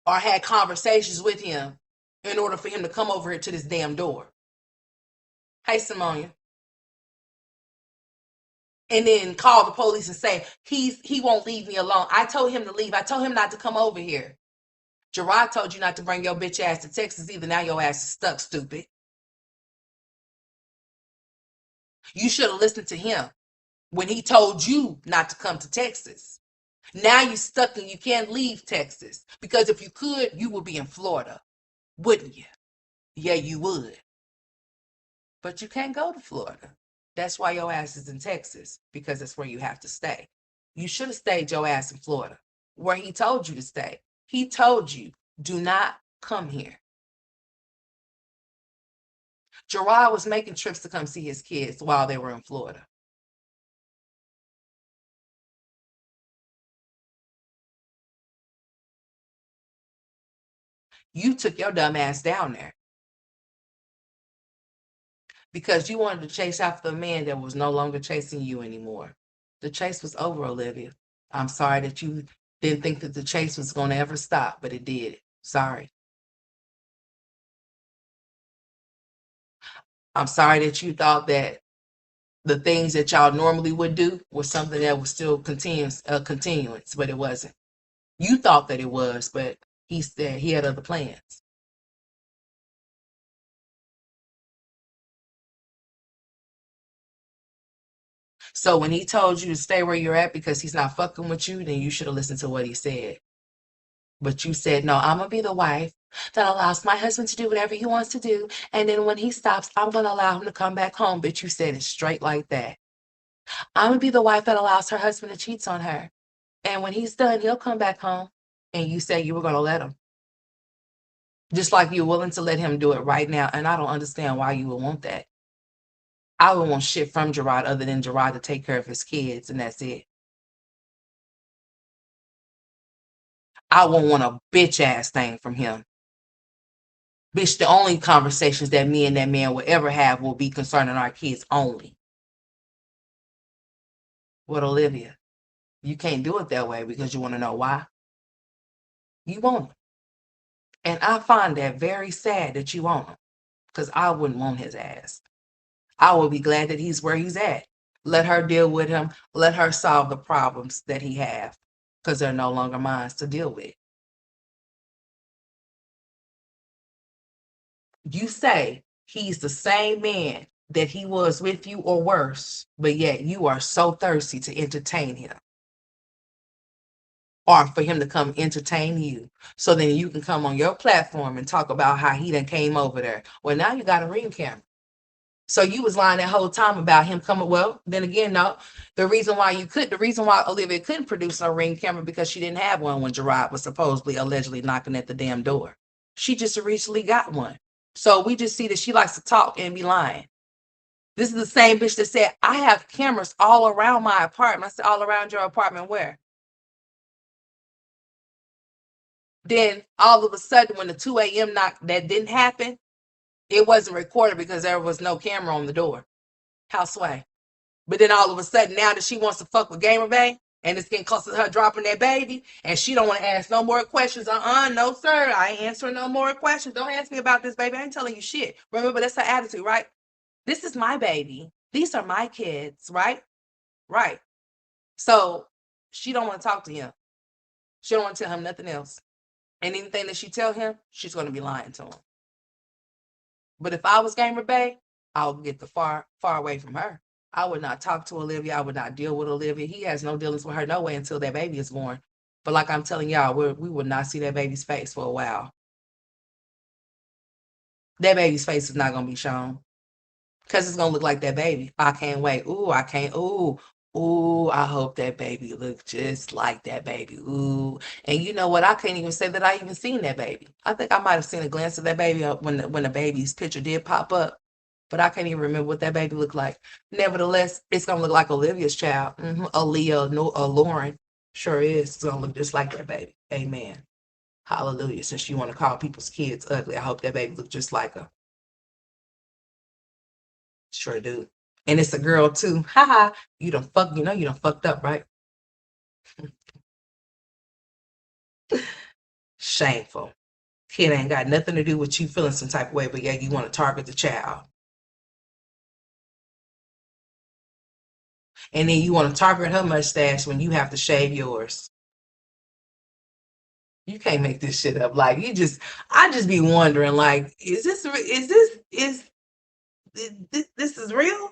A: or had conversations with him in order for him to come over here to this damn door. Hey, Simonia. And then call the police and say he won't leave me alone. I told him to leave. I told him not to come over here. Gerard told you not to bring your bitch ass to Texas either. Now your ass is stuck, stupid. You should have listened to him when he told you not to come to Texas. Now you're stuck and you can't leave Texas because if you could, you would be in Florida, wouldn't you? Yeah, you would. But you can't go to Florida. That's why your ass is in Texas, because that's where you have to stay. You should have stayed your ass in Florida, where he told you to stay. He told you, do not come here. Gerard was making trips to come see his kids while they were in Florida. You took your dumb ass down there because you wanted to chase after a man that was no longer chasing you anymore. The chase was over, Olivia. I'm sorry that you didn't think that the chase was going to ever stop, but it did. Sorry. I'm sorry that you thought that the things that y'all normally would do was something that was still continuance, but it wasn't. You thought that it was, but he said he had other plans. So when he told you to stay where you're at because he's not fucking with you, then you should have listened to what he said. But you said, no, I'm going to be the wife that allows my husband to do whatever he wants to do. And then when he stops, I'm going to allow him to come back home. Bitch, you said it straight like that. I'm going to be the wife that allows her husband to cheat on her. And when he's done, he'll come back home. And you said you were going to let him. Just like you're willing to let him do it right now. And I don't understand why you would want that. I would want shit from Gerard other than Gerard to take care of his kids, and that's it. I won't want a bitch ass thing from him. Bitch, the only conversations that me and that man will ever have will be concerning our kids only. What, Olivia? You can't do it that way because you want to know why? You want him. And I find that very sad that you want him, because I wouldn't want his ass. I will be glad that he's where he's at. Let her deal with him. Let her solve the problems that he have, because they're no longer mine to deal with. You say he's the same man that he was with you or worse, but yet you are so thirsty to entertain him or for him to come entertain you. So then you can come on your platform and talk about how he done came over there. Well, now you got a ring camera. So you was lying that whole time about him coming. Well, then again, no. The reason why Olivia couldn't produce a ring camera because she didn't have one when Gerard was supposedly allegedly knocking at the damn door. She just recently got one. So we just see that she likes to talk and be lying. This is the same bitch that said, I have cameras all around my apartment. I said, all around your apartment where? Then all of a sudden, when the 2 a.m. knock that didn't happen, it wasn't recorded because there was no camera on the door. How sway? But then all of a sudden, now that she wants to fuck with Gamer Bay, and it's getting close to her dropping that baby, and she don't want to ask no more questions. No, sir. I ain't answering no more questions. Don't ask me about this, baby. I ain't telling you shit. Remember, that's her attitude, right? This is my baby. These are my kids, right? Right. So she don't want to talk to him. She don't want to tell him nothing else. And anything that she tell him, she's going to be lying to him. But if I was Gamer Bay, I would get the far away from her. I would not talk to Olivia. I would not deal with Olivia. He has no dealings with her no way until that baby is born. But like I'm telling y'all, we would not see that baby's face for a while. That baby's face is not going to be shown. Because it's going to look like that baby. I can't wait. Ooh, I can't. Ooh, I hope that baby look just like that baby. Ooh. And you know what? I can't even say that I even seen that baby. I think I might have seen a glance of that baby when the baby's picture did pop up. But I can't even remember what that baby looked like. Nevertheless, it's going to look like Olivia's child. Aaliyah, no, Lauren. Sure is. It's going to look just like that baby. Amen. Hallelujah. Since you want to call people's kids ugly, I hope that baby looks just like her. Sure do. And it's a girl too. Haha. You done fucked up, right? Shameful. Kid ain't got nothing to do with you feeling some type of way, but yeah, you want to target the child. And then you want to target her mustache when you have to shave yours. You can't make this shit up. Like I just be wondering, like, is this real?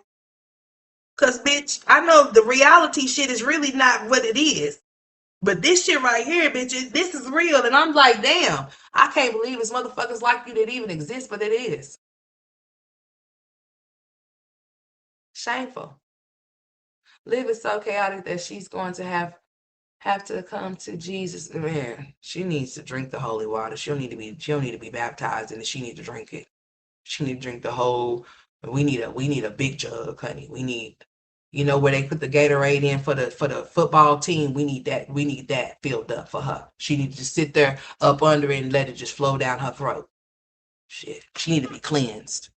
A: Cause bitch, I know the reality shit is really not what it is. But this shit right here, bitch, this is real. And I'm like, damn, I can't believe it's motherfuckers like you that even exist, but it is. Shameful. Liv is so chaotic that she's going to have to come to Jesus. Man, she needs to drink the holy water. She don't need to be baptized, and she need to drink it. She need to drink the whole. We need a big jug, honey. We need, where they put the Gatorade in for the football team. We need that filled up for her. She needs to sit there up under it and let it just flow down her throat. Shit, she need to be cleansed.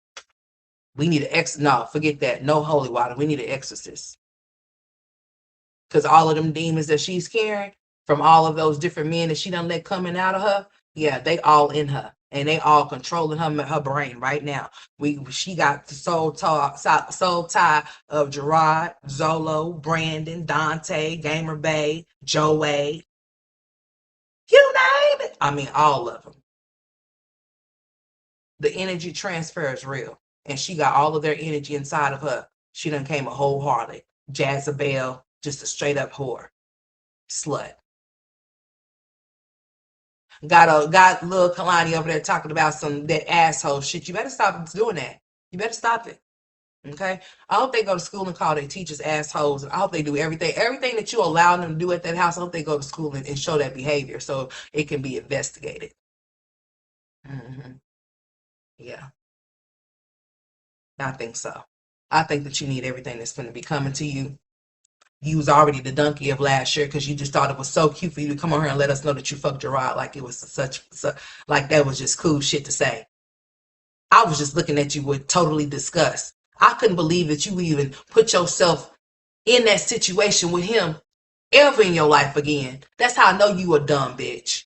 A: We need no, forget that. No holy water. We need an exorcist. Because all of them demons that she's carrying from all of those different men that she done let coming out of her, yeah, they all in her. And they all controlling her brain right now. She got the soul tie of Gerard, Zolo, Brandon, Dante, Gamer Bay, Joey. You name it. I mean, all of them. The energy transfer is real. And she got all of their energy inside of her. She done came a whole harlot. Jezebel, just a straight up whore. Slut. Got little Kalani over there talking about that asshole shit. You better stop doing that. You better stop it. Okay. I hope they go to school and call their teachers assholes. And I hope they do everything that you allow them to do at that house. I hope they go to school and show that behavior so it can be investigated. Yeah, I think so. I think that you need everything that's going to be coming to you. You was already the donkey of last year because you just thought it was so cute for you to come on here and let us know that you fucked your rod like it was like that was just cool shit to say. I was just looking at you with totally disgust. I couldn't believe that you even put yourself in that situation with him ever in your life again. That's how I know you a dumb bitch.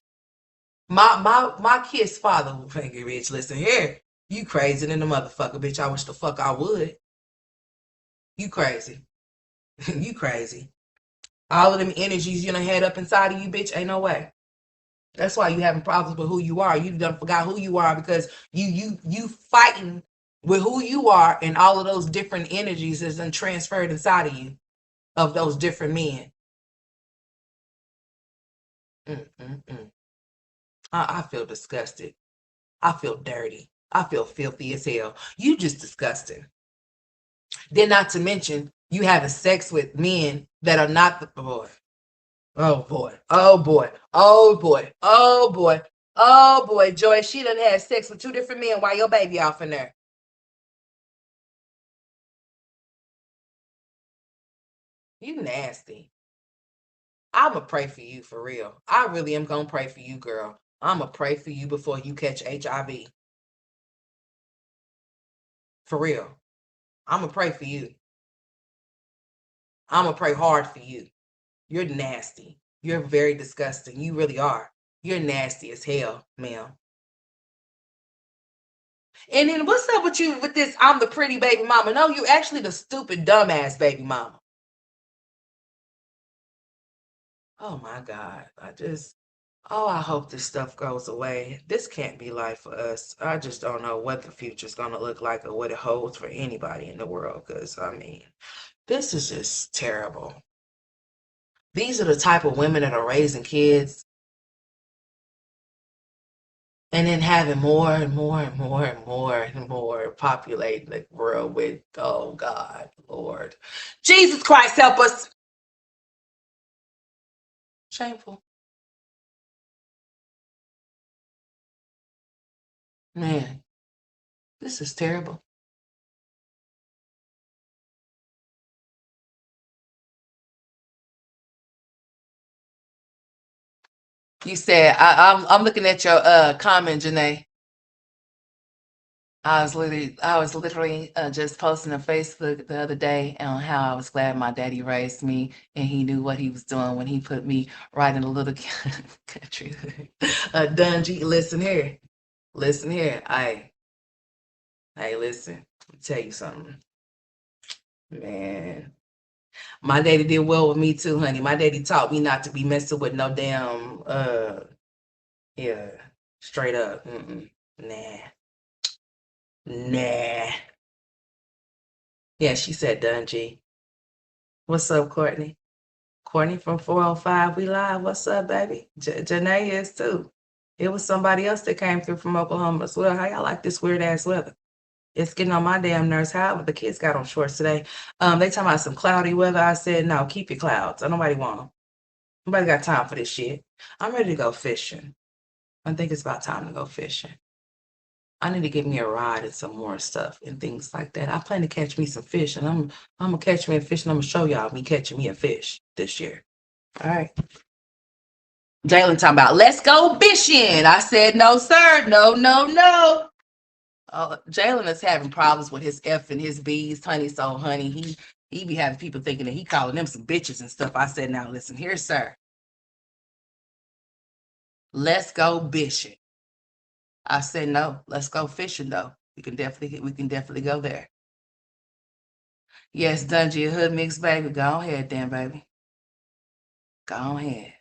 A: My kid's father, Frankie Rich, listen here. You crazy than the motherfucker, bitch. I wish the fuck I would. You crazy. You crazy. All of them energies you done had up inside of you, bitch, ain't no way. That's why you having problems with who you are. You done forgot who you are because you fighting with who you are and all of those different energies that's done transferred inside of you of those different men. Mm-mm-mm. I feel disgusted. I feel dirty. I feel filthy as hell. You just disgusting. Then not to mention you having sex with men that are not the boy. Oh boy. Oh boy. Oh boy. Oh boy. Oh boy. Joy, she done had sex with two different men while your baby off in there. You nasty. I'ma pray for you for real. I really am gonna pray for you, girl. I'ma pray for you before you catch HIV. For real. I'ma pray for you. I'ma pray hard for you. You're nasty. You're very disgusting. You really are. You're nasty as hell, ma'am. And then what's up with you with this? I'm the pretty baby mama. No, you actually the stupid dumbass baby mama. Oh my God. I hope this stuff goes away. This can't be life for us. I just don't know what the future's gonna look like or what it holds for anybody in the world. Because I mean, this is just terrible. These are the type of women that are raising kids and then having more and more and more and more and more populating the world with, oh God, Lord. Jesus Christ, help us. Shameful. Man, this is terrible. You said I'm looking at your comment, Janae. I was literally just posting on Facebook the other day on how I was glad my daddy raised me and he knew what he was doing when he put me right in a little country. Dungy, listen here. Listen here. Hey, listen. Let me tell you something. Man. My daddy did well with me too, honey. My daddy taught me not to be messing with no damn yeah, straight up. Nah. Nah. Yeah, she said Dungy. What's up, Courtney? Courtney from 405, we live. What's up, baby? Janae is too. It was somebody else that came through from Oklahoma as well. How y'all like this weird ass weather? It's getting on my damn nerves. However, the kids got on shorts today. They talking about some cloudy weather. I said, no, keep your clouds. Nobody want them. Nobody got time for this shit. I'm ready to go fishing. I think it's about time to go fishing. I need to get me a rod and some more stuff and things like that. I plan to catch me some fish, and I'm gonna catch me a fish, and I'm gonna show y'all me catching me a fish this year. All right. Jalen talking about let's go fishing. I said no, sir. No, no, no. Jalen is having problems with his F and his B's, honey. So, honey, he be having people thinking that he calling them some bitches and stuff. I said, now listen here, sir. Let's go fishing. I said no. Let's go fishing though. We can definitely go there. Yes, Dungy, a hood mix, baby. Go ahead, then, baby. Go ahead.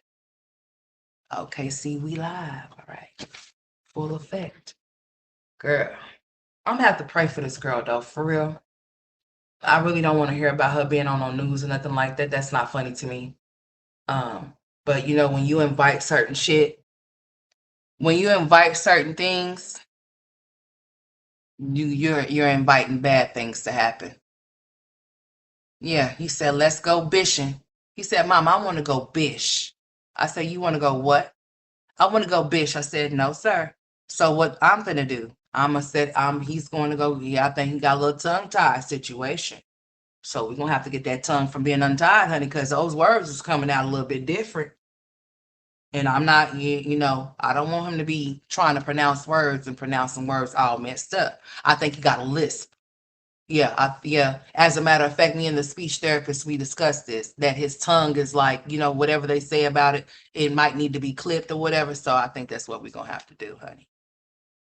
A: Okay, see, we live. All right. Full effect. Girl, I'm gonna have to pray for this girl though, for real. I really don't want to hear about her being on no news or nothing like that. That's not funny to me. But you know, when you invite certain shit, When you invite certain things, you're inviting bad things to happen. Yeah, he said, let's go bishing. He said, Mom, I want to go bish. I said, you want to go what? I want to go bish. I said, no, sir. So what I'm gonna do? He's going to go. Yeah, I think he got a little tongue tie situation. So we're gonna have to get that tongue from being untied, honey, because those words is coming out a little bit different. And I'm not, I don't want him to be trying to pronounce words and pronouncing words all messed up. I think he got a lisp. Yeah, yeah. As a matter of fact, me and the speech therapist, we discussed this, that his tongue is like, whatever they say about it, it might need to be clipped or whatever. So I think that's what we're gonna have to do, honey.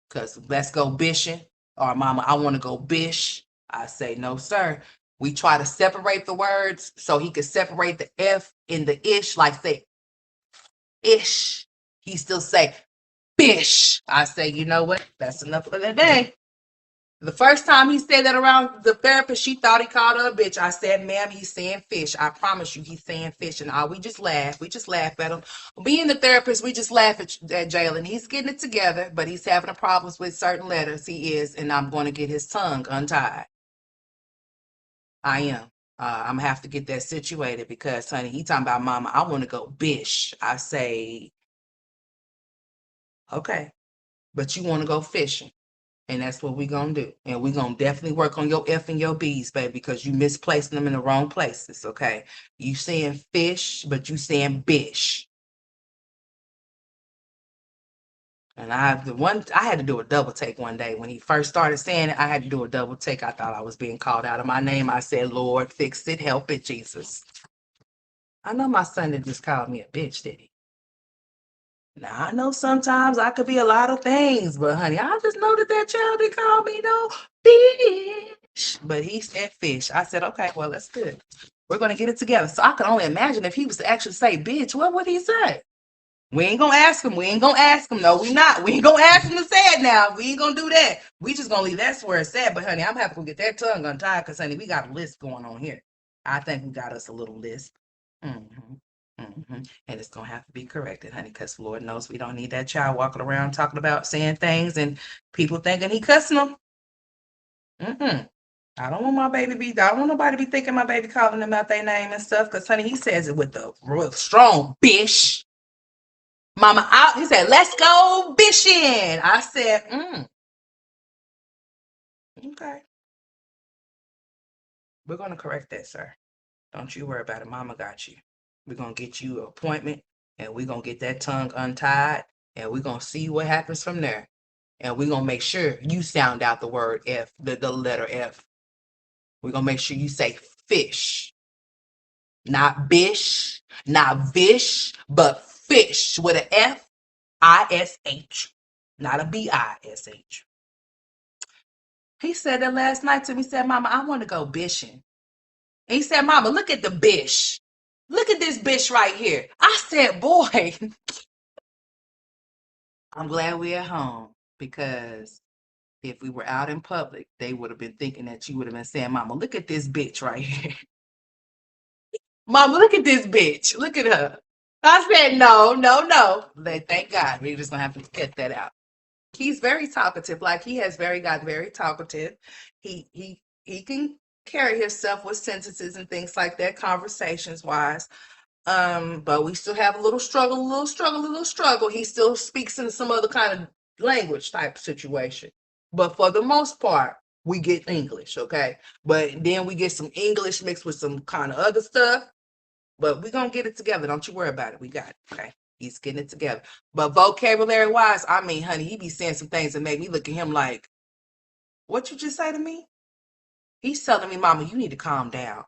A: Because let's go bishing, or Mama, I want to go bish. I say, no, sir. We try to separate the words so he could separate the F in the ish, like say ish. He still say bish. I say, you know what? That's enough for the day. The first time he said that around the therapist, she thought he called her a bitch. I said, ma'am, he's saying fish. I promise you, he's saying fish. And all we just laugh. We just laugh at him. Being the therapist, we just laugh at Jalen. He's getting it together, but he's having problems with certain letters. He is, and I'm going to get his tongue untied. I am. I'm gonna have to get that situated because, honey, he talking about Mama. I want to go bish. I say, okay, but you want to go fishing. And that's what we're gonna do. And we're gonna definitely work on your F and your B's, baby, because you misplacing them in the wrong places. Okay. You saying fish, but you saying bish. And I had to do a double take one day. When he first started saying it, I had to do a double take. I thought I was being called out of my name. I said, Lord, fix it, help it, Jesus. I know my son didn't just call me a bitch, did he? Now I know sometimes I could be a lot of things, but honey, I just know that child didn't call me no fish. But he said fish. I said, okay, well, that's good. We're gonna get it together. So I can only imagine if he was to actually say bitch, what would he say? We ain't gonna ask him. We ain't gonna ask him. No, we not. We ain't gonna ask him to say it now. We ain't gonna do that. We just gonna leave that where it's at. But honey, I'm happy to get that tongue untied because honey, we got a list going on here. I think we got us a little list. Mm-hmm. Mm-hmm. And it's gonna have to be corrected, honey, because Lord knows we don't need that child walking around talking about saying things and people thinking he cussing them. Mm-mm. I don't want my baby be. I don't want nobody to be thinking my baby calling them out their name and stuff. Because honey, he says it with the real strong bish. Mama out. He said, "Let's go bishing." I said, okay, we're gonna correct that, sir. Don't you worry about it. Mama got you. We're gonna get you an appointment, and we're gonna get that tongue untied, and we're gonna see what happens from there. And we're gonna make sure you sound out the word F, the letter F. We're gonna make sure you say fish, not bish, not vish, but fish with an F-I-S-H, not a B-I-S-H. He said that last night to me. He said, Mama, I want to go bishing. And he said, Mama, look at the bish. Look at this bish right here. I said, boy, I'm glad we're at home because if we were out in public, they would have been thinking that you would have been saying, Mama, look at this bitch right here. Mama, look at this bitch. Look at her. I said, no, no, no. Thank God. We're just going to have to cut that out. He's very talkative. Like he has got very talkative. He can carry himself with sentences and things like that, conversations wise. But we still have a little struggle, a little struggle, a little struggle. He still speaks in some other kind of language type situation. But for the most part, we get English, okay? But then we get some English mixed with some kind of other stuff. But we're gonna get it together. Don't you worry about it. We got it. Okay. He's getting it together. But vocabulary wise, I mean, honey, he be saying some things that make me look at him like, what you just say to me? He's telling me, Mama, you need to calm down.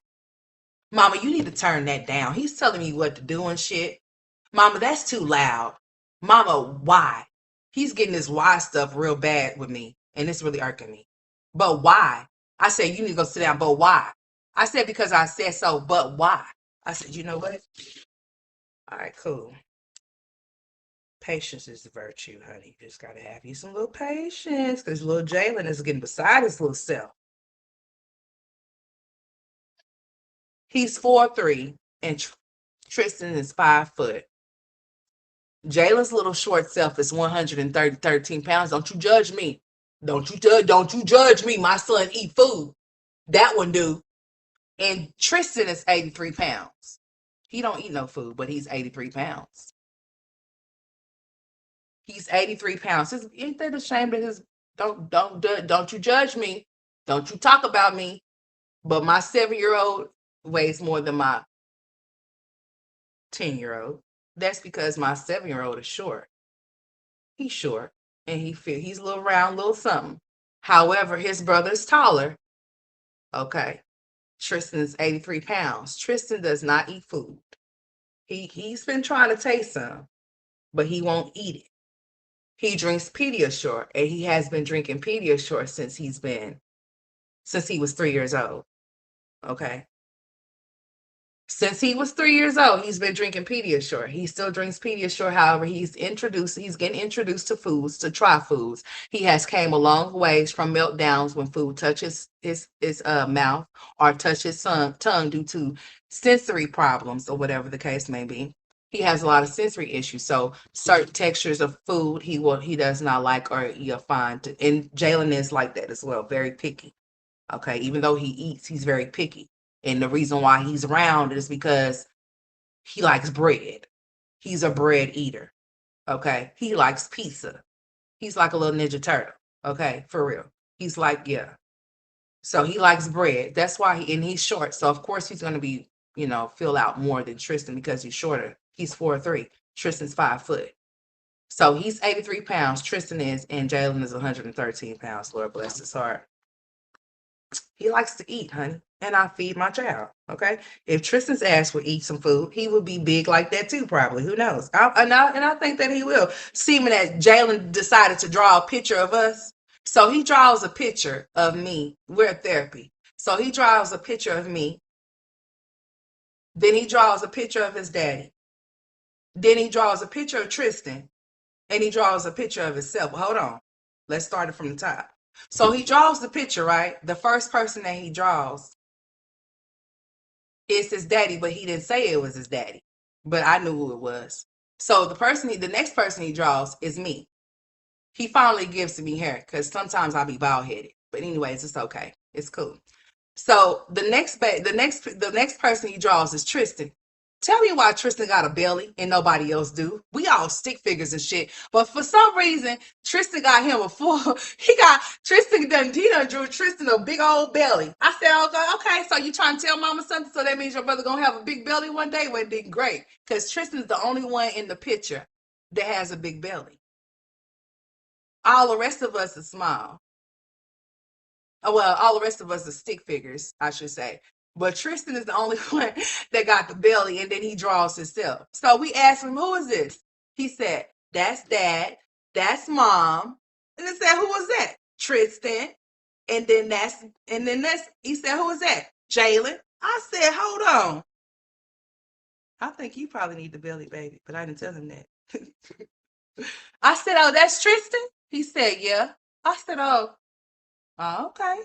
A: Mama, you need to turn that down. He's telling me what to do and shit. Mama, that's too loud. Mama, why? He's getting this why stuff real bad with me, and it's really irking me. But why? I said, you need to go sit down, but why? I said, because I said so, but why? I said, you know what? All right, cool. Patience is the virtue, honey. You just gotta have you some little patience, because little Jalen is getting beside his little self. He's 4'3", and Tristan is 5 foot. Jalen's little short self is 13 pounds. Don't you judge me. Don't you judge me. My son eat food. That one do. And Tristan is 83 pounds. He don't eat no food, but he's 83 pounds. He's 83 pounds. Ain't that a shame that his don't you judge me. Don't you talk about me. But my 7-year-old weighs more than my 10-year-old. That's because my 7-year-old is short. He's short and he's a little round, little something. However, his brother is taller. Okay. Tristan is 83 pounds. Tristan does not eat food. He's been trying to taste some, but he won't eat it. He drinks Pediasure, and he has been drinking Pediasure since he was 3 years old. Okay. Since he was 3 years old, he's been drinking Pediasure. He still drinks Pediasure. However, he's getting introduced to foods, to try foods. He has came a long ways from meltdowns when food touches his mouth or touches his tongue due to sensory problems or whatever the case may be. He has a lot of sensory issues. So certain textures of food he does not like or you'll find. And Jalen is like that as well, very picky. Okay, even though he eats, he's very picky. And the reason why he's round is because he likes bread. He's a bread eater. Okay. He likes pizza. He's like a little Ninja Turtle. Okay. For real. He's like, yeah. So he likes bread. That's why and he's short. So of course he's going to be, fill out more than Tristan because he's shorter. He's 4'3". Tristan's 5 foot. So he's 83 pounds. Tristan is, and Jalen is 113 pounds. Lord bless his heart. He likes to eat, honey, and I feed my child. Okay, if Tristan's ass would eat some food, he would be big like that too. Probably, who knows? I think that he will. Seeing that Jalen decided to draw a picture of us, so he draws a picture of me. We're at therapy, so he draws a picture of me. Then he draws a picture of his daddy. Then he draws a picture of Tristan, and he draws a picture of himself. Well, hold on, let's start it from the top. So he draws the picture, right? The first person that he draws is his daddy, but he didn't say it was his daddy. But I knew who it was. So the next person he draws is me. He finally gives me hair because sometimes I'll be bald headed. But anyways, it's okay. It's cool. So the next person he draws is Tristan. Tell me why Tristan got a belly and nobody else do. We all stick figures and shit. But for some reason, Tristan got him a full. He done drew Tristan a big old belly. I said, okay, so you trying to tell mama something? So that means your brother gonna have a big belly one day? Well, it did great. Because Tristan's the only one in the picture that has a big belly. All the rest of us are small. Well, all the rest of us are stick figures, I should say. But Tristan is the only one that got the belly, and then he draws himself. So we asked him, who is this? He said, that's dad, that's mom. And I said, who was that? Tristan. And then he said, who is that? Jalen. I said, hold on. I think you probably need the belly, baby, but I didn't tell him that. I said, oh, that's Tristan? He said, yeah. I said, oh, okay.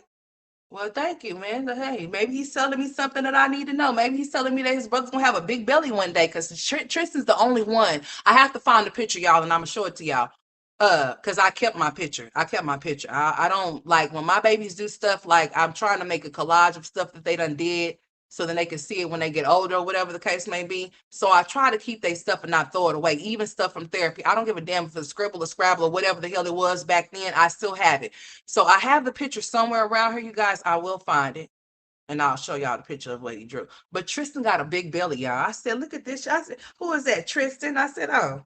A: Well, thank you, man. But hey, maybe he's telling me something that I need to know. Maybe he's telling me that his brother's gonna have a big belly one day. Cause Tristan's the only one. I have to find the picture, y'all, and I'm gonna show it to y'all. Cause I kept my picture. I don't like when my babies do stuff. Like I'm trying to make a collage of stuff that they done did, so then they can see it when they get older, or whatever the case may be. So I try to keep their stuff and not throw it away. Even stuff from therapy. I don't give a damn if it's scribble or scrabble or whatever the hell it was back then. I still have it. So I have the picture somewhere around here, you guys. I will find it. And I'll show y'all the picture of what he drew. But Tristan got a big belly, y'all. I said, look at this. I said, who is that? Tristan? I said, oh,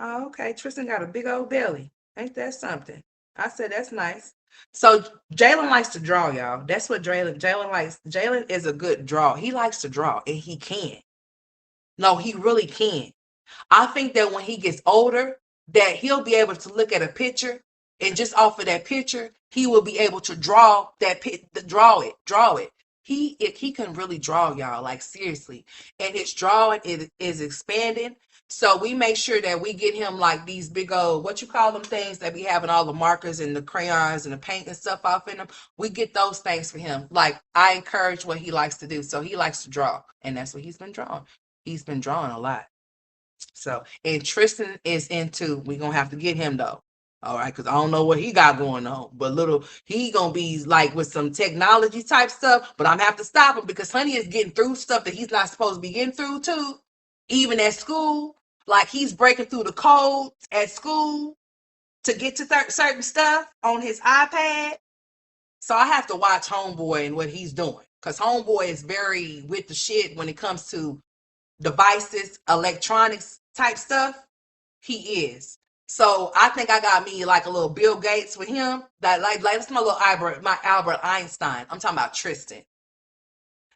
A: okay. Tristan got a big old belly. Ain't that something? I said, that's nice. So Jalen likes to draw, y'all. That's what Jalen likes. Jalen is a good draw. He likes to draw, and he can. No, he really can. I think that when he gets older, that he'll be able to look at a picture, and just off of that picture, he will be able to draw draw it. He can really draw, y'all, like seriously. And his drawing is expanding. So we make sure that we get him like these big old, what you call them things that be having all the markers and the crayons and the paint and stuff off in them. We get those things for him. Like I encourage what he likes to do. So he likes to draw, and that's what he's been drawing. He's been drawing a lot. So, and Tristan is into, we're gonna have to get him though. All right, because I don't know what he got going on, but he gonna be like with some technology type stuff, but I'm gonna have to stop him because Honey is getting through stuff that he's not supposed to be getting through too, even at school. Like he's breaking through the codes at school to get to certain stuff on his iPad. So I have to watch Homeboy and what he's doing because Homeboy is very with the shit when it comes to devices, electronics type stuff. He is. So I think I got me like a little Bill Gates with him. That like that's my little Albert Einstein. I'm talking about Tristan.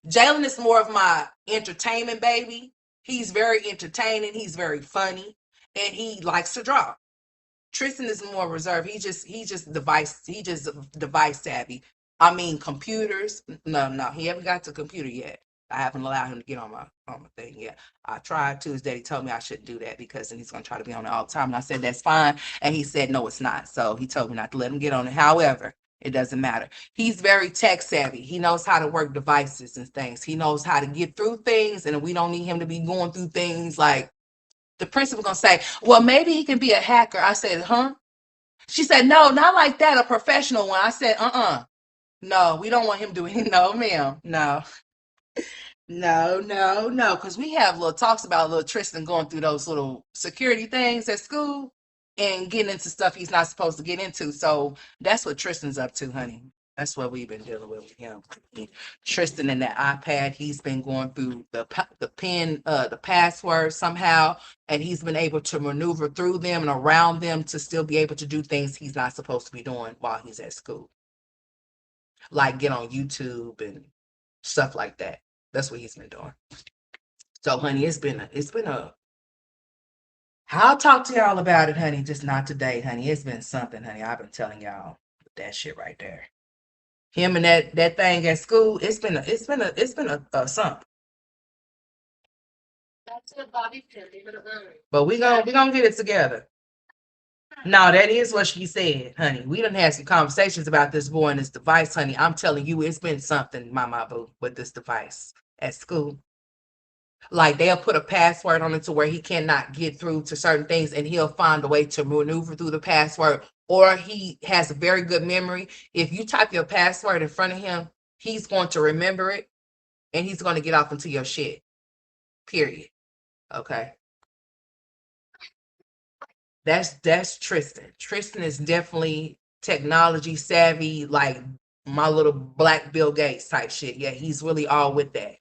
A: Jalen is more of my entertainment baby. He's very entertaining. He's very funny, and he likes to draw. Tristan is more reserved. He just device savvy. I mean computers. No, he haven't got to computer yet. I haven't allowed him to get on my thing yet. I tried to. His daddy told me I shouldn't do that because then he's gonna try to be on it all the time. And I said that's fine. And he said no, it's not. So he told me not to let him get on it. However, it doesn't matter. He's very tech savvy. He knows how to work devices and things. He knows how to get through things, and we don't need him to be going through things like the principal gonna say, well, maybe he can be a hacker. I said, huh? She said, no, not like that, a professional one. I said, no, we don't want him doing no, ma'am. No. No. Because we have little talks about little Tristan going through those little security things at school and getting into stuff he's not supposed to get into. So that's what Tristan's up to, honey. That's what we've been dealing with him. Tristan and that iPad, he's been going through the pin, the password somehow, and he's been able to maneuver through them and around them to still be able to do things he's not supposed to be doing while he's at school, like get on YouTube and stuff like that. That's what he's been doing. So, honey, it's been a. I'll talk to y'all about it, honey. Just not today, honey. It's been something, honey. I've been telling y'all that shit right there. Him and that thing at school, it's been a something.
B: That's a bobby pin.
A: But we gonna get it together. No, that is what she said, honey. We done had some conversations about this boy and this device, honey. I'm telling you, it's been something, mama boo, with this device at school. Like they'll put a password on it to where he cannot get through to certain things, and he'll find a way to maneuver through the password. Or he has a very good memory. If you type your password in front of him, he's going to remember it, and he's going to get off into your shit. Period. Okay. That's Tristan. Tristan is definitely technology savvy, like my little black Bill Gates type shit. Yeah, he's really all with that.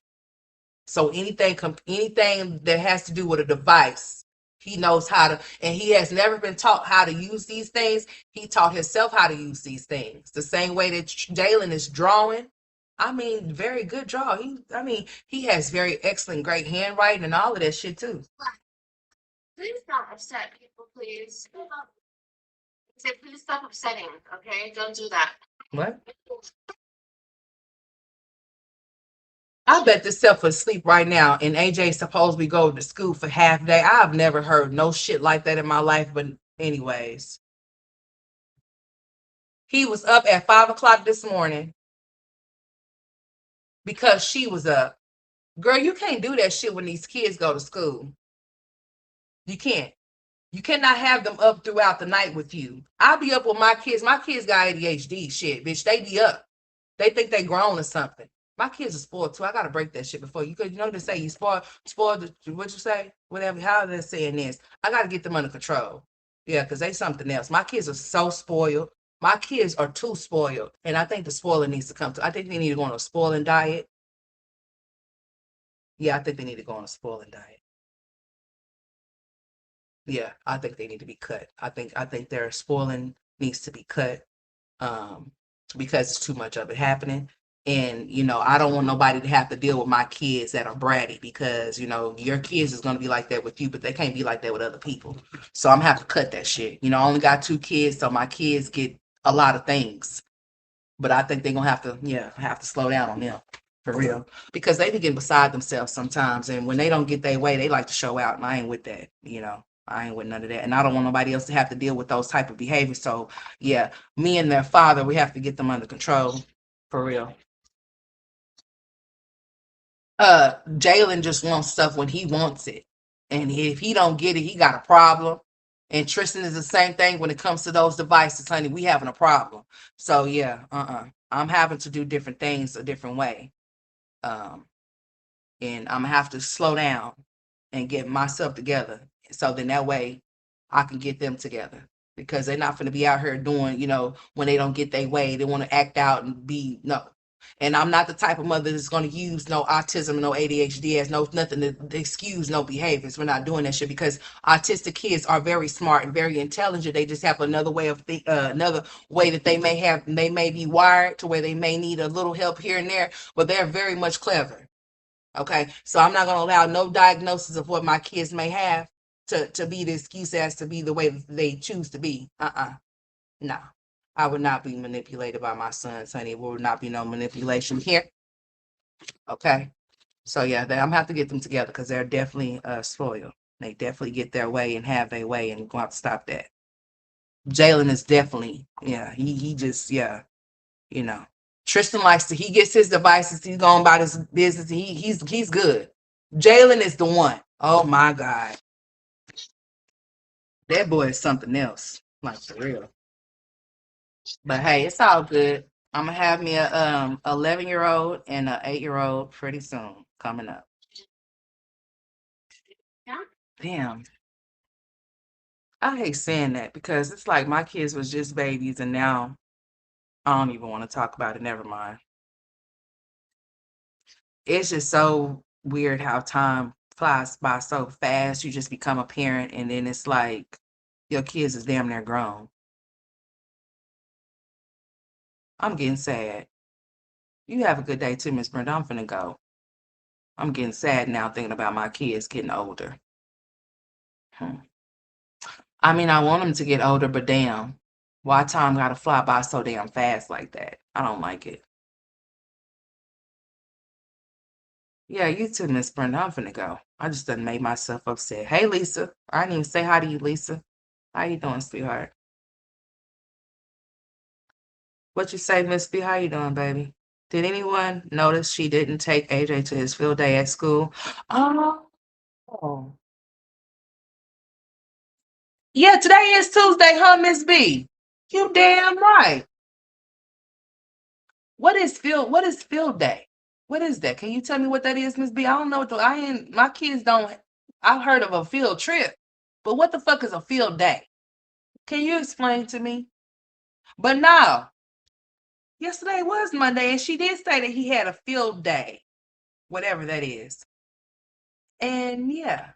A: So anything that has to do with a device, he knows how to, and he has never been taught how to use these things. He taught himself how to use these things. The same way that Jalen is drawing. I mean, very good draw. He has very excellent, great handwriting and all of that shit too.
B: Please don't upset people, please. I said, please stop upsetting, okay? Don't do that.
A: What? I bet this self asleep right now, and AJ's supposed to be going to school for half day. I've never heard no shit like that in my life, but anyways. He was up at 5 o'clock this morning because she was up. Girl, you can't do that shit when these kids go to school. You can't. You cannot have them up throughout the night with you. I'll be up with my kids. My kids got ADHD shit, bitch. They be up. They think they grown or something. My kids are spoiled too. I gotta break that shit before you, cause you know they say you spoiled. What you say? Whatever. How they're saying this, I gotta get them under control. Yeah, cause they something else. My kids are so spoiled. My kids are too spoiled, and I think the spoiling needs to come to. I think they need to go on a spoiling diet. Yeah, I think they need to go on a spoiling diet. Yeah, I think they need to be cut. I think their spoiling needs to be cut because it's too much of it happening. And I don't want nobody to have to deal with my kids that are bratty because your kids is gonna be like that with you, but they can't be like that with other people. So I'm gonna have to cut that shit. I only got 2 kids, so my kids get a lot of things. But I think they're gonna have to slow down on them for real because they be getting beside themselves sometimes, and when they don't get their way, they like to show out, and I ain't with that. I ain't with none of that, and I don't want nobody else to have to deal with those type of behaviors. So yeah, me and their father, we have to get them under control for real. Jalen just wants stuff when he wants it. And if he don't get it, he got a problem. And Tristan is the same thing when it comes to those devices, honey. We having a problem. So yeah, I'm having to do different things a different way. Um, and I'm gonna have to slow down and get myself together. So then that way I can get them together. Because they're not gonna be out here doing, when they don't get their way, they want to act out and be no. And I'm not the type of mother that's going to use no autism, no ADHD as no nothing to excuse no behaviors. We're not doing that shit because autistic kids are very smart and very intelligent. They just have another way of another way that they may be wired to where they may need a little help here and there, but they're very much clever. Okay, so I'm not going to allow no diagnosis of what my kids may have to be the excuse as to be the way that they choose to be. No, I would not be manipulated by my sons, honey. There would not be no manipulation here. Okay. So yeah, I'm gonna have to get them together because they're definitely spoiled. They definitely get their way and have their way, and go out to stop that. Jalen is definitely, yeah, he just, yeah, you know. Tristan he gets his devices, he's going about his business, he's good. Jalen is the one. Oh my God. That boy is something else. Like for real. But hey, it's all good. I'm gonna have me a 11-year-old and a 8-year-old pretty soon coming up.
B: Yeah.
A: Damn. I hate saying that because it's like my kids was just babies and now I don't even want to talk about it. Never mind. It's just so weird how time flies by so fast. You just become a parent and then it's like your kids is damn near grown. I'm getting sad. You have a good day too, Miss Brenda. I'm finna go. I'm getting sad now thinking about my kids getting older. I mean, I want them to get older, but damn, why time gotta fly by so damn fast like that? I don't like it. Yeah, you too, Miss Brenda. I'm finna go. I just done made myself upset. Hey, Lisa. I didn't even say hi to you, Lisa. How you doing, sweetheart? What you say, Miss B? How you doing, baby? Did anyone notice she didn't take AJ to his field day at school? Oh, yeah, today is Tuesday, huh, Miss B? You damn right. What is field day? What is that? Can you tell me what that is, Miss B? I don't know what I ain't my kids don't I've heard of a field trip, but what the fuck is a field day? Can you explain to me? But no, yesterday was Monday, and she did say that he had a field day, whatever that is. And yeah,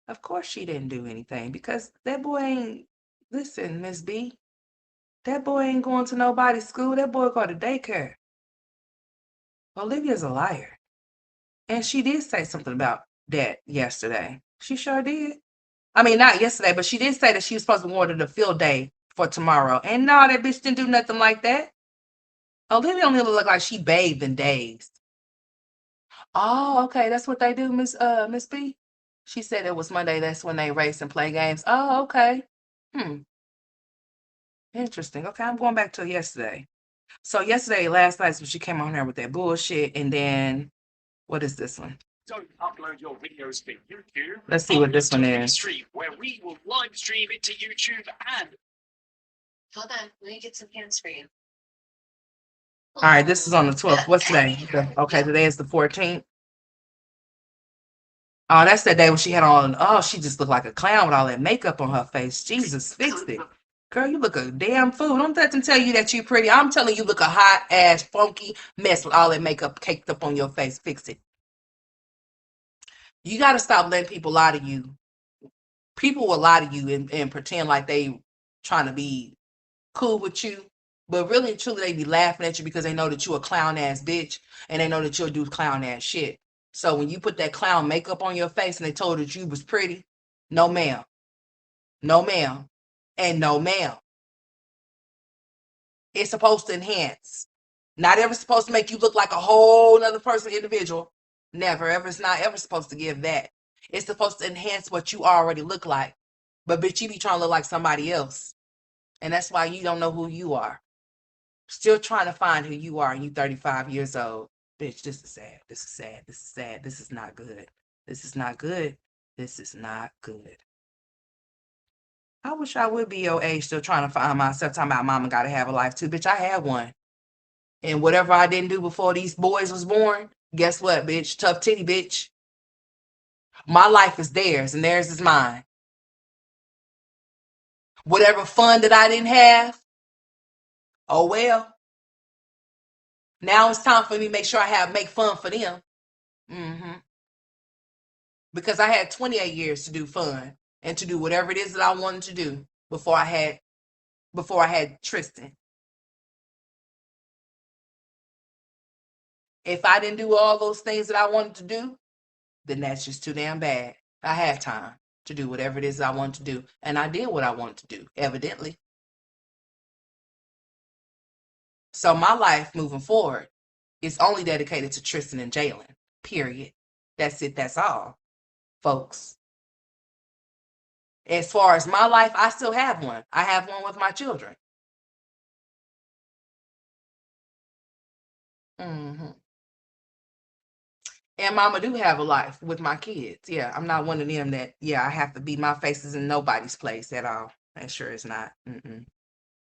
A: of course she didn't do anything because that boy ain't listen, Miss B. That boy ain't going to nobody's school. That boy go to daycare. Olivia's a liar. And she did say something about that yesterday. She sure did. I mean, not yesterday, but she did say that she was supposed to order the field day for tomorrow. And no, that bitch didn't do nothing like that. Olivia don't even look like she bathed in days. Oh, okay. That's what they do, Miss B. She said it was Monday. That's when they race and play games. Oh, okay. Hmm. Interesting. Okay, I'm going back to yesterday. So yesterday, last night, so she came on here with that bullshit, and then what is this one?
C: Don't upload your videos for YouTube.
A: Let's see what this one is.
C: Stream, where we will live stream it to YouTube and.
B: Hold on. Let me get some hands for you.
A: All right, this is on the 12th. What's today? Okay, today is the 14th. Oh, that's that day when she had on. Oh, she just looked like a clown with all that makeup on her face. Jesus, fix it. Girl, you look a damn fool. Don't let them tell you that you're pretty. I'm telling you, look a hot ass, funky mess with all that makeup caked up on your face. Fix it. You got to stop letting people lie to you. People will lie to you and pretend like they trying to be cool with you. But really and truly, they be laughing at you because they know that you a clown ass bitch and they know that you'll do clown ass shit. So when you put that clown makeup on your face and they told that you was pretty, no ma'am. No ma'am. And no ma'am. It's supposed to enhance. Not ever supposed to make you look like a whole other person, individual. Never, ever. It's not ever supposed to give that. It's supposed to enhance what you already look like. But bitch, you be trying to look like somebody else. And that's why you don't know who you are. Still trying to find who you are and you 35 years old. Bitch, this is sad. This is sad. This is sad. This is not good. This is not good. This is not good. I wish I would be your age still trying to find myself talking about mama gotta have a life too. Bitch, I had one. And whatever I didn't do before these boys was born, guess what, bitch? Tough titty, bitch. My life is theirs and theirs is mine. Whatever fun that I didn't have, oh well. Now it's time for me to make sure I make fun for them. Because I had 28 years to do fun and to do whatever it is that I wanted to do before I had Tristan. If I didn't do all those things that I wanted to do, then that's just too damn bad. I had time to do whatever it is I wanted to do, and I did what I wanted to do, evidently. So my life moving forward is only dedicated to Tristan and Jalen, period. That's it, that's all, folks. As far as my life, I still have one. I have one with my children. And mama do have a life with my kids. Yeah, I'm not one of them that, yeah, I have to be my faces in nobody's place at all. That sure is not.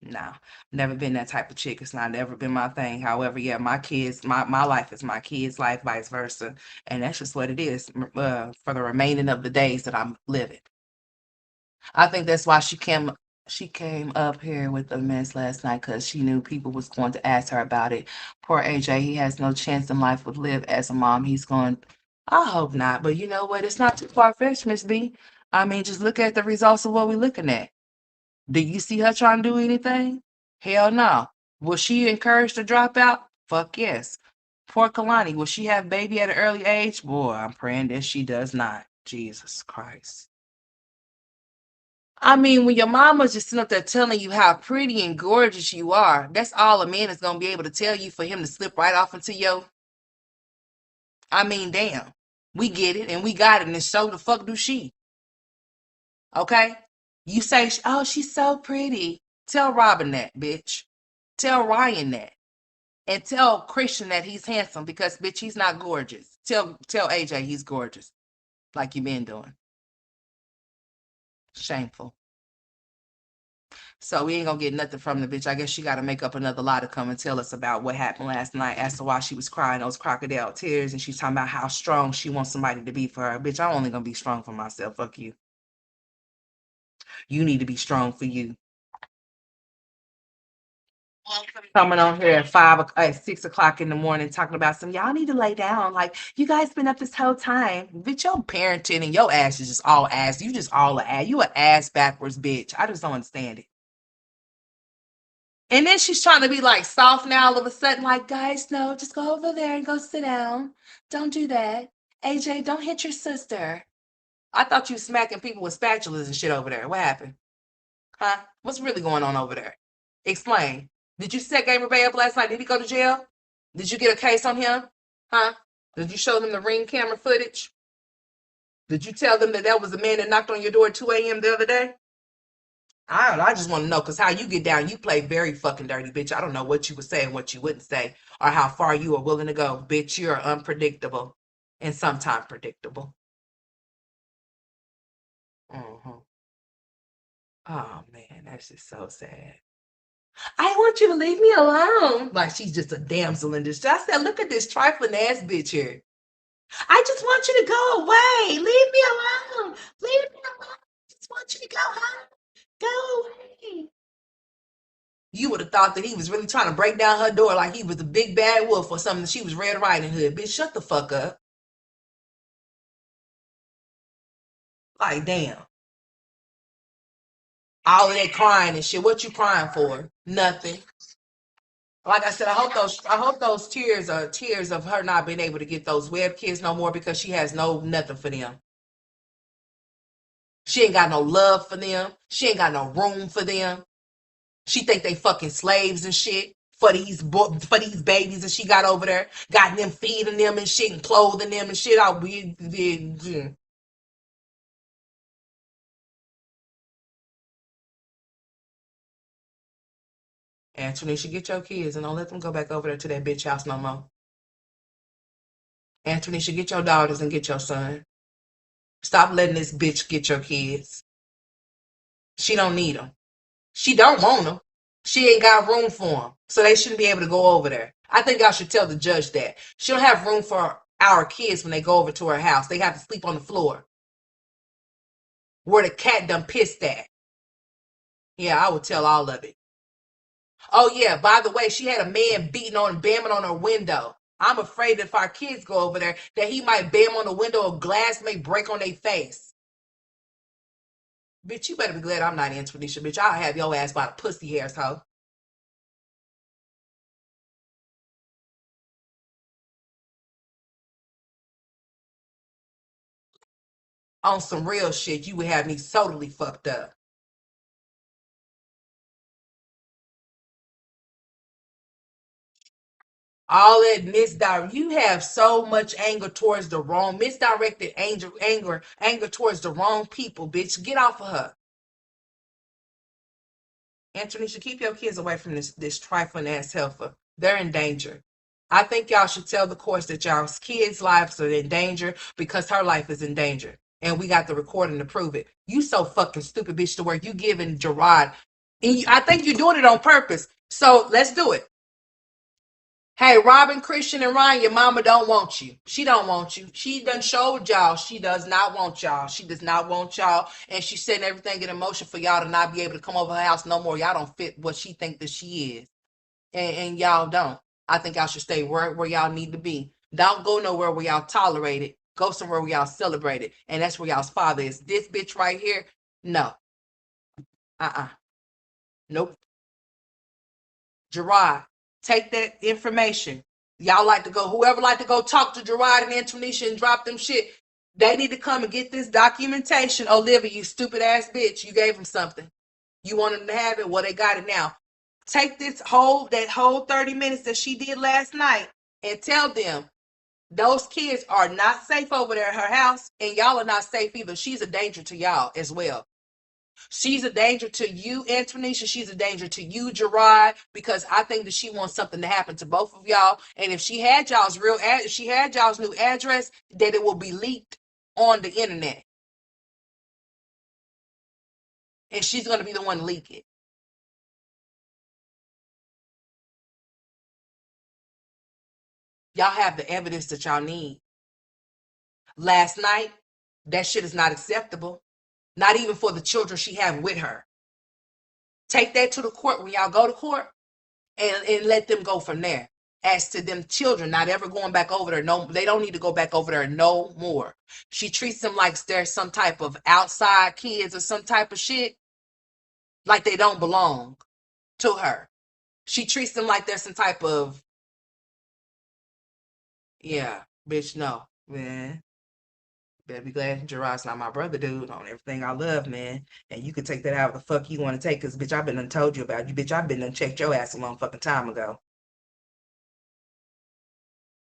A: No, never been that type of chick. It's not ever been my thing. However, yeah, my kids, my life is my kids' life, vice versa. And that's just what it is for the remaining of the days that I'm living. I think that's why she came up here with a mess last night because she knew people was going to ask her about it. Poor AJ, he has no chance in life with Liv as a mom. He's going, I hope not. But you know what? It's not too far-fetched, Miss B. I mean, just look at the results of what we're looking at. Do you see her trying to do anything? Hell no. Was she encouraged to drop out? Fuck yes. Poor Kalani, will she have baby at an early age? Boy, I'm praying that she does not. Jesus Christ. I mean, when your mama's just sitting up there telling you how pretty and gorgeous you are, that's all a man is going to be able to tell you for him to slip right off into your. I mean, damn. We get it and we got it, and so the fuck do she. Okay? You say, oh, she's so pretty. Tell Robin that, bitch. Tell Ryan that. And tell Christian that he's handsome because, bitch, he's not gorgeous. Tell AJ he's gorgeous. Like you been doing. Shameful. So we ain't gonna get nothing from the bitch. I guess she gotta make up another lie to come and tell us about what happened last night as to why she was crying those crocodile tears, and she's talking about how strong she wants somebody to be for her. Bitch, I'm only gonna be strong for myself. Fuck you. You need to be strong for you. Coming on here at 6 o'clock in the morning talking about y'all need to lay down. Like, you guys been up this whole time. Bitch, your parenting and your ass is just all ass. You just all an ass. You an ass backwards bitch. I just don't understand it. And then she's trying to be like soft now all of a sudden, like, guys, no, just go over there and go sit down. Don't do that. AJ, don't hit your sister. I thought you was smacking people with spatulas and shit over there. What happened? Huh? What's really going on over there? Explain. Did you set Gamer Bay up last night? Did he go to jail? Did you get a case on him? Huh? Did you show them the ring camera footage? Did you tell them that was the man that knocked on your door at 2 a.m. the other day? I just want to know, because how you get down, you play very fucking dirty, bitch. I don't know what you would say and what you wouldn't say, or how far you are willing to go. Bitch, you're unpredictable and sometimes predictable. Oh, man, that's just so sad. I want you to leave me alone. Like she's just a damsel in distress. I said, look at this trifling ass bitch here. I just want you to go away. Leave me alone. Leave me alone. I just want you to go home. Go away. You would have thought that he was really trying to break down her door like he was a big bad wolf or something. She was Red Riding Hood. Bitch, shut the fuck up. Like, damn. All of that crying and shit. What you crying for? Nothing. Like I said, I hope those tears are tears of her not being able to get those web kids no more because she has nothing for them. She ain't got no love for them. She ain't got no room for them. She think they fucking slaves and shit for these babies that she got over there, got them feeding them and shit and clothing them and shit. Anthony should get your kids and don't let them go back over there to that bitch house no more. Anthony should get your daughters and get your son. Stop letting this bitch get your kids. She don't need them. She don't want them. She ain't got room for them. So they shouldn't be able to go over there. I think I should tell the judge that. She don't have room for our kids when they go over to her house. They have to sleep on the floor. Where the cat done pissed at. Yeah, I would tell all of it. Oh yeah, by the way, she had a man beating on and bamming on her window. I'm afraid if our kids go over there that he might bam on the window or glass may break on their face. Bitch, you better be glad I'm not in Tanisha, bitch. I'll have your ass by the pussy hairs, hoe. On some real shit, you would have me totally fucked up. All that misdirect, you have so much anger towards the wrong, misdirected anger towards the wrong people, bitch. Get off of her. Antonisha, keep your kids away from this trifling ass helper. They're in danger. I think y'all should tell the courts that y'all's kids' lives are in danger because her life is in danger. And we got the recording to prove it. You so fucking stupid, bitch, to where you giving Gerard. And I think you're doing it on purpose. So let's do it. Hey, Robin, Christian, and Ryan, your mama don't want you. She don't want you. She done showed y'all she does not want y'all. She does not want y'all. And she's setting everything in motion for y'all to not be able to come over her house no more. Y'all don't fit what she think that she is. And y'all don't. I think y'all should stay where y'all need to be. Don't go nowhere where y'all tolerate it. Go somewhere where y'all celebrate it. And that's where y'all's father is. This bitch right here, no. Nope. Gerard, take that information. Y'all like to go, whoever like to go talk to Gerard and Antonisha and drop them shit, they need to come and get this documentation. Olivia, you stupid ass bitch, you gave them something. You want them to have it? Well, they got it now. Take that whole 30 minutes that she did last night and tell them those kids are not safe over there at her house, and y'all are not safe either. She's a danger to y'all as well. She's a danger to you, Antonisha. She's a danger to you, Gerard, because I think that she wants something to happen to both of y'all. And if she had y'all's new address, that it will be leaked on the internet. And she's going to be the one to leak it. Y'all have the evidence that y'all need. Last night, that shit is not acceptable. Not even for the children she have with her. Take that to the court when y'all go to court and let them go from there. As to them children not ever going back over there, no, they don't need to go back over there no more. She treats them like they're some type of outside kids or some type of shit, like they don't belong to her. She treats them like they're some type of, yeah, bitch, no, man. Better be glad Gerard's not my brother, dude, on everything I love, man. And you can take that out the fuck you want to take, because, bitch, I've been done told you about you. Bitch, I've been done checked your ass a long fucking time ago.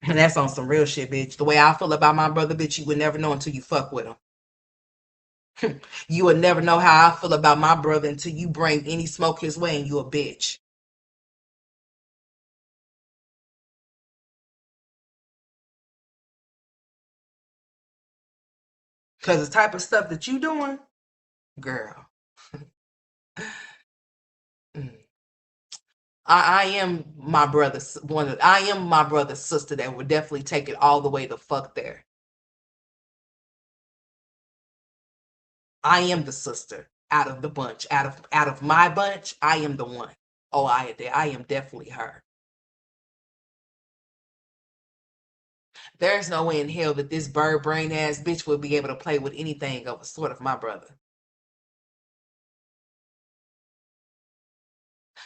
A: And that's on some real shit, bitch. The way I feel about my brother, bitch, you would never know until you fuck with him. You would never know how I feel about my brother until you bring any smoke his way and you a bitch. Because the type of stuff that you doing, girl. I am my brother's I am my brother's sister that would definitely take it all the way the fuck there. I am the sister out of the bunch. Out of my bunch, I am the one. Oh, I am definitely her. There's no way in hell that this bird brain ass bitch would be able to play with anything of a sort of my brother.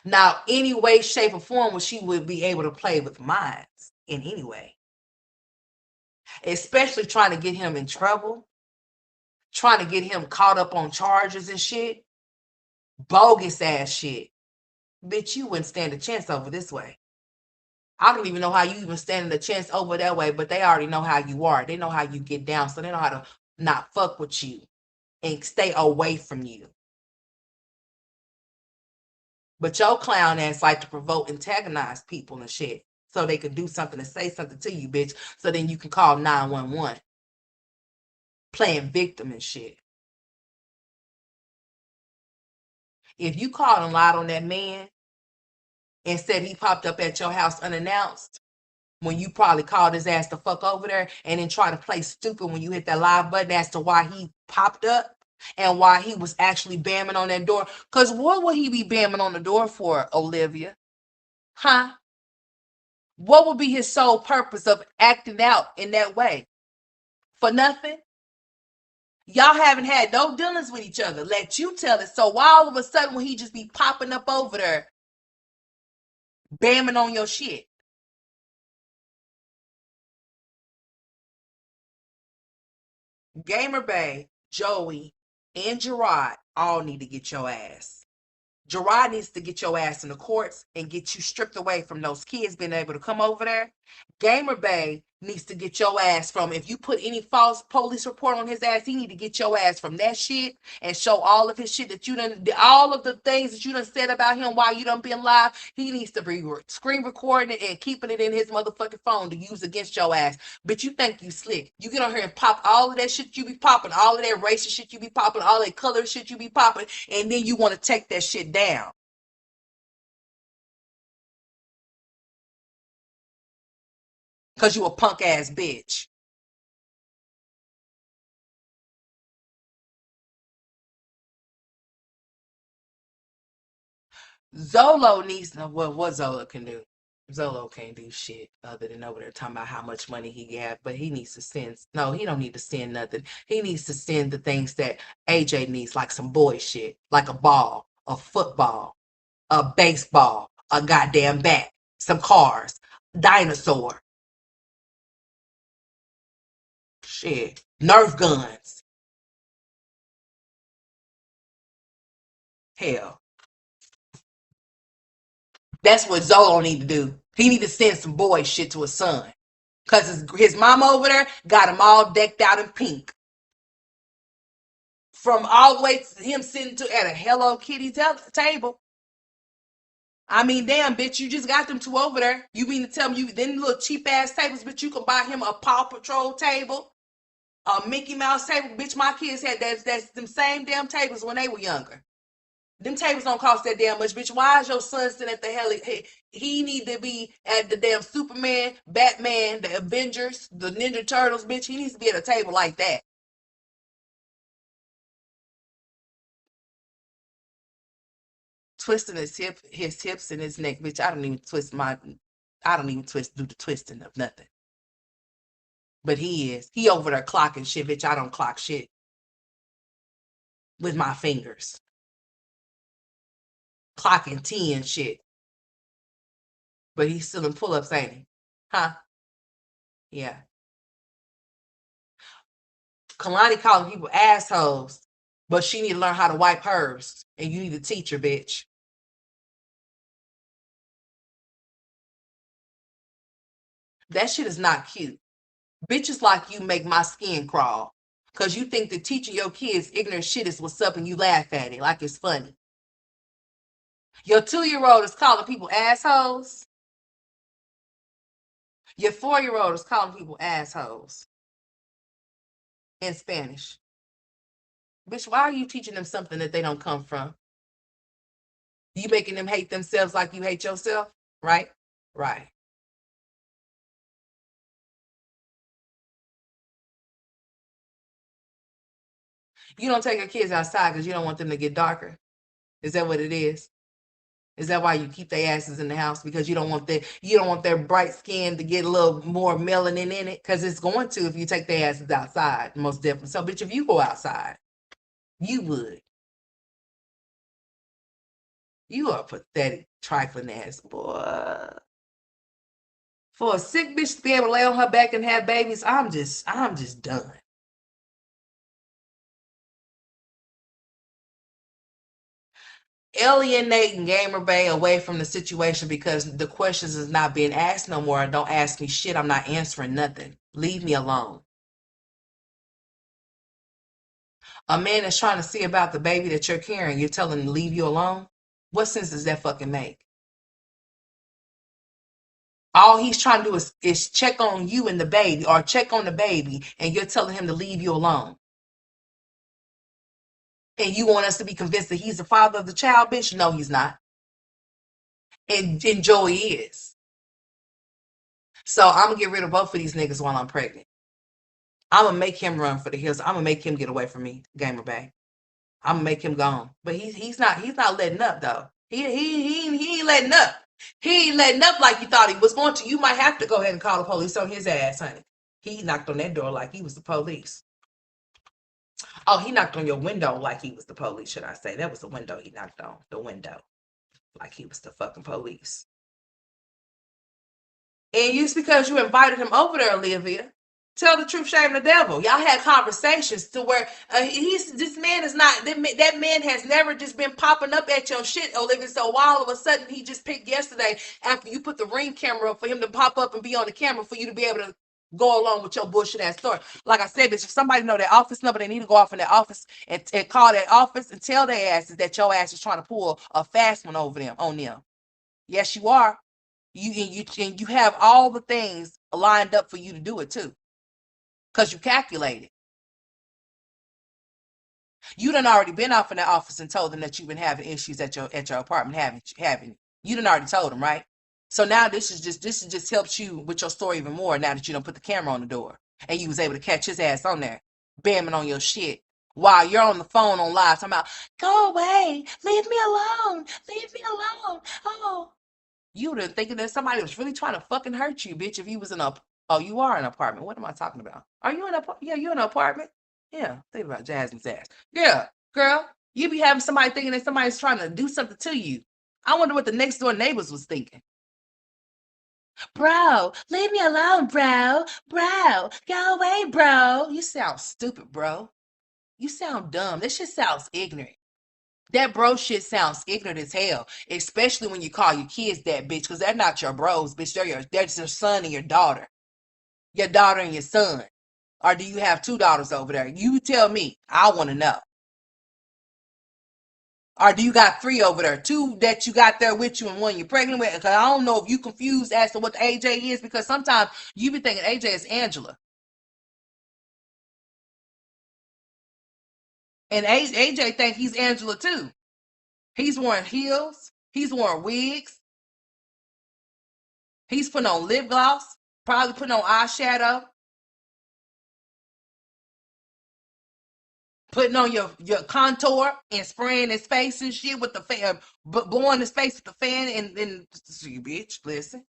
A: Now, any way, shape, or form where she would be able to play with mine in any way. Especially trying to get him in trouble, trying to get him caught up on charges and shit. Bogus ass shit. Bitch, you wouldn't stand a chance over this way. I don't even know how you even stand a chance over that way, but they already know how you are. They know how you get down, so they know how to not fuck with you and stay away from you. But your clown ass like to provoke, antagonize people and shit, so they could do something and say something to you, bitch, so then you can call 911. playing victim and shit. If you called and lied on that man and said he popped up at your house unannounced, when you probably called his ass the fuck over there and then try to play stupid when you hit that live button as to why he popped up and why he was actually bamming on that door. Because what would he be bamming on the door for, Olivia? Huh? What would be his sole purpose of acting out in that way? For nothing? Y'all haven't had no dealings with each other. Let you tell it. So why all of a sudden when he just be popping up over there, bamming on your shit? Gamer Bay, Joey, and Gerard all need to get your ass. Gerard needs to get your ass in the courts and get you stripped away from those kids being able to come over there. Gamer Bay needs to get your ass from, if you put any false police report on his ass, he need to get your ass from that shit and show all of his shit that you done, all of the things that you done said about him while you done been live. He needs to be screen recording it and keeping it in his motherfucking phone to use against your ass. But you think you slick. You get on here and pop all of that shit you be popping, all of that racist shit you be popping, all that color shit you be popping, and then you want to take that shit down. Because you a punk ass bitch. Zolo needs to, well, what Zolo can do. Zolo can't do shit other than over there talking about how much money he got, but he needs to send, no, he don't need to send nothing. He needs to send the things that AJ needs, like some boy shit, like a ball, a football, a baseball, a goddamn bat, some cars, dinosaur, shit, Nerf guns. Hell, that's what Zolo need to do. He need to send some boy shit to his son. Because his mama over there got him all decked out in pink. From all the way to him sitting at a Hello Kitty table. I mean, damn, bitch, you just got them two over there. You mean to tell me you them little cheap ass tables, bitch, you can buy him a Paw Patrol table, a Mickey Mouse table. Bitch, my kids had that's them same damn tables when they were younger. Them tables don't cost that damn much, bitch. Why is your son sitting at the hell? He need to be at the damn Superman, Batman, the Avengers, the Ninja Turtles, bitch. He needs to be at a table like that. Twisting his hips and his neck, bitch. I don't even do the twisting of nothing. But he is. He over there clocking shit, bitch. I don't clock shit with my fingers. Clocking 10 shit. But he's still in pull-ups, ain't he? Huh? Yeah. Kalani calling people assholes, but she need to learn how to wipe hers. And you need to teach her, bitch. That shit is not cute. Bitches like you make my skin crawl. Because you think that teaching your kids ignorant shit is what's up and you laugh at it like it's funny. Your 2-year-old is calling people assholes. Your 4-year-old is calling people assholes. In Spanish. Bitch, why are you teaching them something that they don't come from? You making them hate themselves like you hate yourself? Right? Right. You don't take your kids outside because you don't want them to get darker. Is that what it is? Is that why you keep their asses in the house? Because you don't want their bright skin to get a little more melanin in it? Because it's going to if you take their asses outside, most definitely. So, bitch, if you go outside, you would. You are pathetic, trifling ass boy. For a sick bitch to be able to lay on her back and have babies, I'm just done. Alienating Gamer Bay away from the situation because the questions is not being asked no more. Don't ask me shit. I'm not answering nothing. Leave me alone. A man is trying to see about the baby that you're carrying. You're telling him to leave you alone? What sense does that fucking make? All he's trying to do is check on you and the baby or check on the baby and you're telling him to leave you alone. And you want us to be convinced that he's the father of the child, bitch? No, he's not. And Joey is. So I'm gonna get rid of both of these niggas while I'm pregnant. I'm gonna make him run for the hills. I'm gonna make him get away from me, Gamer Bay. I'm gonna make him gone. But he's not letting up though. He ain't letting up. He ain't letting up like you thought he was going to. You might have to go ahead and call the police on his ass, honey. He knocked on that door like he was the police. Oh, he knocked on your window like he was the police, should I say. That was the window he knocked on. The window. Like he was the fucking police. And just because you invited him over there, Olivia, tell the truth, shame the devil. Y'all had conversations to where this man is not, that man has never just been popping up at your shit, Olivia. So all of a sudden he just picked yesterday after you put the Ring camera up for him to pop up and be on the camera for you to be able to go along with your bullshit ass story. Like I said, bitch, if somebody know their office number, they need to go off in their office and call that office and tell their asses that your ass is trying to pull a fast one over them on them. Yes, you are. You have all the things lined up for you to do it too, because you calculated. You done already been off in the office and told them that you've been having issues at your apartment, haven't you? Done already told them, right? So now this is just helps you with your story even more now that you don't put the camera on the door and you was able to catch his ass on there, bamming on your shit while you're on the phone on live talking about, go away, leave me alone, oh. You would have thinking that somebody was really trying to fucking hurt you, bitch, if you was in a, oh, you are in an apartment. What am I talking about? Are you in a, yeah, you're in an apartment? Yeah, think about Jasmine's ass. Yeah, girl, you be having somebody thinking that somebody's trying to do something to you. I wonder what the next door neighbors was thinking. Bro, leave me alone, bro. Bro, go away, bro. You sound stupid, bro. You sound dumb. This shit sounds ignorant. That bro shit sounds ignorant as hell, especially when you call your kids that, bitch, because they're not your bros, bitch. They're your son and your daughter and your son. Or do you have two daughters over there? You tell me. I want to know. Or do you got three over there? Two that you got there with you and one you're pregnant with? Because I don't know if you confused as to what the AJ is, because sometimes you be thinking AJ is Angela. And AJ think he's Angela too. He's wearing heels. He's wearing wigs. He's putting on lip gloss. Probably putting on eyeshadow. Putting on your contour and spraying his face and shit with the fan, blowing his face with the fan and you bitch, listen.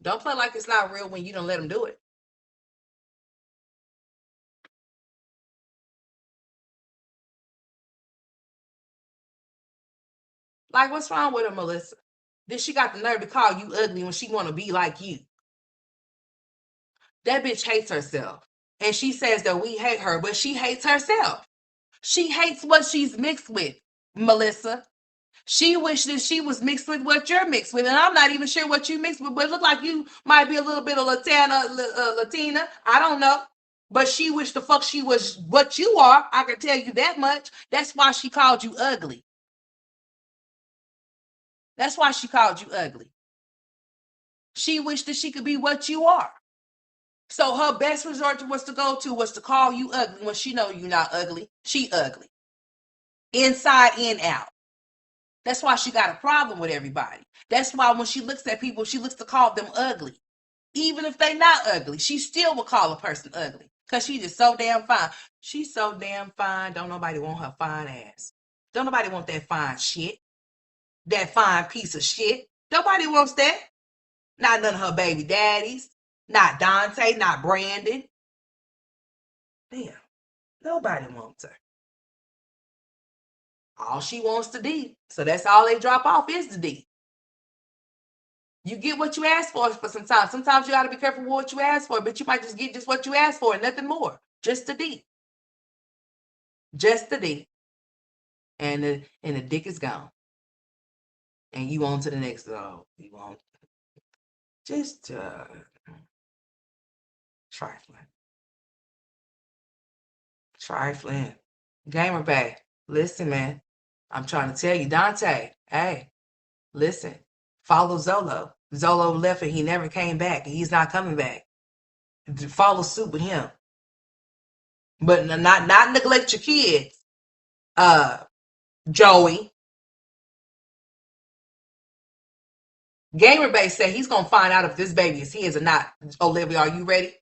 A: Don't play like it's not real when you don't let him do it. Like, what's wrong with her, Melissa? Then she got the nerve to call you ugly when she want to be like you. That bitch hates herself. And she says that we hate her, but she hates herself. She hates what she's mixed with, Melissa. She wishes she was mixed with what you're mixed with. And I'm not even sure what you mixed with, but it look like you might be a little bit of Latina. I don't know. But she wished the fuck she was what you are. I can tell you that much. That's why she called you ugly. That's why she called you ugly. She wished that she could be what you are. So her best resort was to call you ugly when she know you're not ugly. She ugly. Inside and out. That's why she got a problem with everybody. That's why when she looks at people, she looks to call them ugly. Even if they not ugly, she still will call a person ugly. Because she's just so damn fine. She's so damn fine. Don't nobody want her fine ass. Don't nobody want that fine shit. That fine piece of shit. Nobody wants that. Not none of her baby daddies. Not Dante. Not Brandon. Damn. Nobody wants her. All she wants to D. So that's all they drop off is the D. You get what you ask for sometimes. Sometimes you got to be careful with what you ask for, but you might just get just what you ask for and nothing more. Just the D. Just the D. And the dick is gone. And you on to the next. Oh, you won't. Just trifling. Gamer Bay. Listen, man. I'm trying to tell you, Dante. Hey, listen. Follow Zolo. Zolo left and he never came back, and he's not coming back. Follow suit with him. But not neglect your kids. Joey. Gamer said he's gonna find out if this baby is his or not. Olivia, are you ready?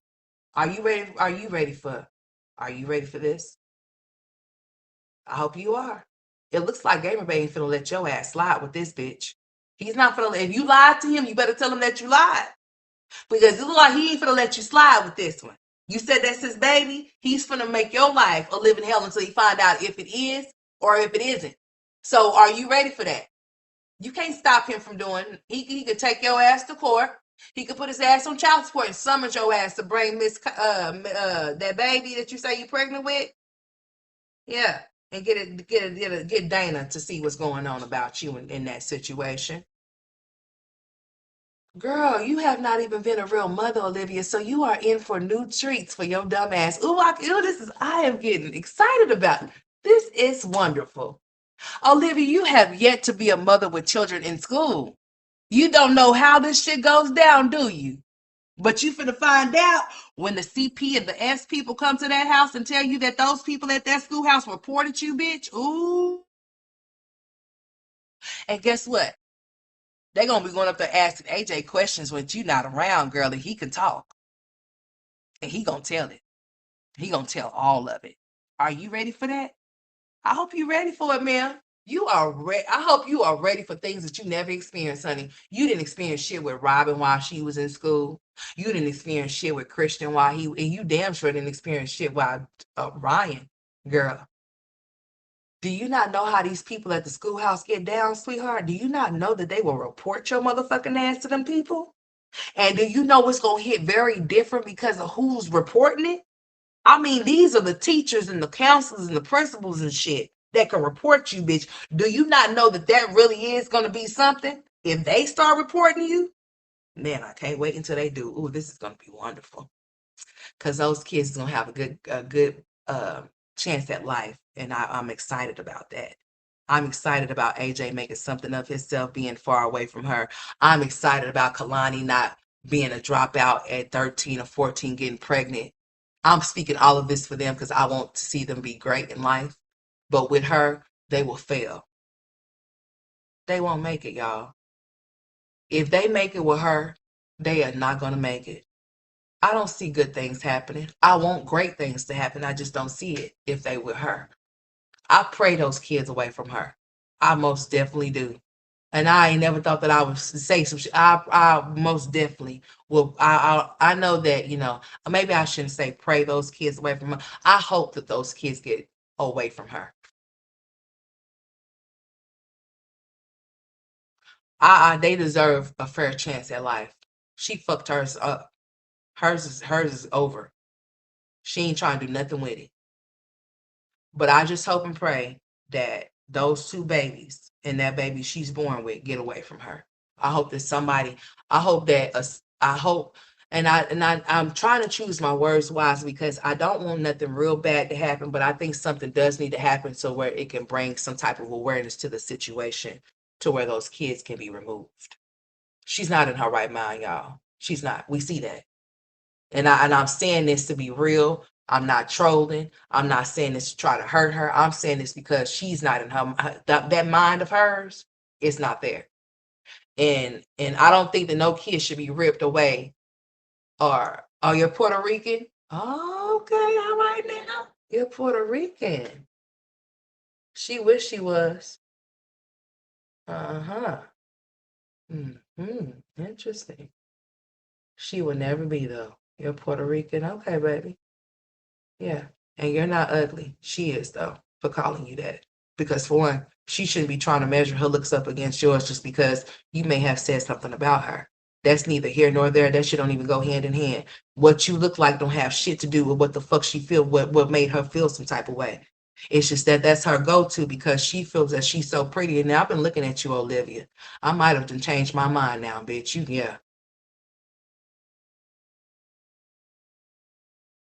A: Are you ready? Are you ready for this? I hope you are. It looks like Gamer ain't finna let your ass slide with this bitch. He's not finna. If you lied to him, you better tell him that you lied. Because it looks like he ain't finna let you slide with this one. You said that's his baby. He's finna make your life a living hell until he find out if it is or if it isn't. So are you ready for that? You can't stop him from doing. He could take your ass to court. He could put his ass on child support and summon your ass to bring that baby that you say you're pregnant with. Yeah, and get Dana to see what's going on about you in that situation. Girl, you have not even been a real mother, Olivia, so you are in for new treats for your dumb ass. Ooh, I am getting excited about it. This is wonderful. Olivia, you have yet to be a mother with children in school. You don't know how this shit goes down, do you? But you finna find out when the CP and the S people come to that house and tell you that those people at that schoolhouse reported you, bitch. Ooh. And guess what? They're gonna be going up there asking AJ questions when you not around, girl, and he can talk. And he gonna tell it. He gonna tell all of it. Are you ready for that? I hope you're ready for it, ma'am. You are ready. I hope you are ready for things that you never experienced, honey. You didn't experience shit with Robin while she was in school. You didn't experience shit with Christian and you damn sure didn't experience shit while Ryan, girl. Do you not know how these people at the schoolhouse get down, sweetheart? Do you not know that they will report your motherfucking ass to them people? And do you know it's gonna hit very different because of who's reporting it? I mean, these are the teachers and the counselors and the principals and shit that can report you, bitch. Do you not know that that really is going to be something? If they start reporting you, man, I can't wait until they do. Ooh, this is going to be wonderful. Because those kids are going to have a good chance at life. And I'm excited about that. I'm excited about AJ making something of himself, being far away from her. I'm excited about Kalani not being a dropout at 13 or 14, getting pregnant. I'm speaking all of this for them because I want to see them be great in life. But with her, they will fail. They won't make it, y'all. If they make it with her, they are not going to make it. I don't see good things happening. I want great things to happen. I just don't see it if they with her. I pray those kids away from her. I most definitely do. And I ain't never thought that I would say some shit. I most definitely will. I know that, maybe I shouldn't say pray those kids away from her. I hope that those kids get away from her. They deserve a fair chance at life. She fucked hers up. Hers is over. She ain't trying to do nothing with it. But I just hope and pray that those two babies and that baby she's born with get away from her. I hope that somebody, I hope that, I hope, I'm trying to choose my words wise because I don't want nothing real bad to happen, but I think something does need to happen so where it can bring some type of awareness to the situation to where those kids can be removed. She's not in her right mind, y'all. She's not. We see that. And I'm saying this to be real. I'm not trolling. I'm not saying this to try to hurt her. I'm saying this because she's not in that mind of hers. It's not there. And I don't think that no kid should be ripped away. Or oh, you're Puerto Rican? Oh, okay, all right now. You're Puerto Rican. She wish she was. Uh-huh. Interesting. She will never be though. You're Puerto Rican. Okay, baby. Yeah. And you're not ugly. She is, though, for calling you that. Because, for one, she shouldn't be trying to measure her looks up against yours just because you may have said something about her. That's neither here nor there. That shit don't even go hand in hand. What you look like don't have shit to do with what the fuck she feel, what made her feel some type of way. It's just that that's her go-to because she feels that she's so pretty. And now I've been looking at you, Olivia. I might have changed my mind now, bitch. Yeah.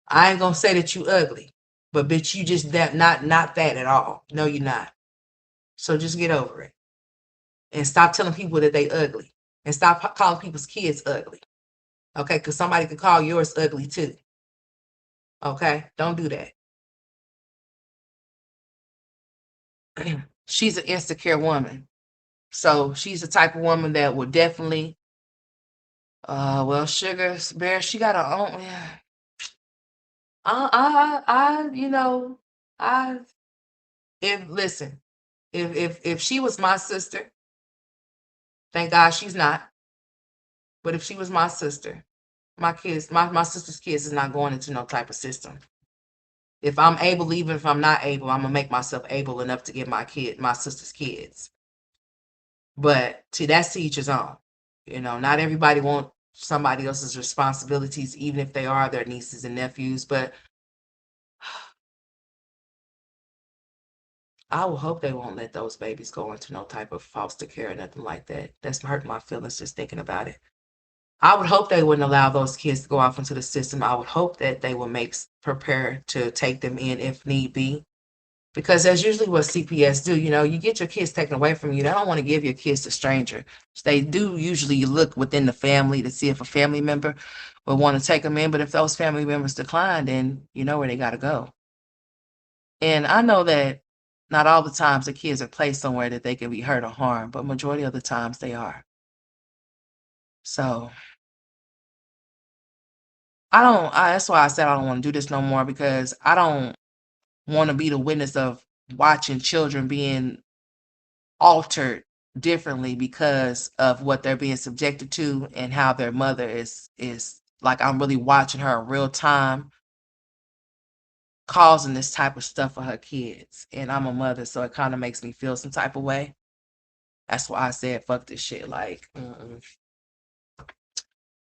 A: I ain't gonna say that you ugly, but bitch, you just that not that at all. No, you're not. So just get over it and stop telling people that they ugly and stop calling people's kids ugly. Okay, because somebody could call yours ugly too. Okay, don't do that. she's an insecure woman. So she's the type of woman that would definitely, well, Sugar Bear, she got her own. Yeah. You know, I, if listen, if she was my sister, thank God she's not. But if she was my sister, my kids, my sister's kids is not going into no type of system. If I'm able, even if I'm not able, I'm gonna make myself able enough to get my sister's kids. But that's to each his own. You know, not everybody want somebody else's responsibilities, even if they are their nieces and nephews. But I will hope they won't let those babies go into no type of foster care or nothing like that. That's hurting my feelings just thinking about it. I would hope they wouldn't allow those kids to go off into the system. I would hope that they will prepare to take them in if need be. Because that's usually what CPS do. You know, you get your kids taken away from you. They don't want to give your kids to stranger. They do usually look within the family to see if a family member would want to take them in. But if those family members decline, then you know where they got to go. And I know that not all the times the kids are placed somewhere that they can be hurt or harmed, but majority of the times they are. So that's why I said I don't want to do this no more, because I don't want to be the witness of watching children being altered differently because of what they're being subjected to and how their mother is like, I'm really watching her in real time causing this type of stuff for her kids. And I'm a mother, so it kind of makes me feel some type of way. That's why I said fuck this shit. Like,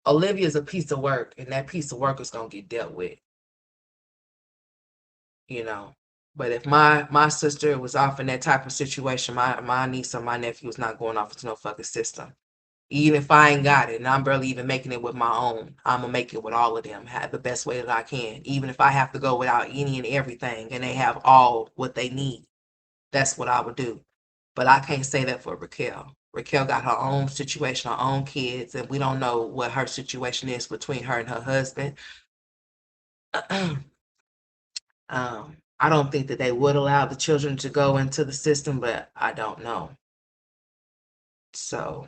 A: Olivia's a piece of work, and that piece of work is gonna get dealt with. You know. But if my sister was off in that type of situation, my niece or my nephew was not going off into no fucking system. Even if I ain't got it and I'm barely even making it with my own, I'm gonna make it with all of them, have the best way that I can. Even if I have to go without any and everything and they have all what they need, that's what I would do. But I can't say that for Raquel. Raquel got her own situation, her own kids, and we don't know what her situation is between her and her husband. I don't think that they would allow the children to go into the system, but I don't know. So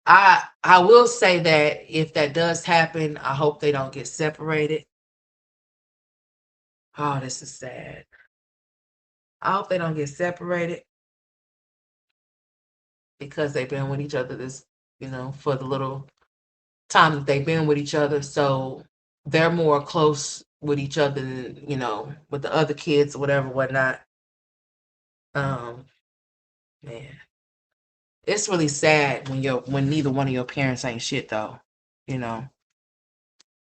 A: I will say that if that does happen, I hope they don't get separated. Oh, this is sad. I hope they don't get separated because they've been with each other this, for the little time that they've been with each other. So they're more close with each other than, with the other kids or whatever, whatnot. Man, it's really sad when neither one of your parents ain't shit though. You know,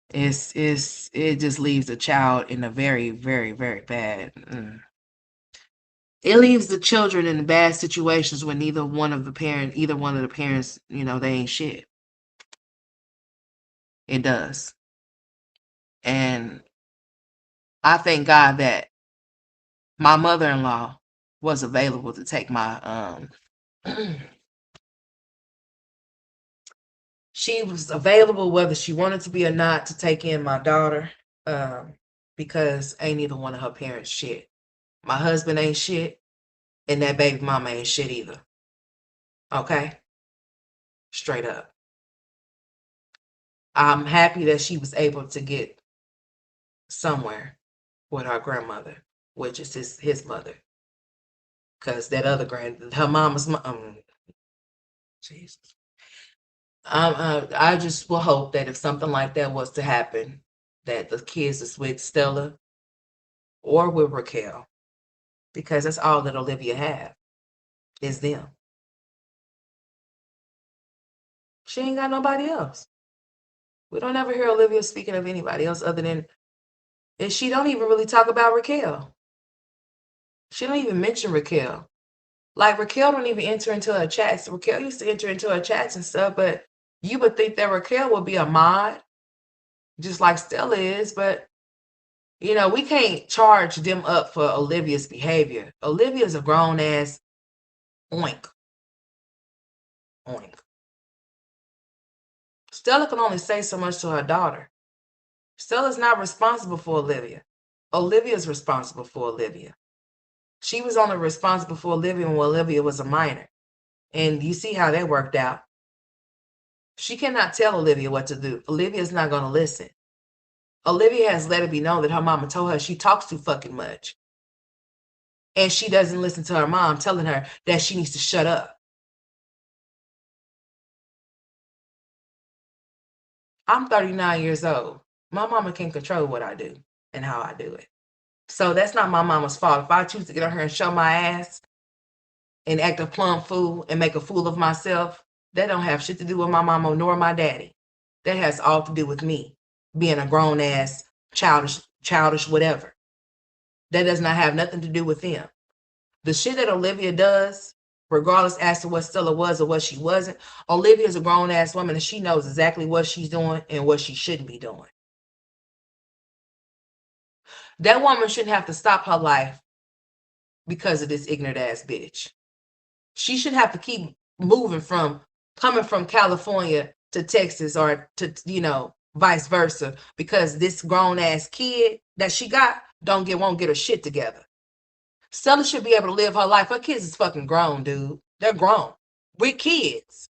A: it just leaves a child in a very, very, very bad. It leaves the children in bad situations when either one of the parents, they ain't shit. It does. And I thank God that my mother-in-law was available to take my she was available whether she wanted to be or not to take in my daughter, because ain't neither one of her parents shit. My husband ain't shit, and that baby mama ain't shit either. Okay? Straight up. I'm happy that she was able to get somewhere with her grandmother, which is his mother. Because that other her mama's Jesus. I just will hope that if something like that was to happen, that the kids is with Stella or with Raquel, because that's all that Olivia have is them. She ain't got nobody else. We don't ever hear Olivia speaking of anybody else other than, and she don't even really talk about Raquel. She don't even mention Raquel. Like, Raquel don't even enter into her chats. Raquel used to enter into her chats and stuff, but you would think that Raquel would be a mod, just like Stella is, but we can't charge them up for Olivia's behavior. Olivia's a grown ass oink. Oink. Stella can only say so much to her daughter. Stella's not responsible for Olivia. Olivia's responsible for Olivia. She was only responsible for Olivia when Olivia was a minor. And you see how that worked out. She cannot tell Olivia what to do. Olivia's not going to listen. Olivia has let it be known that her mama told her she talks too fucking much. And she doesn't listen to her mom telling her that she needs to shut up. I'm 39 years old. My mama can control what I do and how I do it. So that's not my mama's fault. If I choose to get on her and show my ass and act a plumb fool and make a fool of myself, that don't have shit to do with my mama nor my daddy. That has all to do with me being a grown ass, childish, whatever. That does not have nothing to do with them. The shit that Olivia does, regardless as to what Stella was or what she wasn't, Olivia is a grown ass woman and she knows exactly what she's doing and what she shouldn't be doing. That woman shouldn't have to stop her life because of this ignorant ass bitch. She should have to keep moving coming from California to Texas or to, vice versa, because this grown ass kid that she got won't get her shit together. Stella should be able to live her life. Her kids is fucking grown, dude. They're grown. We're kids.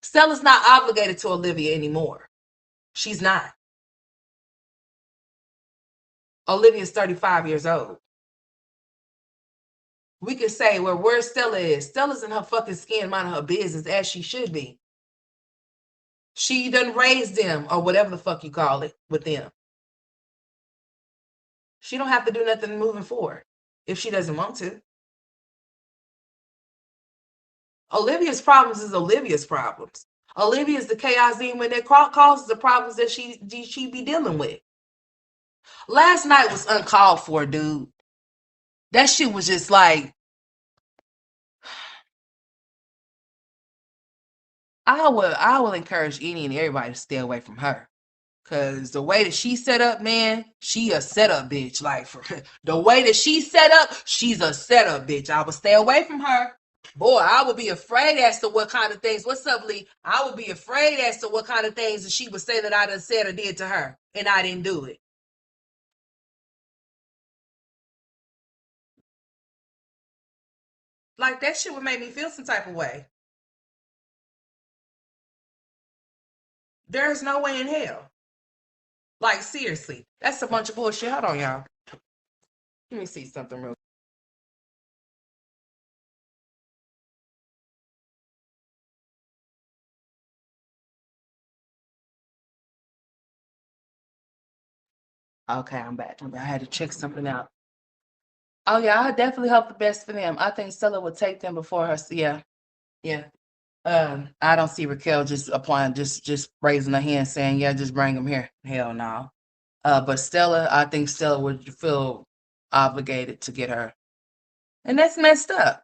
A: Stella's not obligated to Olivia anymore. She's not. Olivia's 35 years old. We could say, well, where Stella is. Stella's in her fucking skin, minding her business as she should be. She done raised them, or whatever the fuck you call it, with them. She don't have to do nothing moving forward if she doesn't want to. Olivia's problems is Olivia's problems. Olivia's the chaos demon that causes the problems that she be dealing with. Last night was uncalled for, dude. That shit was just like, I will encourage any and everybody to stay away from her. Cause the way that she set up, man, she a setup bitch. Like, the way that she set up, she's a setup bitch. I would stay away from her. Boy, I would be afraid as to what kind of things. What's up, Lee? I would be afraid as to what kind of things that she would say that I done said or did to her, and I didn't do it. Like, that shit would make me feel some type of way. There's no way in hell. Like, seriously, that's a bunch of bullshit. Hold on, y'all. Let me see something real. Okay, I'm back. I had to check something out. Oh yeah, I definitely hope the best for them. I think Stella would take them before her. Yeah, yeah. I don't see Raquel just applying, just raising her hand saying, "Yeah, just bring them here." Hell no. But Stella, I think Stella would feel obligated to get her, and that's messed up.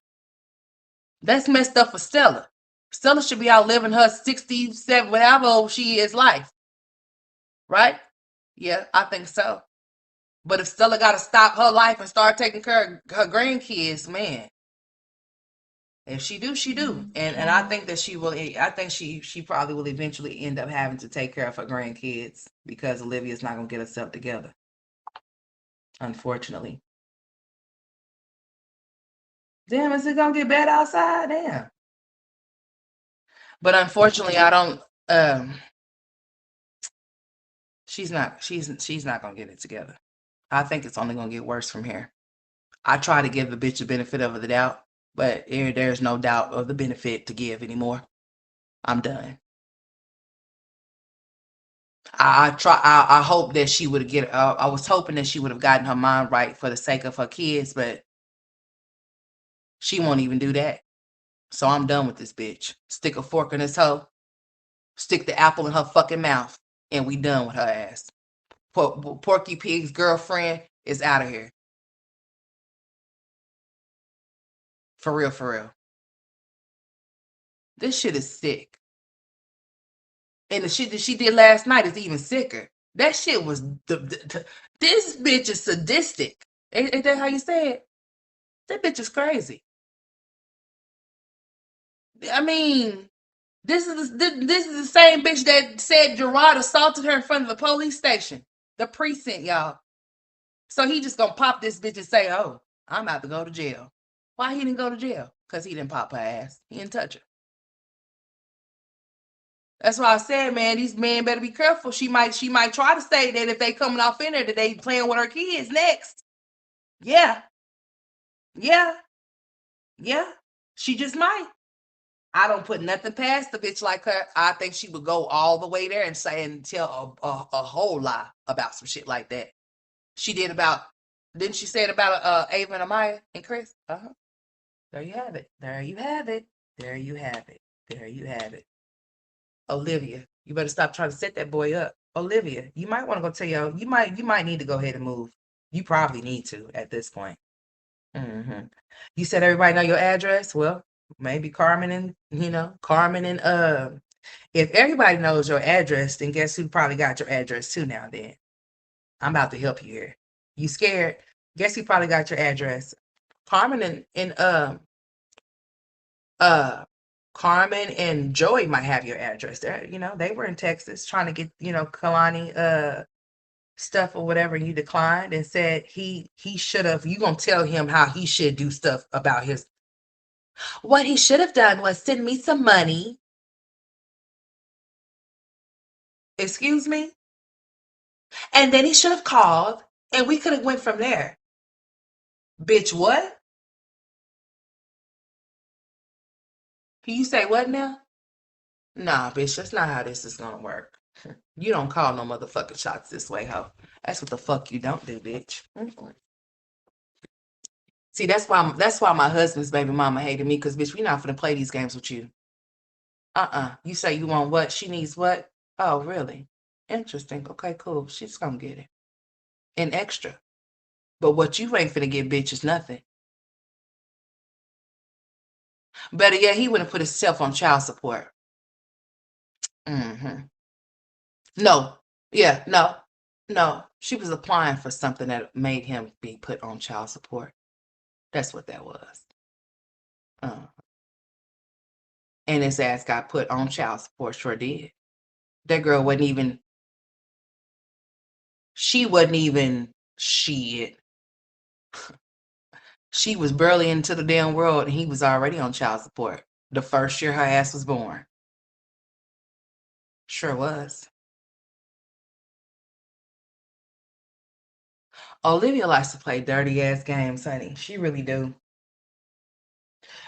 A: That's messed up for Stella. Stella should be out living her 67, whatever old she is, life. Right? Yeah, I think so. But if Stella got to stop her life and start taking care of her grandkids, man. If she do, she do. And I think that she will. I think she probably will eventually end up having to take care of her grandkids because Olivia's not gonna get herself together. Unfortunately. Damn, is it gonna get bad outside? Damn. But unfortunately, I don't. She's not gonna get it together. I think it's only gonna get worse from here. I try to give the bitch the benefit of the doubt, but there's no doubt of the benefit to give anymore. I'm done. I hope that she would get. I was hoping that she would have gotten her mind right for the sake of her kids, but she won't even do that. So I'm done with this bitch. Stick a fork in this hoe. Stick the apple in her fucking mouth, and we done with her ass. Porky Pig's girlfriend is out of here. For real, for real. This shit is sick. And the shit that she did last night is even sicker. That shit was this bitch is sadistic. Ain't that how you say it? That bitch is crazy. I mean, this is the same bitch that said Gerard assaulted her in front of the police station, the precinct, y'all. So he just gonna pop this bitch and say, oh, I'm about to go to jail. Why he didn't go to jail? Because he didn't pop her ass. He didn't touch her. That's why I said, man, these men better be careful. She might try to say that if they coming off in there that they playing with her kids next. Yeah. Yeah. Yeah. She just might. I don't put nothing past the bitch like her. I think she would go all the way there and say and tell a whole lie about some shit like that. She did about, didn't she say it about Ava and Amaya and Chris? Uh-huh. There you have it. There you have it. There you have it. There you have it. Olivia, you better stop trying to set that boy up. Olivia, you might want to go tell you might need to go ahead and move. You probably need to at this point. You said everybody know your address? Well, maybe Carmen and if everybody knows your address, then guess who probably got your address too now then? I'm about to help you here. You scared? Guess who probably got your address? Carmen Carmen and Joey might have your address. They were in Texas trying to get, Kalani stuff or whatever, and you declined and said he should have. You gonna tell him how he should do stuff about his. What he should have done was send me some money. Excuse me? And then he should have called and we could have went from there. Bitch, what? Can you say what now? Nah, bitch, that's not how this is gonna work. You don't call no motherfucking shots this way, ho. That's what the fuck you don't do, bitch. See, that's why my husband's baby mama hated me, because bitch, we not finna play these games with you. You say you want what? She needs what? Oh, really? Interesting. Okay, cool. She's gonna get it. An extra. But what you ain't finna get, bitch, is nothing. Better yet, he wouldn't put himself on child support. No. Yeah, no. She was applying for something that made him be put on child support. That's what that was. And his ass got put on child support. Sure did. That girl wasn't even. She wasn't even shit. She was barely into the damn world, and he was already on child support the first year her ass was born. Sure was. Olivia likes to play dirty ass games, honey. She really do.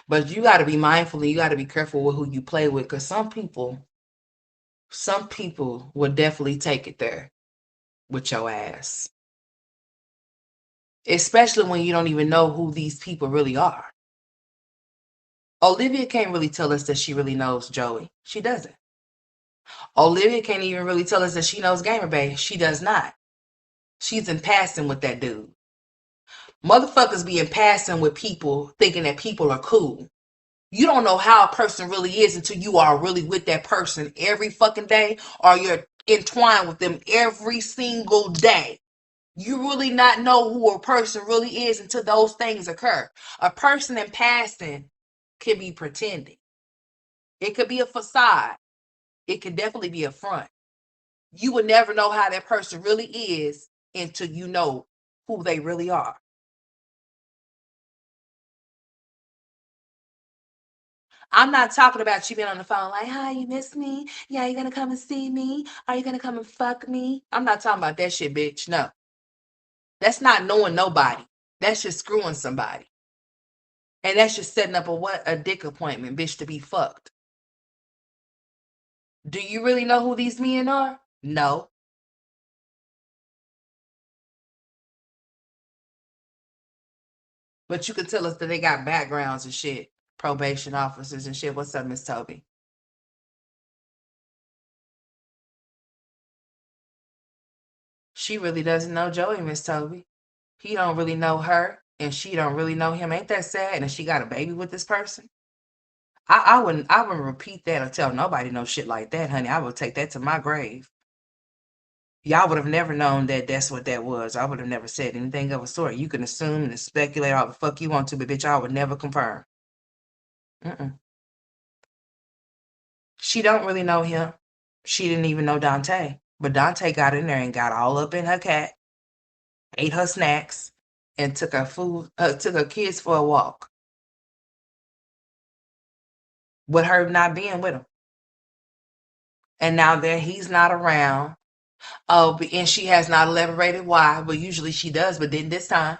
A: But you got to be mindful and you got to be careful with who you play with, because some people will definitely take it there with your ass. Especially when you don't even know who these people really are. Olivia can't really tell us that she really knows Joey. She doesn't. Olivia can't even really tell us that she knows Gamer Bay. She does not. She's in passing with that dude. Motherfuckers be in passing with people thinking that people are cool. You don't know how a person really is until you are really with that person every fucking day, or you're entwined with them every single day. You really not know who a person really is until those things occur. A person in passing can be pretending. It could be a facade. It could definitely be a front. You would never know how that person really is until you know who they really are. I'm not talking about you being on the phone like, hi, you miss me? Yeah, you gonna come and see me? Are you gonna come and fuck me? I'm not talking about that shit, bitch. No. That's not knowing nobody. That's just screwing somebody. And that's just setting up a dick appointment, bitch, to be fucked. Do you really know who these men are? No. But you can tell us that they got backgrounds and shit. Probation officers and shit. What's up, Miss Toby? She really doesn't know Joey, Miss Toby. He don't really know her, and she don't really know him. Ain't that sad? And she got a baby with this person. I wouldn't repeat that or tell nobody no shit like that, honey. I would take that to my grave. Y'all would have never known that that's what that was. I would have never said anything of a sort. You can assume and speculate all the fuck you want to, but bitch, I would never confirm. She don't really know him. She didn't even know Dante. But Dante got in there and got all up in her cat. ate her snacks, and took her kids for a walk with her not being with him. And now that he's not around, and she has not elaborated why, but usually she does, but didn't this time.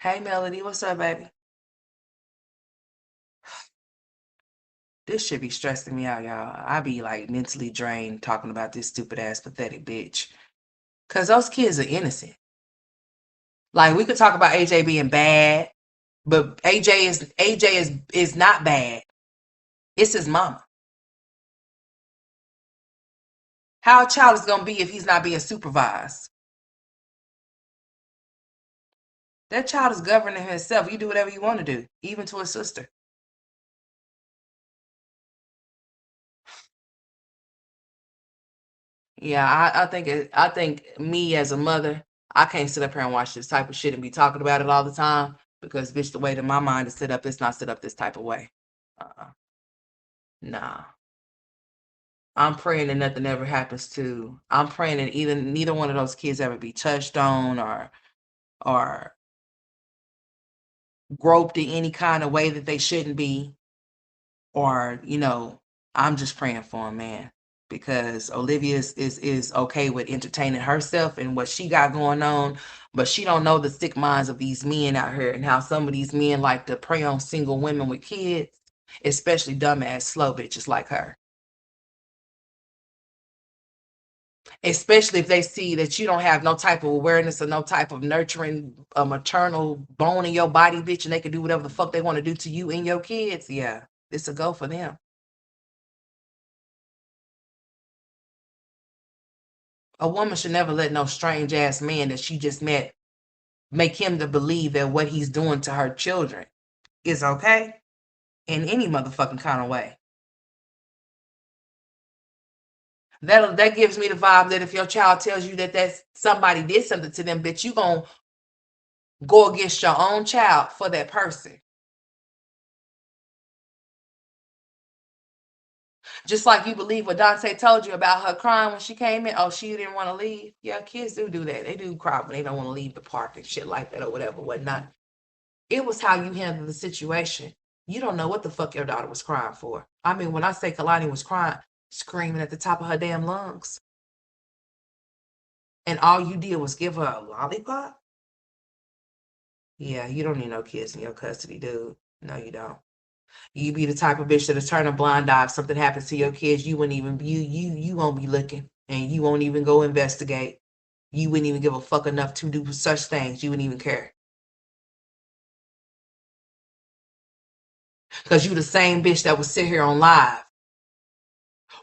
A: Hey, Melody, what's up, baby? This should be stressing me out, y'all. I be like mentally drained talking about this stupid ass pathetic bitch. Cause those kids are innocent. Like we could talk about AJ being bad, but AJ is not bad. It's his mama. How a child is gonna be if he's not being supervised? That child is governing himself. You do whatever you want to do, even to a sister. Yeah, I think me as a mother, I can't sit up here and watch this type of shit and be talking about it all the time because bitch, the way that my mind is set up, it's not set up this type of way. Uh-uh. Nah. I'm praying that nothing ever happens to. I'm praying that neither one of those kids ever be touched on or groped in any kind of way that they shouldn't be, or I'm just praying for him, man, because Olivia is okay with entertaining herself and what she got going on, but she don't know the sick minds of these men out here and how some of these men like to prey on single women with kids, especially dumbass slow bitches like her. Especially if they see that you don't have no type of awareness or no type of nurturing maternal bone in your body, bitch, and they can do whatever the fuck they want to do to you and your kids. Yeah, it's a go for them. A woman should never let no strange ass man that she just met make him to believe that what he's doing to her children is okay in any motherfucking kind of way. That gives me the vibe that if your child tells you that somebody did something to them, bitch, you gonna go against your own child for that person. Just like you believe what Dante told you about her crying when she came in. Oh, she didn't want to leave. Yeah, kids do that. They do cry when they don't want to leave the park and shit like that or whatever, whatnot. It was how you handled the situation. You don't know what the fuck your daughter was crying for. I mean, when I say Kalani was crying, screaming at the top of her damn lungs, and all you did was give her a lollipop? Yeah, you don't need no kids in your custody, dude. No, you don't. You be the type of bitch that'll turn a blind eye if something happens to your kids. You wouldn't even you won't be looking, and you won't even go investigate. You wouldn't even give a fuck enough to do such things. You wouldn't even care. Because you the same bitch that would sit here on live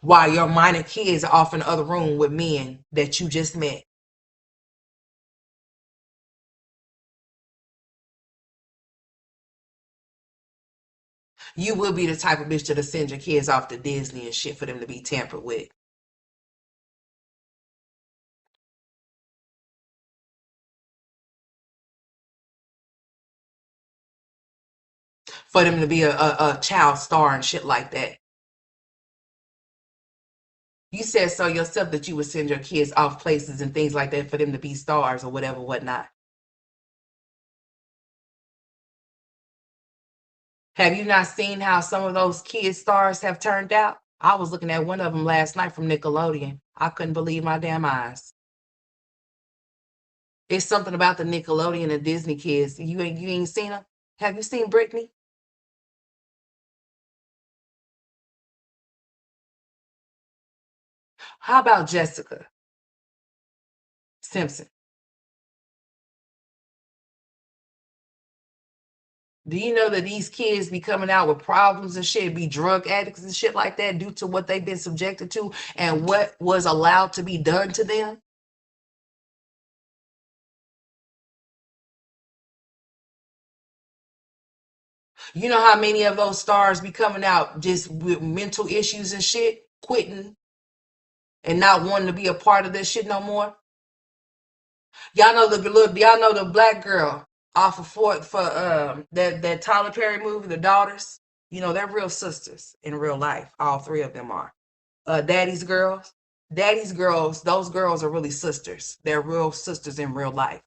A: while your minor kids are off in the other room with men that you just met. You will be the type of bitch that'll send your kids off to Disney and shit for them to be tampered with. For them to be a child star and shit like that. You said so yourself that you would send your kids off places and things like that for them to be stars or whatever, whatnot. Have you not seen how some of those kid stars have turned out? I was looking at one of them last night from Nickelodeon. I couldn't believe my damn eyes. It's something about the Nickelodeon and Disney kids. You ain't seen them? Have you seen Brittany? How about Jessica Simpson? Do you know that these kids be coming out with problems and shit, be drug addicts and shit like that due to what they've been subjected to and what was allowed to be done to them? You know how many of those stars be coming out just with mental issues and shit, quitting and not wanting to be a part of this shit no more? Y'all know the black girl off of Fort for that Tyler Perry movie, The Daughters. You know, they're real sisters in real life. All three of them are. Daddy's Girls. Daddy's girls, those girls are really sisters. They're real sisters in real life.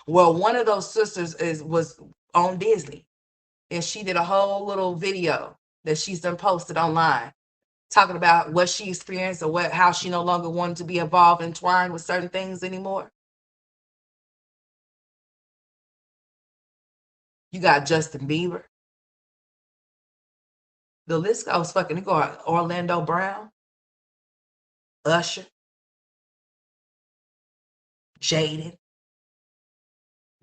A: Well, one of those sisters was on Disney, and she did a whole little video that she's done posted online talking about what she experienced or how she no longer wanted to be involved and entwined with certain things anymore. You got Justin Bieber. The list goes fucking. You go Orlando Brown, Usher, Jaden,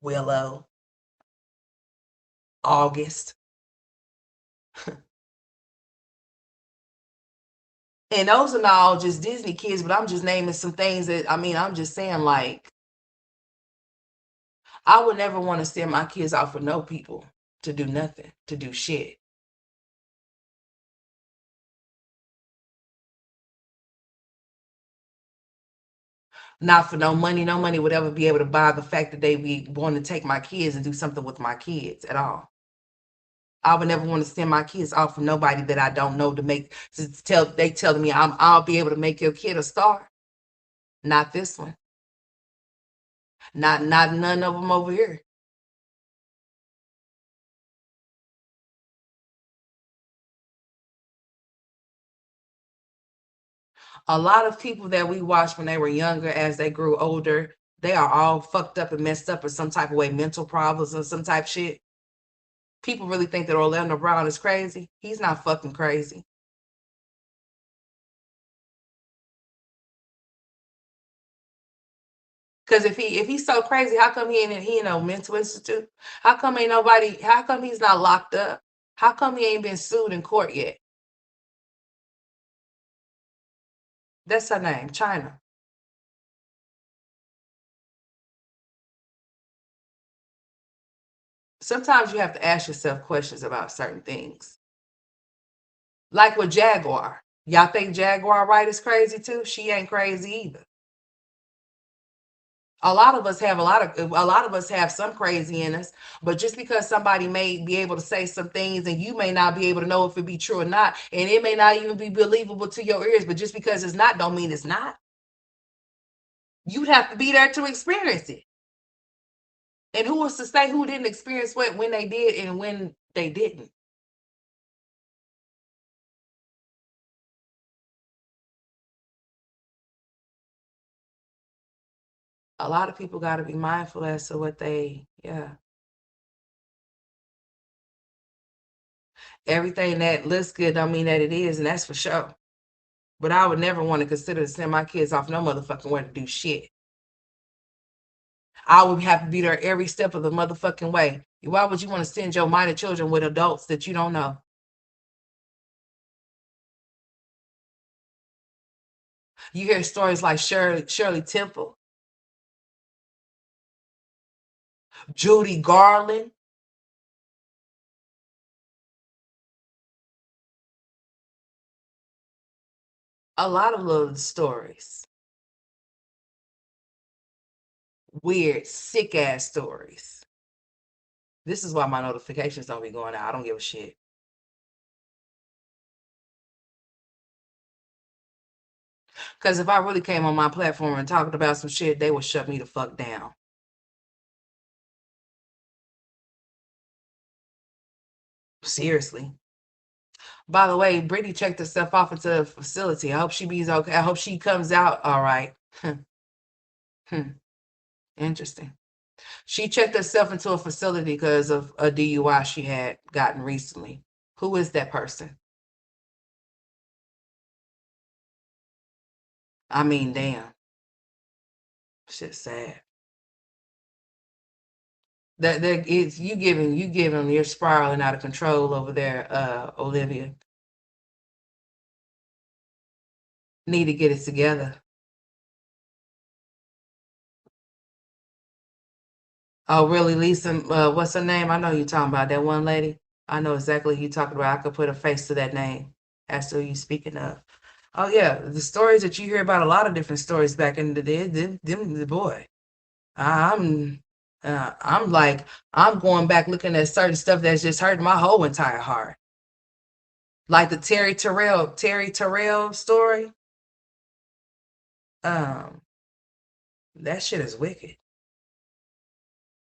A: Willow, August. And those are not all just Disney kids, but I'm just naming some things that, I mean, I'm just saying, like, I would never want to send my kids out for no people to do nothing, to do shit. Not for no money would ever be able to buy the fact that they be wanting to take my kids and do something with my kids at all. I would never want to send my kids off for nobody that I don't know they telling me I'll be able to make your kid a star. Not this one. Not none of them over here. A lot of people that we watched when they were younger, as they grew older, they are all fucked up and messed up in some type of way, mental problems or some type of shit. People really think that Orlando Brown is crazy. He's not fucking crazy. Because if he's so crazy, how come he in a mental institute? How come he's not locked up? How come he ain't been sued in court yet? That's her name, China. Sometimes you have to ask yourself questions about certain things. Like with Jaguar. Y'all think Jaguar Wright is crazy too? She ain't crazy either. A lot of us have some crazy in us, but just because somebody may be able to say some things and you may not be able to know if it be true or not, and it may not even be believable to your ears, but just because it's not don't mean it's not. You'd have to be there to experience it. And who was to say who didn't experience what when they did and when they didn't? A lot of people got to be mindful as to what everything that looks good don't mean that it is, and that's for sure. But I would never want to consider to send my kids off no motherfucking way to do shit. I would have to be there every step of the motherfucking way. Why would you want to send your minor children with adults that you don't know? You hear stories like Shirley Temple, Judy Garland. A lot of little stories. Weird, sick ass stories. This is why my notifications don't be going out. I don't give a shit. Because if I really came on my platform and talked about some shit, they would shut me the fuck down. Seriously. By the way, Brittany checked herself off into the facility. I hope she be okay. I hope she comes out all right. Interesting. She checked herself into a facility because of a DUI she had gotten recently. Who is that person? I mean, damn. Shit's sad. That it's you giving you're spiraling out of control over there, Olivia. Need to get it together. Oh, really, Lisa? What's her name? I know you're talking about that one lady. I know exactly who you're talking about. I could put a face to that name. As to who you speaking of. Oh yeah, the stories that you hear about, a lot of different stories back in the day. The boy. I'm like, I'm going back looking at certain stuff that's just hurting my whole entire heart. Like the Terry Terrell story. That shit is wicked.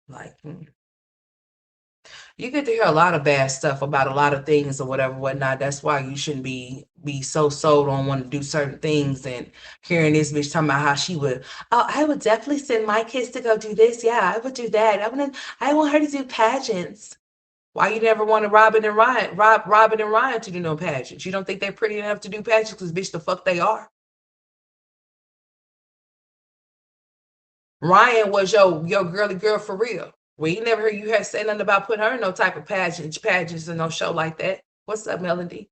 A: Like, you get to hear a lot of bad stuff about a lot of things or whatever, whatnot. That's why you shouldn't be so sold on wanting to do certain things. And hearing this bitch talking about how she would, oh, I would definitely send my kids to go do this. Yeah, I would do that. I want her to do pageants. Why you never wanted Robin and Ryan to do no pageants? You don't think they're pretty enough to do pageants? Because bitch, the fuck they are. Ryan was your girly girl for real. We never heard you had say nothing about putting her in no type of pageants and no show like that. What's up, Melody?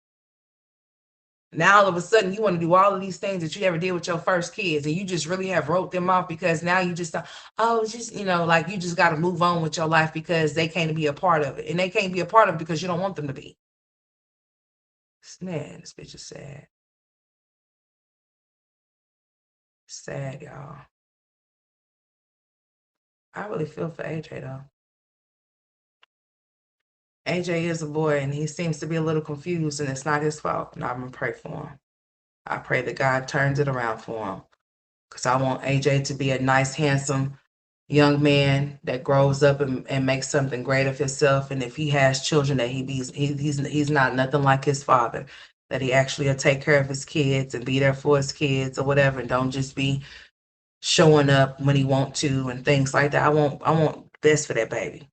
A: Now all of a sudden you want to do all of these things that you never did with your first kids, and you just really have wrote them off because now you just just like you just got to move on with your life because they can't be a part of it, and they can't be a part of it because you don't want them to be. Man, this bitch is sad. Sad, y'all. I really feel for AJ though. AJ is a boy and he seems to be a little confused, and it's not his fault. And I'm gonna pray for him. I pray that God turns it around for him. Because I want AJ to be a nice, handsome young man that grows up and makes something great of himself. And if he has children, that he's not nothing like his father. That he actually will take care of his kids and be there for his kids or whatever, and don't just be showing up when he want to and things like that. I want best for that baby.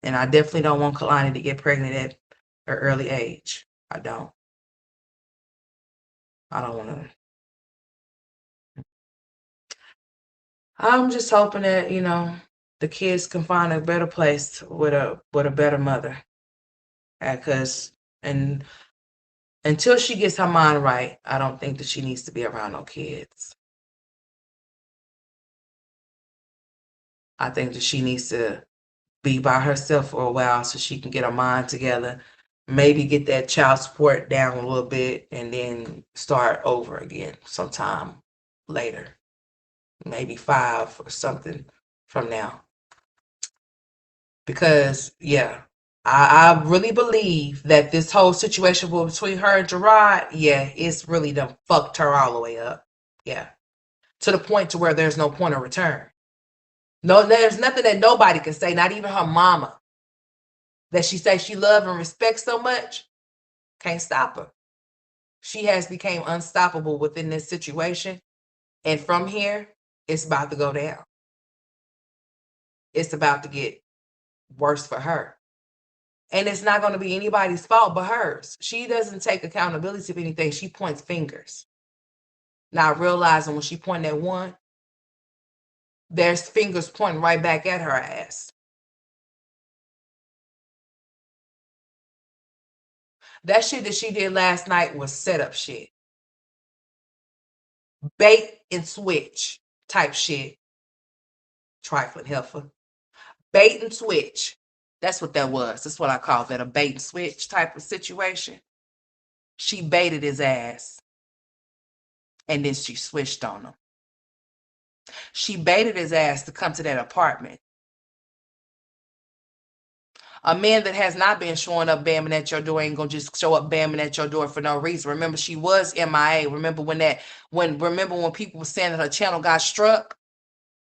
A: And I definitely don't want Kalani to get pregnant at her early age. I don't want to. I'm just hoping that, the kids can find a better place with a better mother. Because and until she gets her mind right, I don't think that she needs to be around no kids. I think that she needs to be by herself for a while so she can get her mind together, maybe get that child support down a little bit, and then start over again sometime later. Maybe 5 or something from now. Because, yeah, I really believe that this whole situation between her and Gerard, yeah, it's really done fucked her all the way up. Yeah. To the point to where there's no point of return. No, there's nothing that nobody can say, not even her mama, that she says she love and respects so much, can't stop her. She has become unstoppable within this situation. And from here, it's about to go down. It's about to get worse for her. And it's not going to be anybody's fault but hers. She doesn't take accountability for anything. She points fingers. Not realizing when she pointed at one, there's fingers pointing right back at her ass. That shit that she did last night was setup shit. Bait and switch type shit. Trifling heifer. Bait and switch. That's what that was. That's what I call that, a bait and switch type of situation. She baited his ass. And then she switched on him. She baited his ass to come to that apartment. A man that has not been showing up bamming at your door ain't gonna just show up bamming at your door for no reason. Remember, she was MIA. Remember when people were saying that her channel got struck?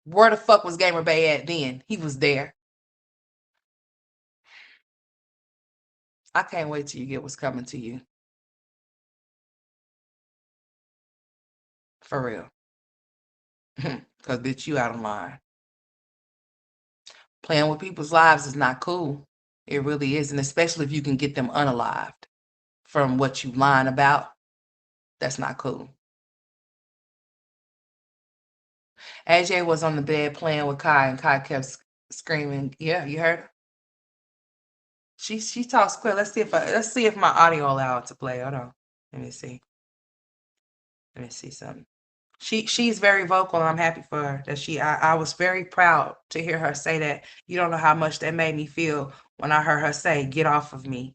A: Where the fuck was Gamer Bay at then? He was there. I can't wait till you get what's coming to you. For real. Because bitch, you out of line. Playing with people's lives is not cool. It really isn't, especially if you can get them unalived from what you lying about. That's not cool. AJ was on the bed playing with Kai, and Kai kept screaming. Yeah, you heard her? She talks clear. Let's see if my audio allowed to play. Hold on. Let me see. Let me see something. She's very vocal, and I'm happy for her. That I was very proud to hear her say that. You don't know how much that made me feel when I heard her say, "Get off of me."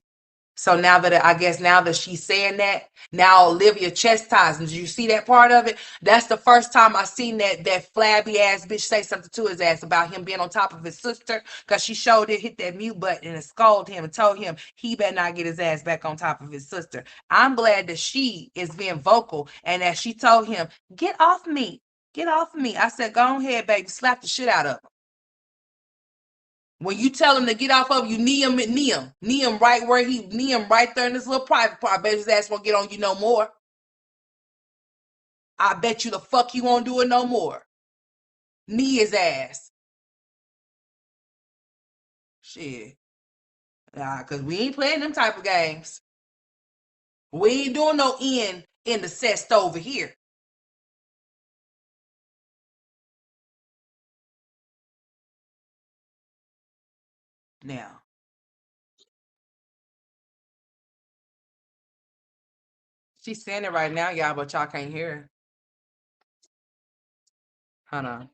A: So now that I guess now that she's saying that, now Olivia chastised him. Did you see that part of it? That's the first time I seen that flabby ass bitch say something to his ass about him being on top of his sister, because she showed it, hit that mute button and scolded him and told him he better not get his ass back on top of his sister. I'm glad that she is being vocal and that she told him, get off me. Get off me. I said, go ahead, baby. Slap the shit out of him. When you tell him to get off of you, knee him right where knee him right there in this little private part. I bet his ass won't get on you no more. I bet you the fuck he won't do it no more. Knee his ass. Shit. Nah, cause we ain't playing them type of games. We ain't doing no in the cest over here. Now. She's saying it right now, y'all, but y'all can't hear her. Hold on.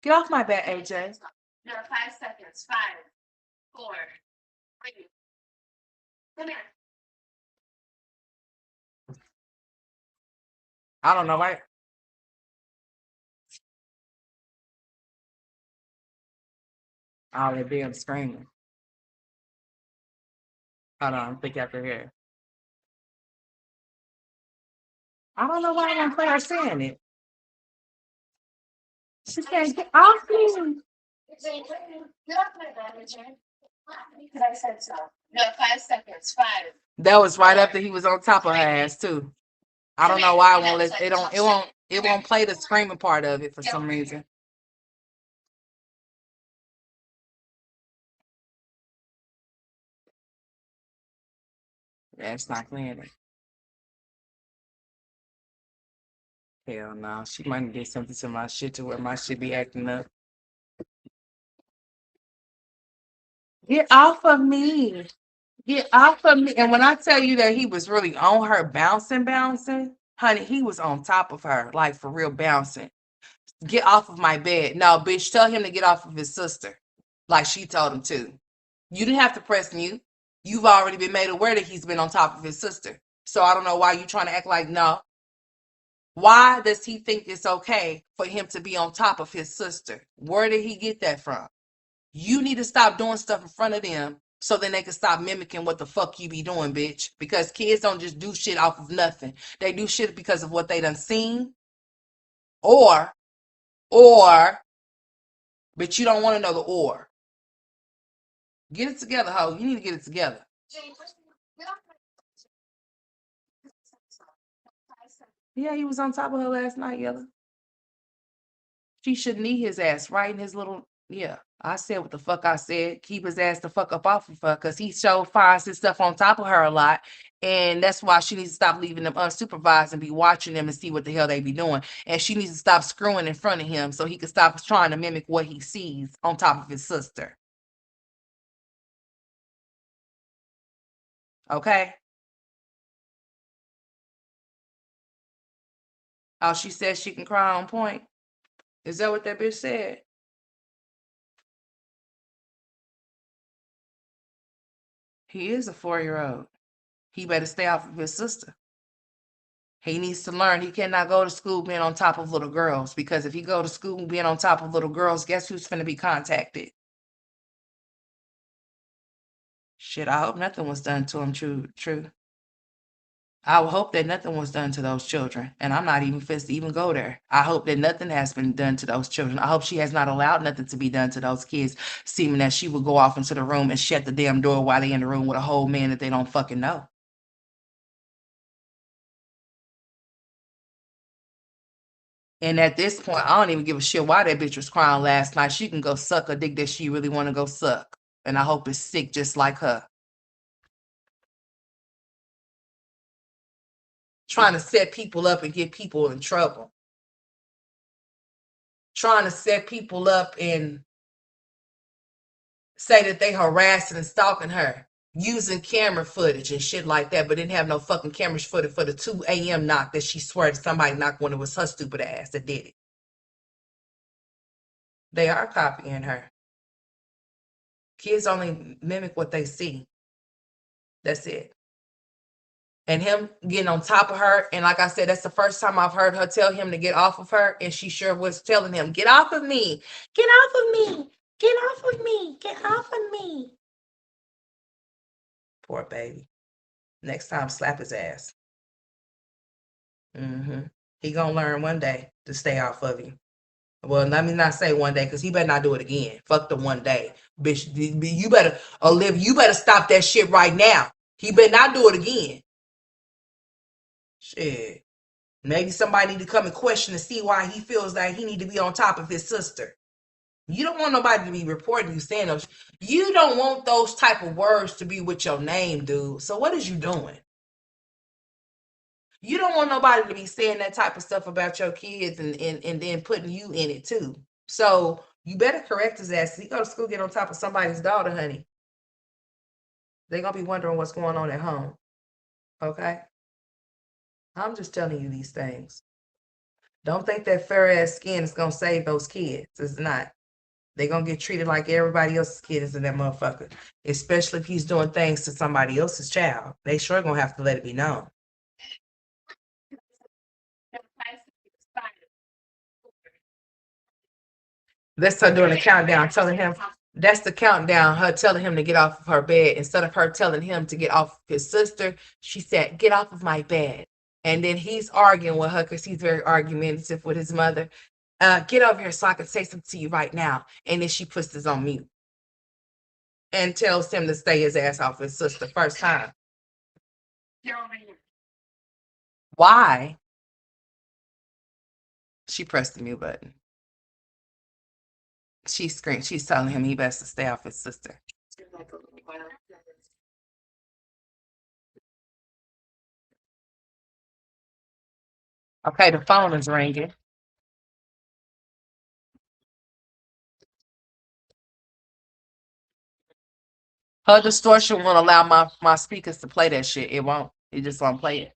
A: Get off my back, AJ.
B: No, 5 seconds. 5, 4, 3. Come here.
A: I don't know why. All that damn screaming. Hold on, think after here. I don't know why I won't play her saying it. She said, get off me.
B: Get off my bed, Richard. Because I said so. No, 5 seconds. 5.
A: That was right after he was on top of her ass too. I don't know why it won't play the screaming part of it for some reason. Yeah, it's not playing it. Hell no, she might get something to my shit to where my shit be acting up. Get off of me. Get off of me. And when I tell you that he was really on her bouncing, honey, he was on top of her, like for real bouncing. Get off of my bed. No, bitch, tell him to get off of his sister. Like she told him to. You didn't have to press mute. You've already been made aware that he's been on top of his sister. So I don't know why you're trying to act like no. Why does he think it's okay for him to be on top of his sister? Where did he get that from? You need to stop doing stuff in front of them so then they can stop mimicking what the fuck you be doing, bitch. Because kids don't just do shit off of nothing. They do shit because of what they done seen. Or, but you don't want to know the or. Get it together, ho. You need to get it together. Yeah, he was on top of her last night, Yella. She should knee his ass right in his little, yeah. I said what the fuck I said. Keep his ass the fuck up off of her because he finds his stuff on top of her a lot. And that's why she needs to stop leaving them unsupervised and be watching them and see what the hell they be doing. And she needs to stop screwing in front of him so he can stop trying to mimic what he sees on top of his sister. Okay? Oh, she says she can cry on point. Is that what that bitch said? He is a 4-year-old. He better stay off of his sister. He needs to learn he cannot go to school being on top of little girls, because if he go to school being on top of little girls, guess who's finna be contacted? Shit, I hope nothing was done to him, true. I would hope that nothing was done to those children, and I'm not even fit to even go there. I hope that nothing has been done to those children. I hope she has not allowed nothing to be done to those kids, seeming that she would go off into the room and shut the damn door while they in the room with a whole man that they don't fucking know. And at this point, I don't even give a shit why that bitch was crying last night. She can go suck a dick that she really want to go suck. And I hope it's sick just like her. Trying to set people up and get people in trouble. Trying to set people up and say that they harassing and stalking her. Using camera footage and shit like that, but didn't have no fucking camera footage for the 2 a.m. knock that she swear that somebody knocked when it was her stupid ass that did it. They are copying her. Kids only mimic what they see. That's it. And him getting on top of her. And like I said, that's the first time I've heard her tell him to get off of her. And she sure was telling him, get off of me. Get off of me. Get off of me. Get off of me. Poor baby. Next time, slap his ass. He gonna learn one day to stay off of you. Well, let me not say one day, because he better not do it again. Fuck the one day. Bitch, you better, Olivia, you better stop that shit right now. He better not do it again. Shit. Maybe somebody need to come and question to see why he feels like he need to be on top of his sister. You don't want nobody to be reporting you saying those. You don't want those type of words to be with your name, dude. So what is you doing? You don't want nobody to be saying that type of stuff about your kids and then putting you in it too. So you better correct his ass. He go to school, get on top of somebody's daughter, honey. They're going to be wondering what's going on at home. Okay? I'm just telling you these things. Don't think that fair ass skin is going to save those kids. It's not. They're going to get treated like everybody else's kids in that motherfucker. Especially if he's doing things to somebody else's child. They sure going to have to let it be known. That's her doing the countdown, telling him, that's the countdown, her telling him to get off of her bed. Instead of her telling him to get off of his sister, she said, get off of my bed. And then he's arguing with her because he's very argumentative with his mother. Get over here so I can say something to you right now. And then she puts this on mute and tells him to stay his ass off his sister first time. Why? She pressed the mute button. She screamed. She's telling him he best to stay off his sister. Okay, the phone is ringing. Her distortion won't allow my speakers to play that shit. It won't. It just won't play it.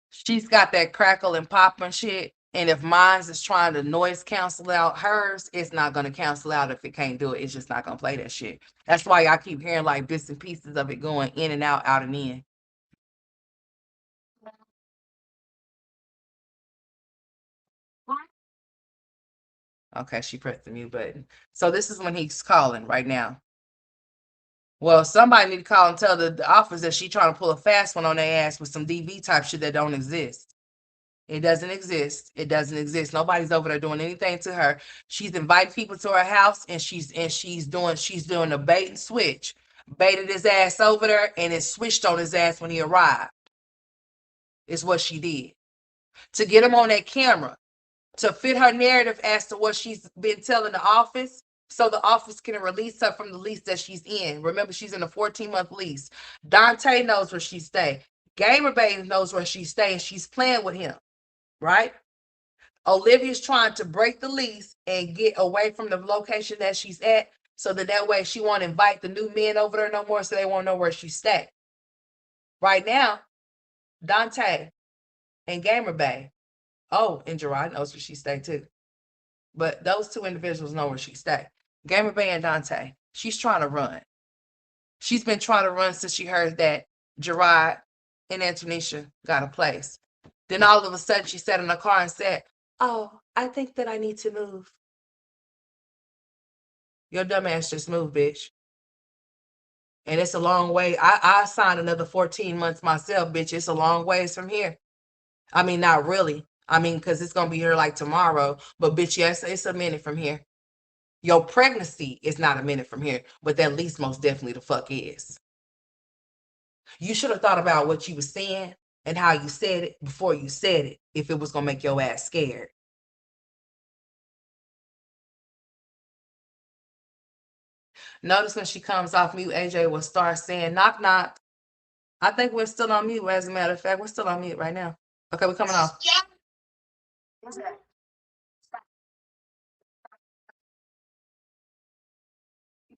A: She's got that crackle and pop and shit. And if mine's is trying to noise cancel out hers, it's not going to cancel out if it can't do it. It's just not going to play that shit. That's why I keep hearing like bits and pieces of it going in and out and in. Okay, she pressed the mute button. So this is when he's calling right now. Well, somebody need to call and tell the office that she trying to pull a fast one on their ass with some DV type shit that don't exist. It doesn't exist. It doesn't exist. Nobody's over there doing anything to her. She's inviting people to her house, and she's doing a bait and switch. Baited his ass over there, and it switched on his ass when he arrived. Is what she did to get him on that camera, to fit her narrative as to what she's been telling the office, so the office can release her from the lease that she's in. Remember, she's in a 14-month lease. Dante knows where she stay. Gamer Bay knows where she stay, and she's playing with him. Right? Olivia's trying to break the lease and get away from the location that she's at, so that way she won't invite the new men over there no more, so they won't know where she stay. Right now, Dante and Gamer Bay. Oh, and Gerard knows where she stay too. But those two individuals know where she stay. Gamer Bay and Dante. She's trying to run. She's been trying to run since she heard that Gerard and Antonisha got a place. Then all of a sudden she sat in the car and said, oh, I think that I need to move. Your dumb ass just moved, bitch. And it's a long way. I signed another 14 months myself, bitch. It's a long ways from here. I mean, not really. I mean, because it's going to be here like tomorrow. But bitch, yes, it's a minute from here. Your pregnancy is not a minute from here. But at least most definitely the fuck is. You should have thought about what you were saying and how you said it before you said it, if it was going to make your ass scared. Notice when she comes off mute, AJ will start saying, knock, knock. I think we're still on mute. As a matter of fact, we're still on mute right now. Okay, we're coming off.
B: You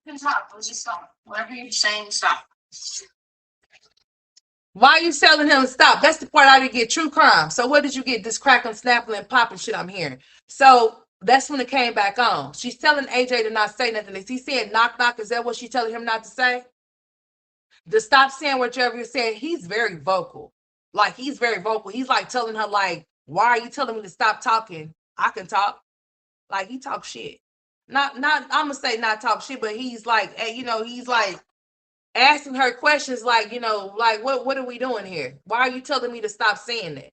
B: can stop. Let's just stop. Whatever you're saying, stop.
A: Why are you telling him to stop? That's the part I didn't get. True crime. So what did you get? This crackling, snapping, popping shit I'm hearing. So that's when it came back on. She's telling AJ to not say nothing. Is he saying knock, knock? Is that what she's telling him not to say? to stop saying whatever you're saying. He's very vocal. Like, he's very vocal. He's like telling her, like, why are you telling me to stop talking? I can talk. Like, he talks shit. Not I'm gonna say not talk shit, but he's like, hey, he's like asking her questions like, like what are we doing here? Why are you telling me to stop saying that?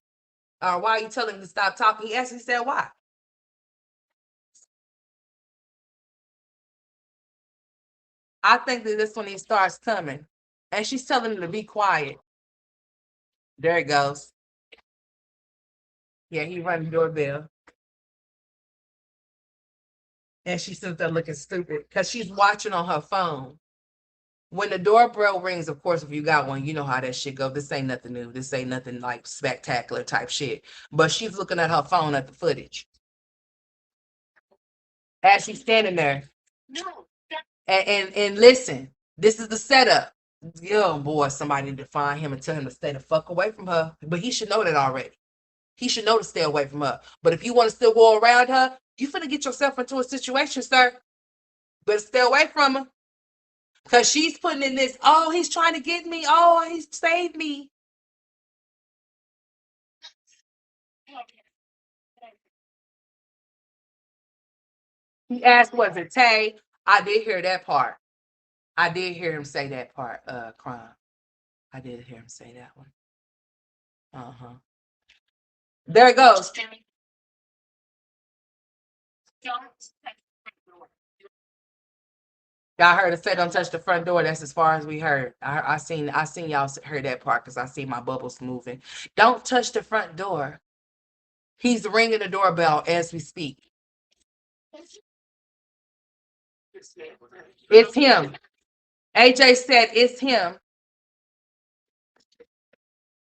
A: Or why are you telling me to stop talking? He actually said why. I think that this one he starts coming. And she's telling him to be quiet. There it goes. Yeah, he rang the doorbell. And she sits there looking stupid because she's watching on her phone. When the doorbell rings, of course, if you got one, you know how that shit go. This ain't nothing new. This ain't nothing like spectacular type shit. But she's looking at her phone at the footage. As she's standing there.
B: No.
A: And listen, this is the setup. Oh boy, somebody need to find him and tell him to stay the fuck away from her. But he should know that already. He should know to stay away from her. But if you want to still go around her, you finna get yourself into a situation, sir. Better stay away from her. Because she's putting in this, oh, he's trying to get me. Oh, he saved me. He asked, was it Tay? I did hear that part. I did hear him say that part, crime. I did hear him say that one. Uh-huh. There it goes. Y'all heard her say don't touch the front door. That's as far as we heard. I seen y'all heard that part because I see my bubbles moving. Don't touch the front door. He's ringing the doorbell as we speak. It's him. AJ said it's him.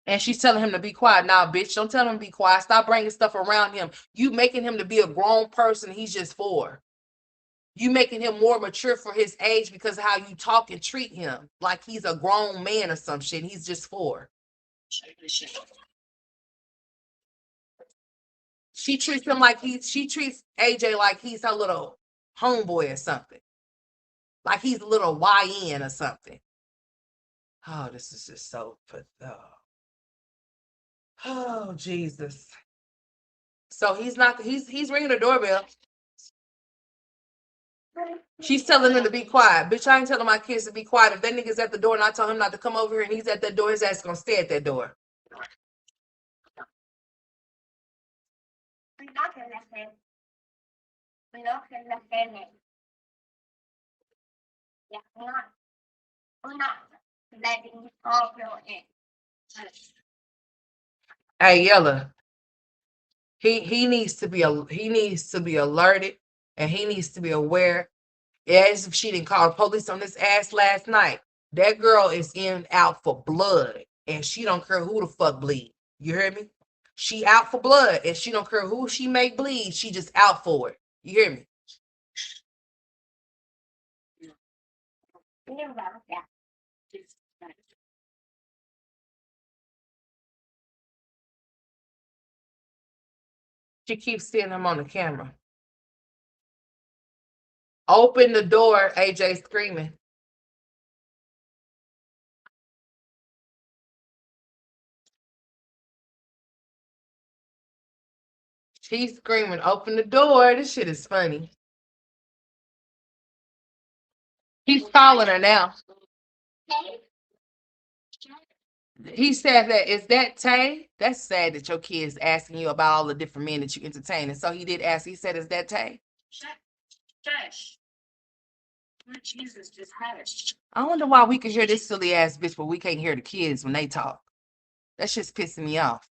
A: And she's telling him to be quiet. Now, bitch, don't tell him to be quiet. Stop bringing stuff around him. You making him to be a grown person. He's just 4. You making him more mature for his age because of how you talk and treat him. Like he's a grown man or some shit. He's just 4. She treats him like she treats AJ like he's her little homeboy or something. Like he's a little YN or something. Oh, this is just so pathetic. Oh, Jesus. So he's ringing the doorbell. She's telling him to be quiet. Bitch, I ain't telling my kids to be quiet. If that nigga's at the door and I tell him not to come over here and he's at that door, his ass gonna stay at that door.
B: We're not gonna let him. We're not gonna let him in. Yeah, we're not letting Gabriel in.
A: Hey, Yella. He needs to be alerted and he needs to be aware. As if she didn't call the police on this ass last night. That girl is out for blood. And she don't care who the fuck bleed. You hear me? She out for blood. And she don't care who she make bleed. She just out for it. You hear me? She keeps seeing him on the camera. Open the door, AJ screaming. She's screaming, open the door. This shit is funny. He's calling her now. He said that, is that Tay? That's sad that your kid's asking you about all the different men that you entertain. And so he did ask, he said, is that Tay?
B: Shush. Jesus, just hush.
A: I wonder why we can hear this silly ass bitch, but we can't hear the kids when they talk. That shit's pissing me off.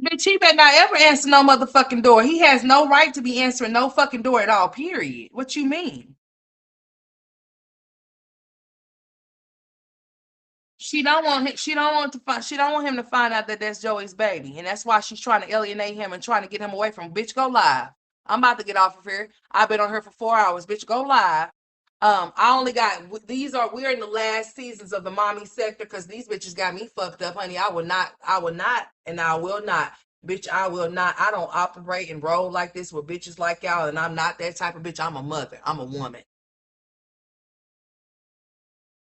A: Bitch, he better not ever answer no motherfucking door. He has no right to be answering no fucking door at all, period. What you mean? She don't want him to find out that that's Joey's baby. And that's why she's trying to alienate him and trying to get him away from him. Bitch, go live. I'm about to get off of here. I've been on here for 4 hours. Bitch, go live. I only got we're in the last seasons of the mommy sector because these bitches got me fucked up, honey. I will not, and I will not. Bitch, I will not. I don't operate and roll like this with bitches like y'all, and I'm not that type of bitch. I'm a mother. I'm a woman.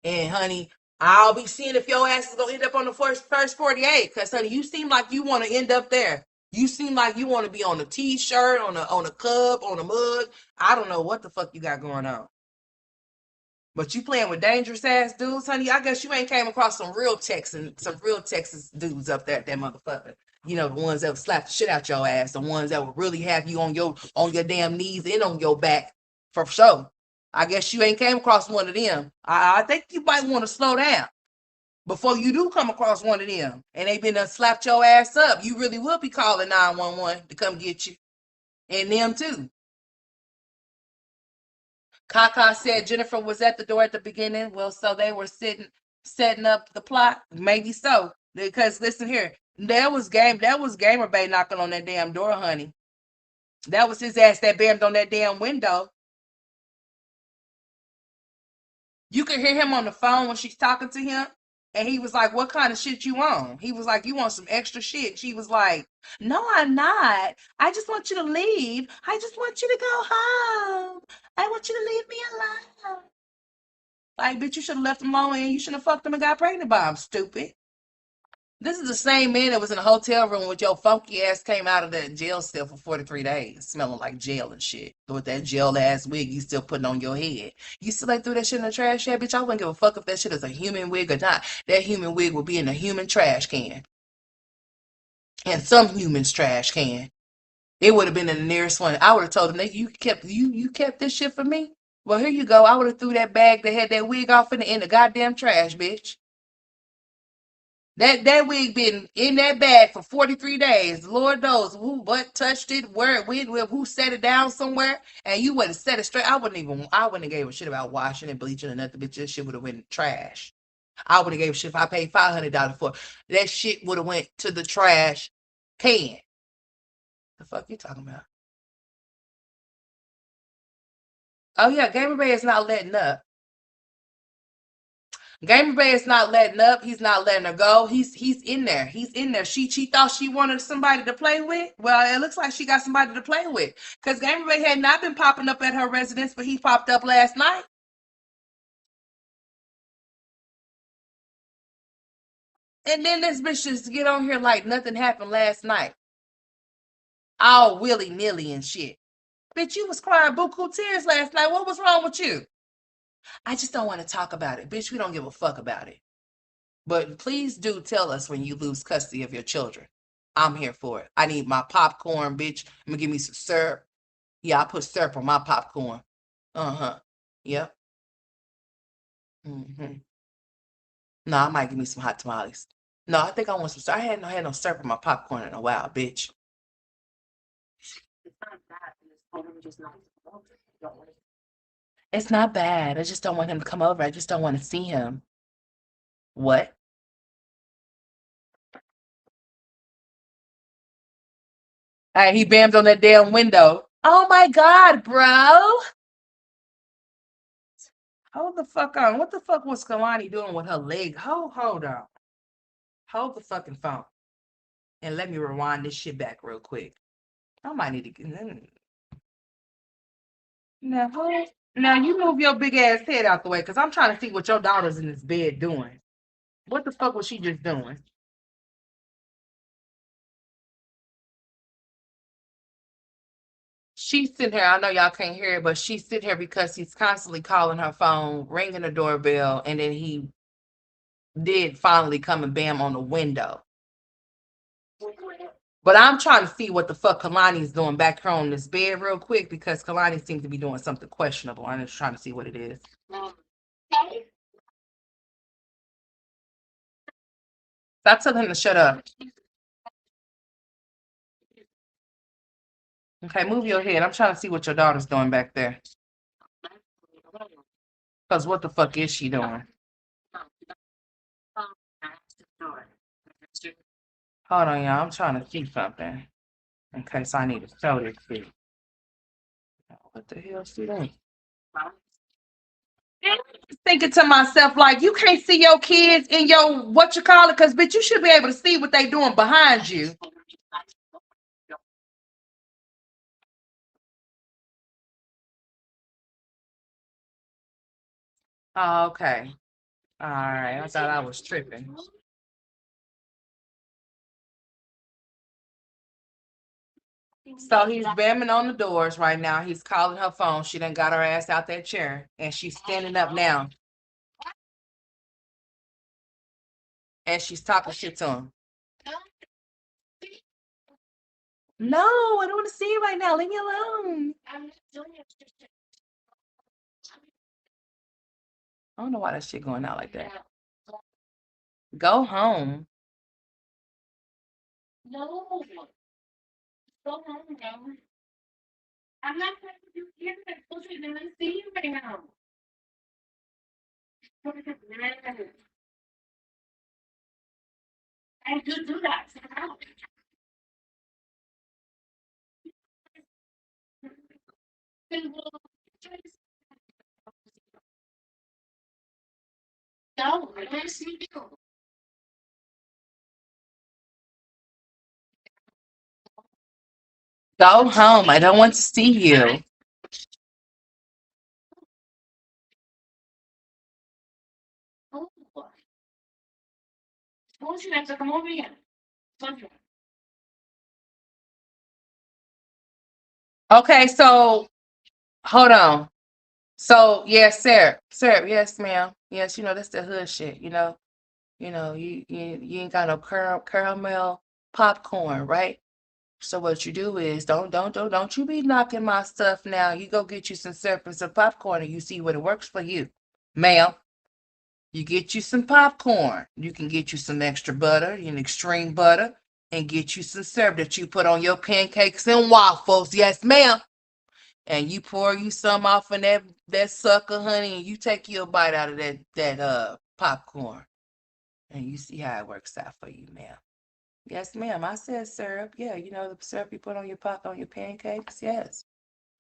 A: And honey, I'll be seeing if your ass is gonna end up on the first 48. Cause honey, you seem like you want to end up there. You seem like you want to be on a t-shirt, on a cup, on a mug. I don't know what the fuck you got going on. But you playing with dangerous ass dudes, honey. I guess you ain't came across some real Texas dudes up there, that motherfucker. You know, the ones that would slap the shit out your ass, the ones that would really have you on your damn knees and on your back for sure. I guess you ain't came across one of them. I think you might want to slow down before you do come across one of them and they been slapped your ass up. You really will be calling 911 to come get you. And them too. Kaka said Jennifer was at the door at the beginning. Well, so they were setting up the plot. Maybe so. Because listen here, that was Gamer Bay knocking on that damn door, honey. That was his ass that bammed on that damn window. You could hear him on the phone when she's talking to him. And he was like, what kind of shit you on? He was like, you want some extra shit? She was like, no, I'm not. I just want you to leave. I just want you to go home. I want you to leave me alone. Like, bitch, you should have left him alone and you should have fucked him and got pregnant by him, stupid. This is the same man that was in a hotel room with your funky ass came out of that jail cell for 43 days, smelling like jail and shit. With that jail ass wig you still putting on your head. You still like threw that shit in the trash? Yeah, bitch, I wouldn't give a fuck if that shit is a human wig or not. That human wig will be in a human trash can. And some human's trash can. It would have been in the nearest one. I would have told him that you kept this shit for me. Well, here you go. I would have threw that bag that had that wig off in the goddamn trash, bitch. That wig been in that bag for 43 days. Lord knows what touched it, where it went, who set it down somewhere, and you wouldn't set it straight. I wouldn't have gave a shit about washing and bleaching or nothing, bitch. This shit would have went in trash. I would have gave a shit if I paid $500 for it. That shit would have went to the trash can. The fuck you talking about? Oh yeah, Gamer Bay is not letting up. Gamer Bay is not letting up. He's not letting her go. He's in there. He's in there. She thought she wanted somebody to play with. Well, it looks like she got somebody to play with. Because Gamer Bay had not been popping up at her residence, but he popped up last night. And then this bitch just get on here like nothing happened last night. All willy-nilly and shit. Bitch, you was crying buku tears last night. What was wrong with you? I just don't want to talk about it. Bitch, we don't give a fuck about it. But please do tell us when you lose custody of your children. I'm here for it. I need my popcorn, bitch. I'm gonna give me some syrup. Yeah, I put syrup on my popcorn. Uh-huh. Yep. Mm-hmm. No, I might give me some hot tamales. No, I think I want some syrup. I hadn't had no syrup on my popcorn in a while, bitch. It's not bad. I just don't want him to come over. I just don't want to see him. What? He bammed on that damn window. Oh my God, bro. Hold the fuck on. What the fuck was Kalani doing with her leg? Hold on. Hold the fucking phone. And let me rewind this shit back real quick. I might need to get now you move your big ass head out the way because I'm trying to see what your daughter's in this bed doing. What the fuck was she just doing? She's sitting here. I know y'all can't hear it, but she's sitting here because he's constantly calling her phone, ringing the doorbell, and then he did finally come and bam on the window. But I'm trying to see what the fuck Kalani's doing back here on this bed real quick because Kalani seems to be doing something questionable. I'm just trying to see what it is. Stop telling him to shut up. Okay, move your head. I'm trying to see what your daughter's doing back there. Because what the fuck is she doing? Hold on, y'all. I'm trying to see something. In case I need to show this shit. What the hell is she doing? Thinking to myself, like, you can't see your kids in your what you call it, because bitch, you should be able to see what they doing behind you. Oh, okay. All right. I thought I was tripping. So he's bamming on the doors right now. He's calling her phone. She done got her ass out that chair and she's standing up now and she's talking shit to him. No, I don't want to see you right now. Leave me alone. I don't know why that shit going out like that. Go home.
B: No. Go home now. I'm not going to do here. I'm supposed to be see you right now. I do that. No, I don't see you.
A: Go home. I don't want to see you.
B: Oh, told you not to come over here. Told you.
A: Okay, so hold on. So yes, sir. Sir, yes, ma'am. Yes, that's the hood shit, you ain't got no caramel popcorn, right? So what you do is don't you be knocking my stuff now. You go get you some syrup and some popcorn and you see what it works for you. Ma'am, you get you some popcorn. You can get you some extra butter, extreme butter, and get you some syrup that you put on your pancakes and waffles. Yes, ma'am. And you pour you some off in that sucker, honey, and you take you a bite out of that popcorn. And you see how it works out for you, ma'am. Yes, ma'am. I said syrup. Yeah, the syrup you put on your pancakes. Yes.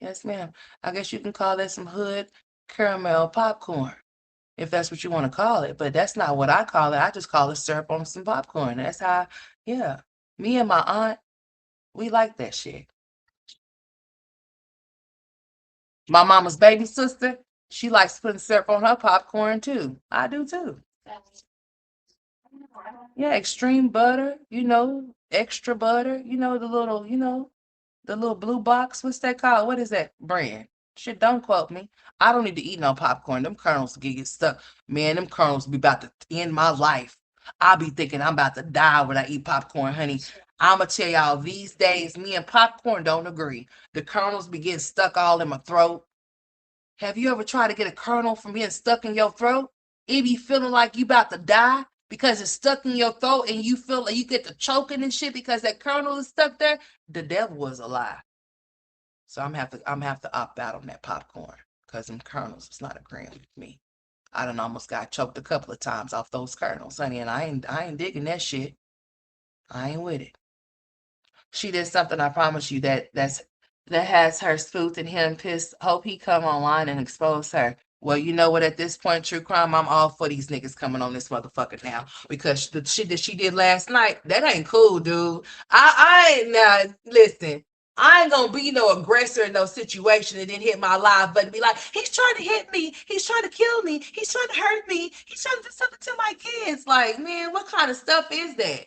A: Yes, ma'am. I guess you can call that some hood caramel popcorn, if that's what you want to call it. But that's not what I call it. I just call it syrup on some popcorn. That's how, yeah. Me and my aunt, we like that shit. My mama's baby sister, she likes putting syrup on her popcorn too. I do too. Yeah, extreme butter, extra butter, the little blue box. What's that called? What is that brand? Shit, don't quote me. I don't need to eat no popcorn. Them kernels get stuck. Man, them kernels be about to end my life. I'll be thinking I'm about to die when I eat popcorn, honey. I'ma tell y'all, these days, me and popcorn don't agree. The kernels be getting stuck all in my throat. Have you ever tried to get a kernel from being stuck in your throat? It be feeling like you about to die because it's stuck in your throat and you feel like you get to choking and shit because that kernel is stuck there. The devil is a lie. So I'm have to opt out on that popcorn because them kernels is not agreeing with me. I done almost got choked a couple of times off those kernels, honey, and I ain't digging that shit. I ain't with it. She did something, I promise you, that has her spooked and him pissed. Hope he come online and expose her. Well, you know what? At this point, true crime, I'm all for these niggas coming on this motherfucker now because the shit that she did last night, that ain't cool, dude. I ain't now. Listen, I ain't gonna be no aggressor in no situation and then hit my live button and be like, he's trying to hit me, he's trying to kill me, he's trying to hurt me, he's trying to do something to my kids. Like, man, what kind of stuff is that?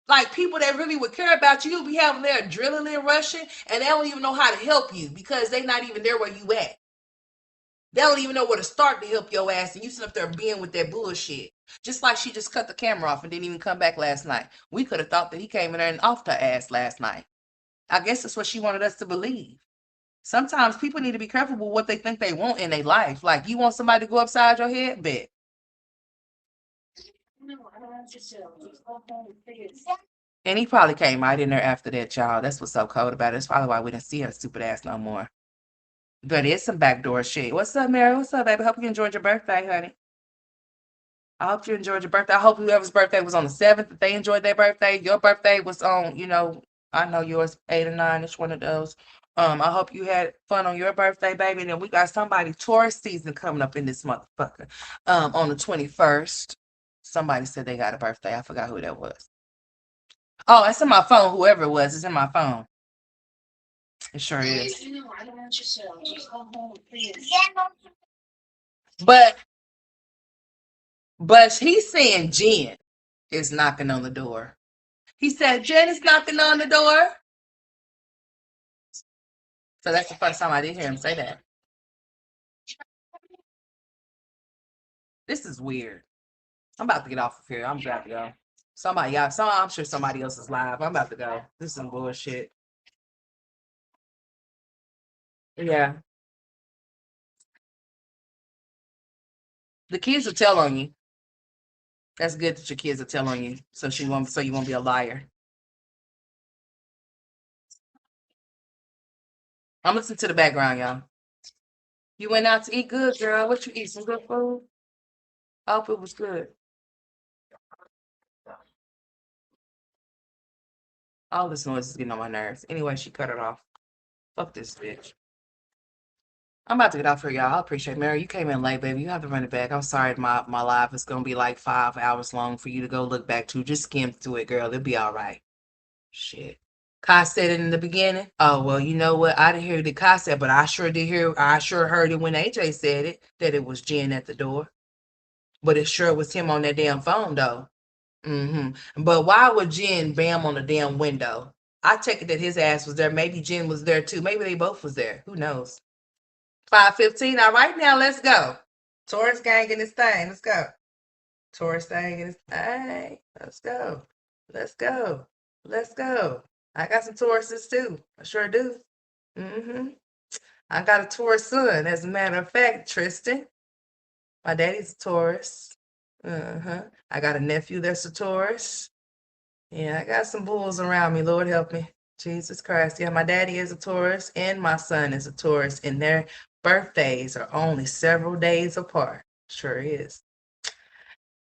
A: Like people that really would care about you be having their adrenaline rushing and they don't even know how to help you because they not even there where you at. They don't even know where to start to help your ass and you sit up there being with that bullshit. Just like she just cut the camera off and didn't even come back last night. We could have thought that he came in there and offed her ass last night. I guess that's what she wanted us to believe. Sometimes people need to be careful with what they think they want in their life. Like you want somebody to go upside your head, bet.
B: No, I don't want you to.
A: And he probably came right in there after that, y'all. That's what's so cold about it. That's probably why we didn't see her stupid ass no more. But it's some backdoor shit. What's up, Mary? What's up, baby? Hope you enjoyed your birthday, honey. I hope you enjoyed your birthday. I hope whoever's birthday was on the 7th, that they enjoyed their birthday. Your birthday was on, I know yours 8 or 9, each one of those. I hope you had fun on your birthday, baby. And then we got somebody Taurus season coming up in this motherfucker. On the 21st. Somebody said they got a birthday. I forgot who that was. Oh, it's in my phone. Whoever it was, it's in my phone. It sure is.
B: I don't want you to just go home, please.
A: But he's saying Jen is knocking on the door. He said Jen is knocking on the door. So that's the first time I did hear him say that. This is weird. I'm about to get off of here. I'm about to go. I'm sure somebody else is live. I'm about to go. This is some bullshit. Yeah. The kids will tell on you. That's good that your kids will tell on you. So you won't be a liar. I'm listening to the background, y'all. You went out to eat good, girl. What you eat? Some good food? I hope it was good. All this noise is getting on my nerves. Anyway, she cut it off. Fuck this bitch. I'm about to get off here, y'all. I appreciate it. Mary, you came in late, baby. You have to run it back. I'm sorry my live is going to be like 5 hours long for you to go look back to. Just skim through it, girl. It'll be all right. Shit. Kai said it in the beginning. Oh, well, you know what? I didn't hear the Kai said, but I sure heard it when AJ said it, that it was Jen at the door. But it sure was him on that damn phone, though. But why would Jen bam on the damn window? I take it that his ass was there. Maybe Jen was there too. Maybe they both was there. Who knows? 5:15. All right, now let's go. Taurus gang in this thing. Let's go. Taurus gang in this thing. Let's go. Let's go. Let's go. I got some Tauruses too. I sure do. I got a Taurus son. As a matter of fact, Tristan. My daddy's a Taurus. I got a nephew that's a Taurus. Yeah, I got some bulls around me. Lord help me. Jesus Christ. Yeah, my daddy is a Taurus and my son is a Taurus, and their birthdays are only several days apart. Sure is.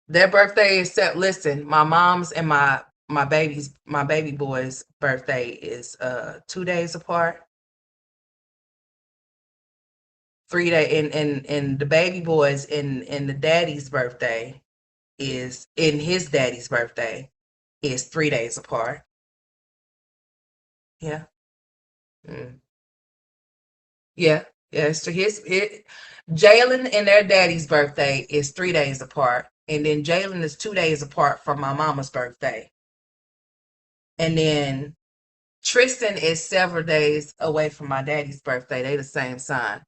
A: Their birthday is set. Listen, my mom's and my baby boy's birthday is 2 days apart. 3 days, and the baby boys and the daddy's birthday is in his daddy's birthday is 3 days apart. Yeah. Yeah. So Jalen and their daddy's birthday is 3 days apart. And then Jalen is 2 days apart from my mama's birthday. And then Tristan is several days away from my daddy's birthday. They the same sign.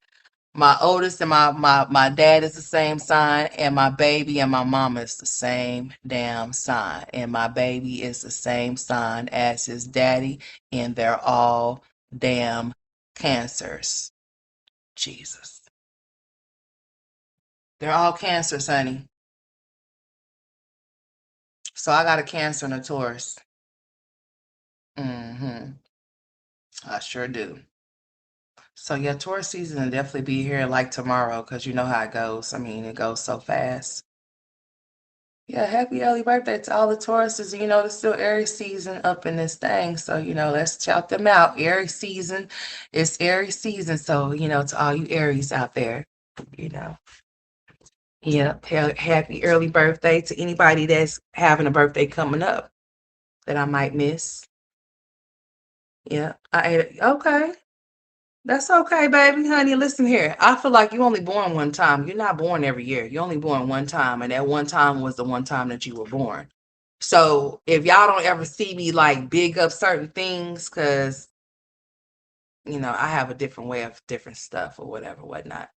A: My oldest and my dad is the same sign, and my baby and my mama is the same damn sign. And my baby is the same sign as his daddy, and they're all damn cancers. Jesus. They're all cancers, honey. So I got a Cancer and a Taurus. I sure do. So yeah, Taurus season will definitely be here like tomorrow, because you know how it goes. I mean, it goes so fast. Yeah, happy early birthday to all the Tauruses. You know, there's still Aries season up in this thing. So, let's shout them out. Aries season. It's Aries season. So, to all you Aries out there, Yeah, happy early birthday to anybody that's having a birthday coming up that I might miss. Yeah, okay. That's okay, baby, honey. Listen here. I feel like you're only born one time. You're not born every year. You're only born one time, and that one time was the one time that you were born. So if y'all don't ever see me like big up certain things, because I have a different way of different stuff or whatever, whatnot.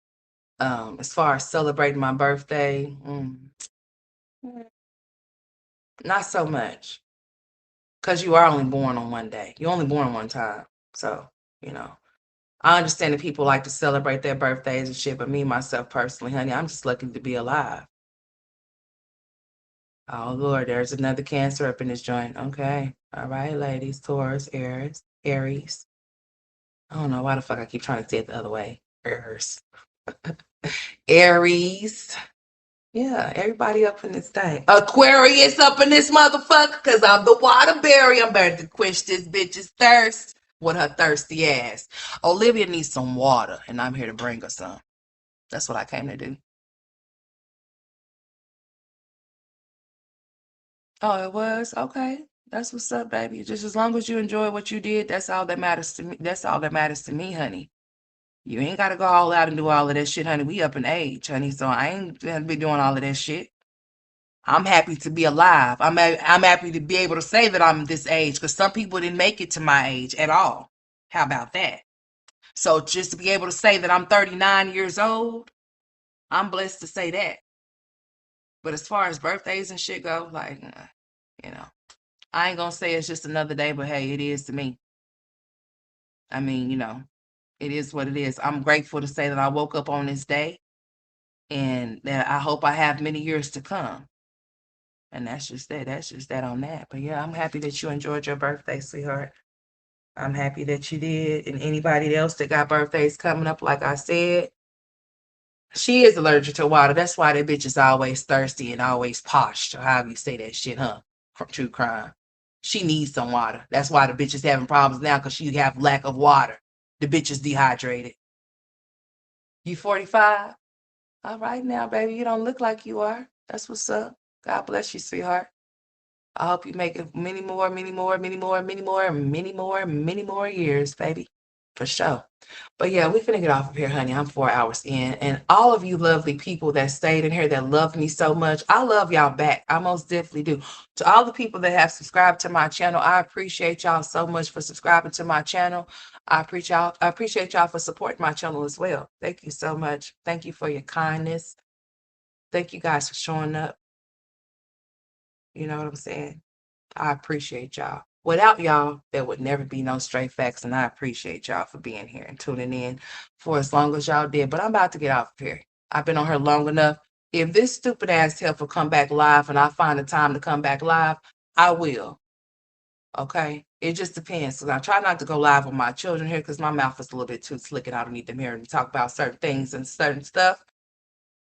A: As far as celebrating my birthday, not so much, because you are only born on one day. You're only born one time, so I understand that people like to celebrate their birthdays and shit, but me, myself personally, honey, I'm just lucky to be alive. Oh, Lord, there's another Cancer up in this joint. Okay. All right, ladies. Taurus, Aries. I don't know why the fuck I keep trying to say it the other way. Aries. Yeah, everybody up in this thing. Aquarius up in this motherfucker, because I'm the water berry. I'm about to quench this bitch's thirst. with her thirsty ass. Olivia needs some water, and I'm here to bring her some. That's what I came to do. Oh, it was? Okay. That's what's up, baby. Just as long as you enjoy what you did, that's all that matters to me. That's all that matters to me, honey. You ain't got to go all out and do all of that shit, honey. We up in age, honey, so I ain't gonna be doing all of that shit. I'm happy to be alive. I'm happy to be able to say that I'm this age because some people didn't make it to my age at all. How about that? So just to be able to say that I'm 39 years old, I'm blessed to say that. But as far as birthdays and shit go, like, you know, I ain't gonna say it's just another day, but hey, it is to me. I mean, it is what it is. I'm grateful to say that I woke up on this day and that I hope I have many years to come. And that's just that. That's just that on that. But yeah, I'm happy that you enjoyed your birthday, sweetheart. I'm happy that you did. And anybody else that got birthdays coming up, like I said, she is allergic to water. That's why that bitch is always thirsty and always posh, or however you say that shit, huh? From true crime. She needs some water. That's why the bitch is having problems now because she have lack of water. The bitch is dehydrated. You 45? All right now, baby. You don't look like you are. That's what's up. God bless you, sweetheart. I hope you make it many more, many more, many more, many more, many more, many more years, baby. For sure. But yeah, we finna get off of here, honey. I'm 4 hours in. And all of you lovely people that stayed in here that love me so much, I love y'all back. I most definitely do. To all the people that have subscribed to my channel, I appreciate y'all so much for subscribing to my channel. I appreciate y'all for supporting my channel as well. Thank you so much. Thank you for your kindness. Thank you guys for showing up. You know what I'm saying? I appreciate y'all. Without y'all, there would never be no Straight Facts, and I appreciate y'all for being here and tuning in for as long as y'all did. But I'm about to get off of here. I've been on here long enough. If this stupid ass heifer come back live and I find the time to come back live, I will. Okay? It just depends. Because I try not to go live with my children here because my mouth is a little bit too slick and I don't need them hearing me talk about certain things and certain stuff.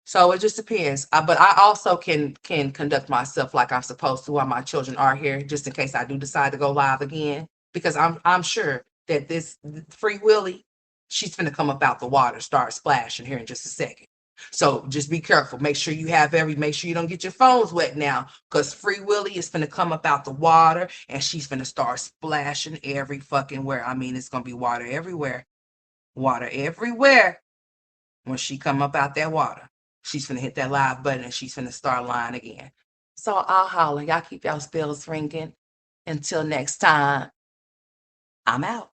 A: So it just depends. But I also can conduct myself like I'm supposed to while my children are here, just in case I do decide to go live again. Because I'm sure that this Free Willy, she's gonna come up out the water, start splashing here in just a second. So just be careful. Make sure you don't get your phones wet now, because Free Willy is gonna come up out the water and she's gonna start splashing every fucking where. I mean, it's gonna be water everywhere. Water everywhere when she come up out that water. She's finna hit that live button and she's finna start lying again. So I'll holler. Y'all keep y'all spells ringing. Until next time, I'm out.